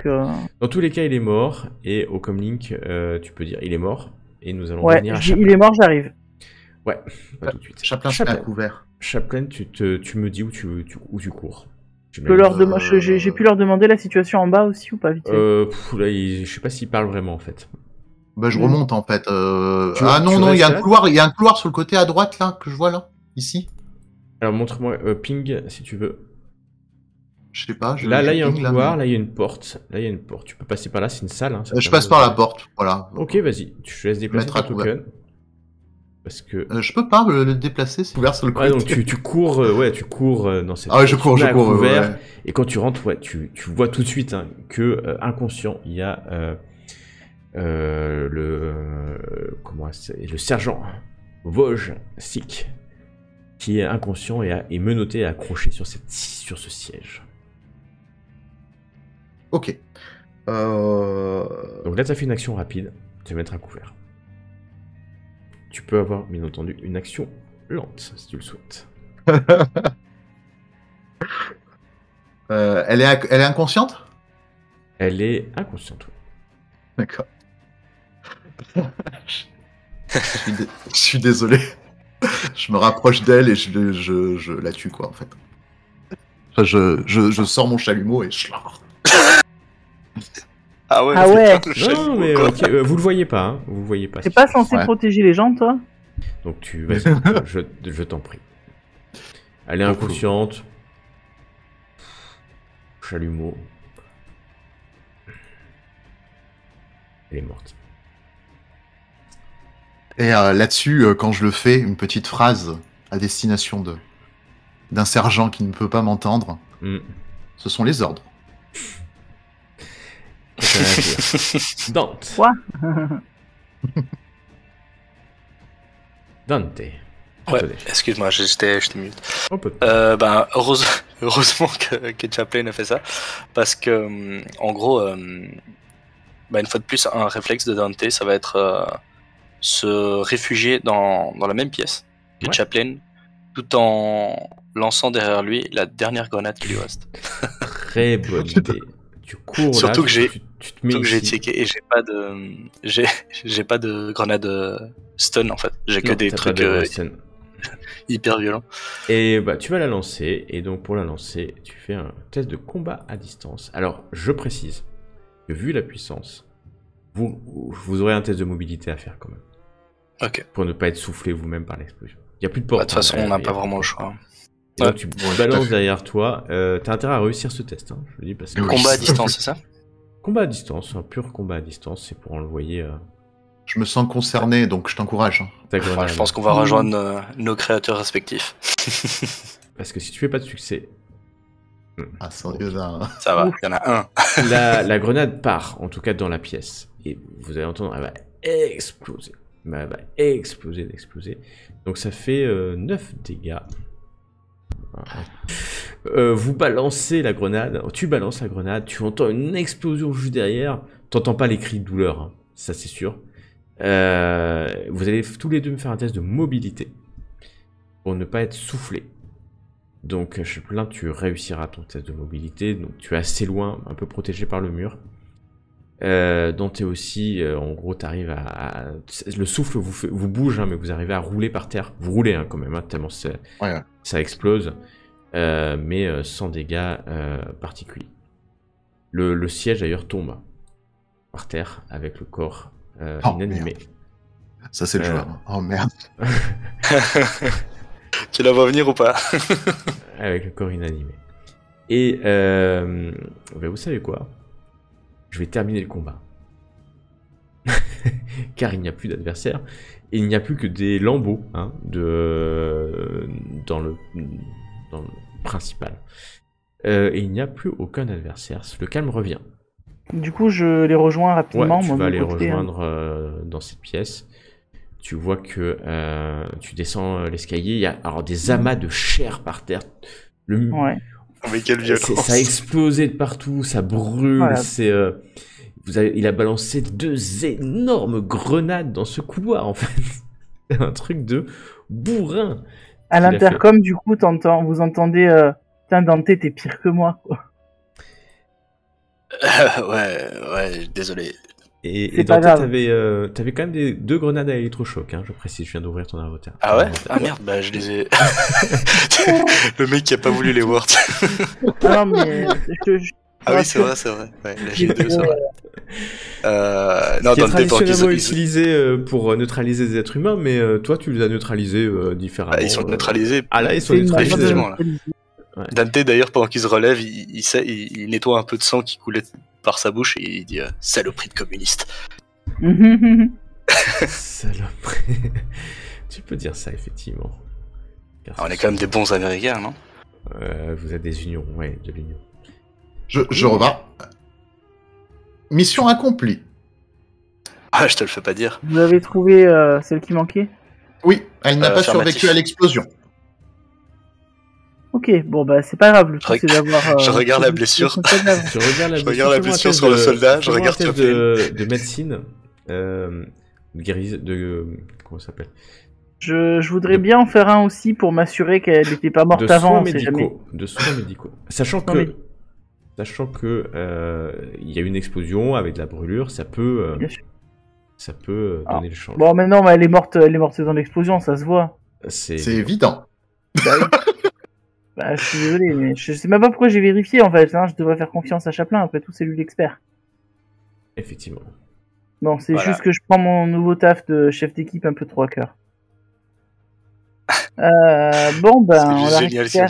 Dans tous les cas, il est mort. Et au comlink, tu peux dire il est mort. Et nous allons revenir à Chaplin. Il est mort, j'arrive. Ouais, pas tout de suite. Chaplin, c'est à couvert. Chaplin, tu me dis où tu cours. J'ai pu leur demander la situation en bas aussi ou pas vite fait. Là, je sais pas s'il parle vraiment en fait. Bah, je remonte en fait. Non, il y a un couloir sur le côté à droite là que je vois là, ici. Alors montre-moi ping si tu veux. Je sais pas. Là, il y a un couloir, là il y a une porte. Tu peux passer par là, c'est une salle. Hein, je passe par la porte, voilà. Ok, vas-y. Je te laisse déplacer ton token. Parce que... je peux pas le déplacer, c'est ouvert sur le côté. Ouais, donc tu cours, tu cours dans cette... Ah ouais, je cours. Ouais. Et quand tu rentres, tu vois tout de suite hein, que inconscient, il y a le sergent Vosges Sik qui est inconscient et est menotté et accroché sur ce siège. Ok. Donc là, tu as fait une action rapide, tu vas mettre à couvert. Tu peux avoir, bien entendu, une action lente, si tu le souhaites. Elle est inconsciente? Elle est inconsciente, oui. D'accord. Je suis désolé. Je me rapproche d'elle et je la tue, quoi, en fait. Enfin, je sors mon chalumeau et je... Ah ouais. Non, mais ok, vous le voyez pas, hein. Vous le voyez pas. T'es pas censé protéger les gens, toi? Donc vas-y, je t'en prie. Elle est inconsciente. Chalumeau. Elle est morte. Et là-dessus, quand je le fais, une petite phrase à destination d'un sergent qui ne peut pas m'entendre. Ce sont les ordres. Dante. Quoi? Dante. Ouais, excuse-moi, j'étais mute. Heureusement que Chaplin a fait ça, parce que, en gros, une fois de plus, un réflexe de Dante, ça va être se réfugier dans la même pièce que Chaplin, tout en lançant derrière lui la dernière grenade qui lui reste. Très bonne idée. Tu cours surtout là, que j'ai tu te mets j'ai checké et j'ai pas de grenade stun en fait. J'ai que des trucs hyper violents. Et bah tu vas la lancer, et donc pour la lancer, tu fais un test de combat à distance. Alors je précise que vu la puissance, vous aurez un test de mobilité à faire quand même. Ok. Pour ne pas être soufflé vous-même par l'explosion. Il n'y a plus de porte. De toute façon, on n'a pas vraiment le choix. Et donc, tu balances derrière toi. T'as intérêt à réussir ce test. Hein, je le dis parce que... Combat à distance, c'est ça? Combat à distance, un pur combat à distance, c'est pour envoyer. Je me sens concerné, donc je t'encourage. Je pense qu'on va rejoindre nos créateurs respectifs. Parce que si tu fais pas de succès. Ah, sérieusement. Ça va, il y en a un. La grenade part, en tout cas dans la pièce. Et vous allez entendre, elle va exploser. Elle va exploser. Donc ça fait 9 dégâts. Vous balancez la grenade, tu balances la grenade, tu entends une explosion juste derrière, t'entends pas les cris de douleur, hein, ça c'est sûr. Vous allez tous les deux me faire un test de mobilité pour ne pas être soufflé. Donc Chaplin, tu réussiras ton test de mobilité, donc tu es assez loin, un peu protégé par le mur. Dante aussi, en gros, t'arrives à... Le souffle vous bouge, hein, mais vous arrivez à rouler par terre. Vous roulez hein, quand même, hein, tellement ça explose, mais sans dégâts particuliers. Le siège d'ailleurs tombe par terre avec le corps inanimé. Merde. Ça c'est le joueur. Oh merde. Tu la vois venir ou pas? Avec le corps inanimé. Et vous savez quoi? Je vais terminer le combat. Car il n'y a plus d'adversaire. Et il n'y a plus que des lambeaux hein, dans le principal. Et il n'y a plus aucun adversaire. Le calme revient. Du coup, je les rejoins rapidement. Ouais, tu vas les rejoindre dans cette pièce. Tu vois que tu descends l'escalier. Il y a alors des amas de chair par terre. Ouais. Mais quelle violence. Ça a explosé de partout, ça brûle, voilà. Il a balancé 2 énormes grenades dans ce couloir en fait. C'est un truc de bourrin. À l'intercom, du coup, vous entendez putain Dante, t'es pire que moi quoi. Ouais, désolé. Et Dante, t'avais quand même 2 grenades à électrochoc, hein, je précise, je viens d'ouvrir ton inventaire. Ah ouais? Ah merde, bah je les ai... Le mec qui a pas voulu les voir. Ah non, mais... Ah oui, c'est vrai. Ouais, la G2, c'est vrai. Non, qui est traditionnellement utilisé pour neutraliser des êtres humains, mais toi, tu les as neutralisés différemment. Ah, ils sont neutralisés. Ah là, ils sont neutralisés. Là. Ouais. Dante, d'ailleurs, pendant qu'il se relève, il nettoie un peu de sang qui coulait par sa bouche et il dit saloperie de communiste. Saloperie. Tu peux dire ça, effectivement. On est quand même des bons Américains, non? Vous êtes des unions, ouais, de l'union. Je repars. Mission accomplie. Ah, je te le fais pas dire. Vous avez trouvé celle qui manquait? Oui, elle n'a pas survécu à l'explosion. Ok, bon bah c'est pas grave, le truc c'est d'avoir... je regarde la blessure. Je regarde la blessure sur le soldat, je regarde sur de médecine, comment ça s'appelle? Je voudrais bien en faire un aussi pour m'assurer qu'elle n'était pas morte avant, de soins médicaux. Sachant que il y a une explosion avec de la brûlure, ça peut donner le change. Bon mais non, mais elle est morte dans l'explosion, ça se voit. C'est évident. Bah, je suis désolé, mais je sais même pas pourquoi j'ai vérifié en fait. Hein. Je devrais faire confiance à Chaplin, après tout, c'est lui l'expert. Effectivement. Non, c'est juste que je prends mon nouveau taf de chef d'équipe un peu trop à cœur. Bon, ben, on la récupère.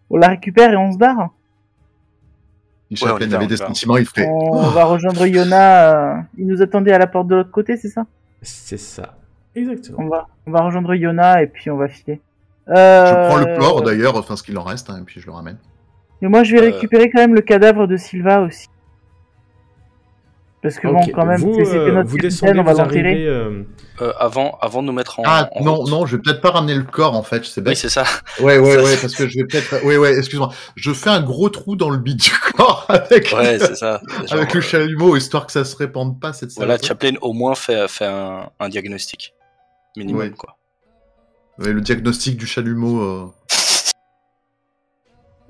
On la récupère et on se barre. Si Chaplin avait des sentiments, il ferait. On va rejoindre Yona. Il nous attendait à la porte de l'autre côté, c'est ça? C'est ça. Exactement. On va rejoindre Yona et puis on va filer. Je prends le corps d'ailleurs, enfin ce qu'il en reste, et puis je le ramène. Et moi, je vais récupérer quand même le cadavre de Sylva aussi. Parce que bon, quand même, c'était notre vous capitaine, descendez, on va vous l'enterrer. arrivez... Avant de nous mettre en. Ah en non, route. non, je vais peut-être pas ramener le corps en fait, c'est Oui, bête. c'est ça. Ouais, parce que je vais peut-être. Ouais, excuse-moi. Je fais un gros trou dans le bide du corps avec, Ouais, c'est ça. Genre, avec le chalumeau, histoire que ça se répande pas cette Voilà, saloperie. Chaplin au moins fait un diagnostic. Minimum, Ouais. quoi. Ouais, le diagnostic du chalumeau.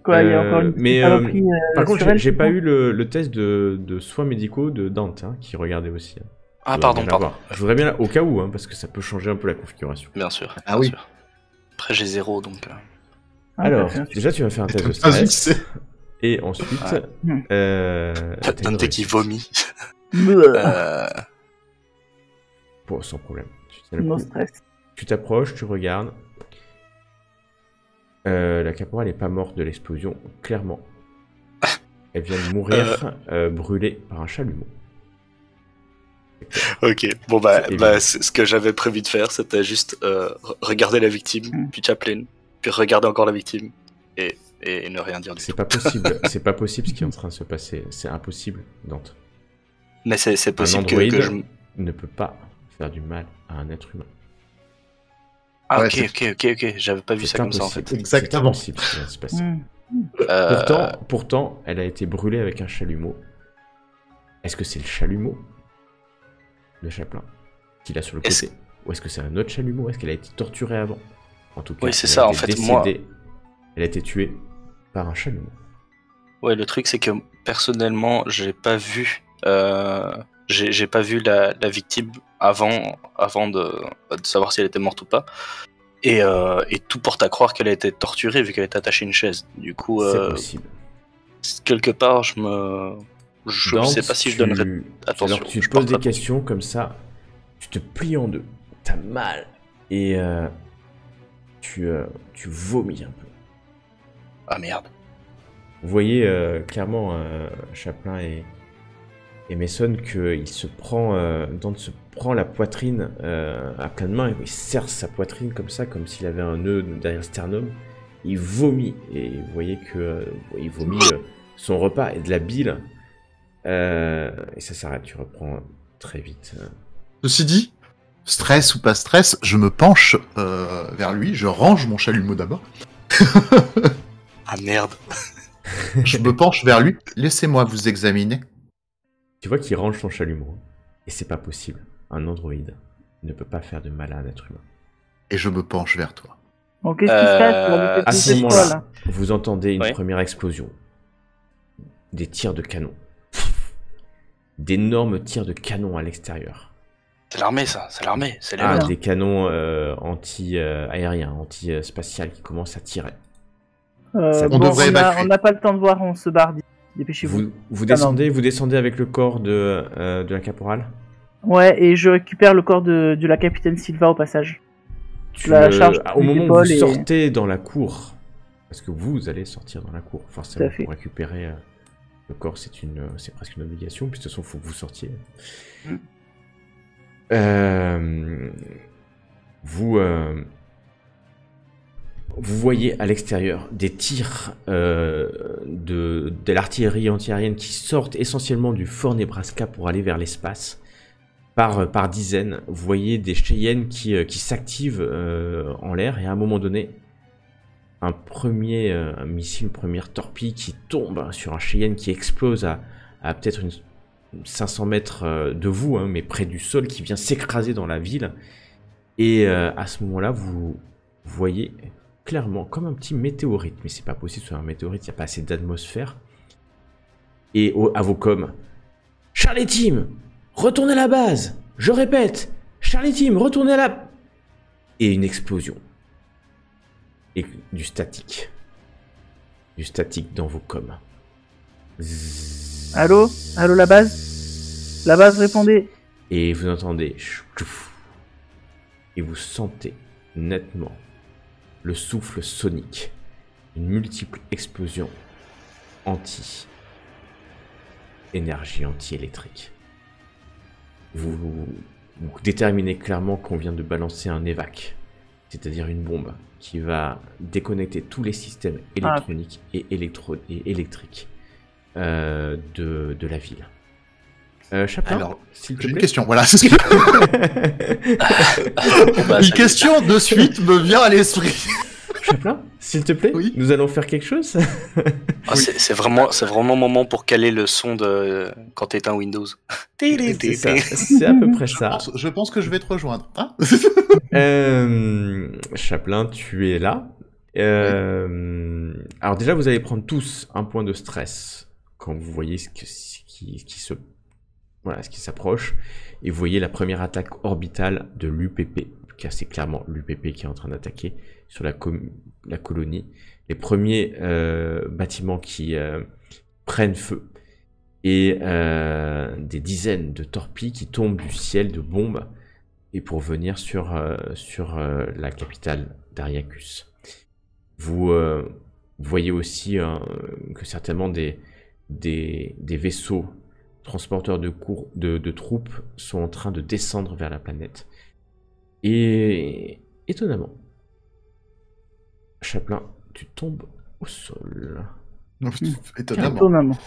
Quoi, il y a encore une mais, saloperie, par contre, sur elle, j'ai c'est pas bon eu le test de soins médicaux de Dante, hein, qui regardait aussi. Hein. Ah, Je pardon, voudrais bien pardon. l'avoir. Je voudrais bien, au cas où, hein, parce que ça peut changer un peu la configuration. Bien sûr. Ah bien oui. sûr. Après, j'ai 0, donc. Ah, Alors, bah, tiens, déjà, tu vas faire un test de Ah, stress. c'est- Et ensuite, Ouais. t'as une Dante qui réussite. vomit. bleu. Bon, sans problème. Tu tiens le No coup. stress. Tu t'approches, tu regardes. La caporale n'est pas morte de l'explosion, clairement. Elle vient de mourir brûlée par un chalumeau. Ok, bon C'est évident. ce que j'avais prévu de faire, c'était juste regarder la victime, puis Chaplin, puis regarder encore la victime, et ne rien dire du C'est tout. pas possible. C'est pas possible ce qui est en train de se passer. C'est impossible, Dante. Mais c'est possible androïde que je... ne peut pas faire du mal à un être humain. Ah Ouais, ok, j'avais pas vu C'est ça comme ça en fait. impossible. Exactement. C'est impossible ce qui vient de se passer. Hmm. Pourtant, elle a été brûlée avec un chalumeau. Est-ce que c'est le chalumeau de Chaplin qu'il a sur le Est-ce- côté, ou est-ce que c'est un autre chalumeau? Est-ce qu'elle a été torturée avant? En tout cas, Oui, c'est elle a ça, en été fait, moi- décédée. Elle a été tuée par un chalumeau. Ouais, le truc c'est que personnellement, j'ai pas vu la victime avant de savoir si elle était morte ou pas. Et tout porte à croire qu'elle a été torturée vu qu'elle était attachée à une chaise. Du coup, C'est possible. quelque part, je Dante, sais pas si je donnerais attention. Alors que tu Je te poses porterai- des questions comme ça, tu te plies en deux, t'as mal, et tu vomis un peu. Ah merde. Vous voyez clairement Chaplin et Mason qu'il se prend, Dante se prend la poitrine à pleine main, il serre sa poitrine comme ça, comme s'il avait un nœud derrière le sternum. Il vomit, et vous voyez que il vomit son repas et de la bile. Et ça s'arrête, tu reprends très vite. Ceci dit, stress ou pas stress, je me penche vers lui, je range mon chalumeau d'abord. Ah merde. Je me penche vers lui, laissez-moi vous examiner. Tu vois qu'il range son chalumeau. Et c'est pas possible. Un androïde ne peut pas faire de mal à un être humain. Et je me penche vers toi. Bon, qu'est-ce qui se passe? On lui fait À ce pousser moment-là, quoi, là vous entendez une Ouais. première explosion. Des tirs de canon. D'énormes tirs de canon à l'extérieur. C'est l'armée ça, c'est l'armée, c'est les Ah, nôtres. des canons anti-aériens, anti-spatial qui commencent à tirer. On Bon, devrait évacuer. on n'a pas le temps de voir, on se barre. Dépêchez-vous. Vous descendez avec le corps de la caporale. Ouais, et je récupère le corps de la capitaine Silva au passage. Tu la le- charge au sur moment où l'épaule vous et- sortez dans la cour, parce que vous allez sortir dans la cour, forcément, Tout à fait. pour récupérer le corps, c'est presque une obligation, puis de toute façon, il faut que vous sortiez. Mm. Vous voyez à l'extérieur des tirs de l'artillerie antiaérienne qui sortent essentiellement du fort Nebraska pour aller vers l'espace. Par dizaines, vous voyez des Cheyennes qui s'activent en l'air, et à un moment donné, un missile, une première torpille qui tombe sur un Cheyenne qui explose à peut-être une 500 mètres de vous, hein, mais près du sol, qui vient s'écraser dans la ville. Et à ce moment-là, vous voyez clairement comme un petit météorite, mais c'est pas possible sur un météorite, il n'y a pas assez d'atmosphère. Et à vos coms, Charlie Team, retournez à la base. Je répète, Charlie Team, retournez à la... Et une explosion. Et du statique. Du statique dans vos coms. Zzzz. Allô? Allô, la base? La base, répondez. Et vous entendez... ch'touf. Et vous sentez nettement le souffle sonique. Une multiple explosion énergie anti-électrique. Vous déterminez clairement qu'on vient de balancer un évac c'est-à-dire une bombe qui va déconnecter tous les systèmes électroniques et électriques de la ville. Chaplin, Alors, s'il te j'ai une plaît. question, voilà. Une question de suite me vient à l'esprit. Chaplin, s'il te plaît, Oui. nous allons faire quelque chose. C'est vraiment le moment pour caler le son de quand t'éteins Windows. C'est ça, c'est à peu près ça. Je pense que je vais te rejoindre. Hein Chaplin, tu es là. Alors déjà, vous allez prendre tous un point de stress quand vous voyez ce qui s'approche. Et vous voyez la première attaque orbitale de l'UPP, car c'est clairement l'UPP qui est en train d'attaquer sur la colonie. Les premiers bâtiments qui prennent feu. Et des dizaines de torpilles qui tombent du ciel de bombes et pour venir sur la capitale d'Ariacus. Vous voyez aussi que certainement des vaisseaux transporteurs de troupes sont en train de descendre vers la planète. Et étonnamment, Chaplin, tu tombes au sol. Étonnamment. Étonnamment.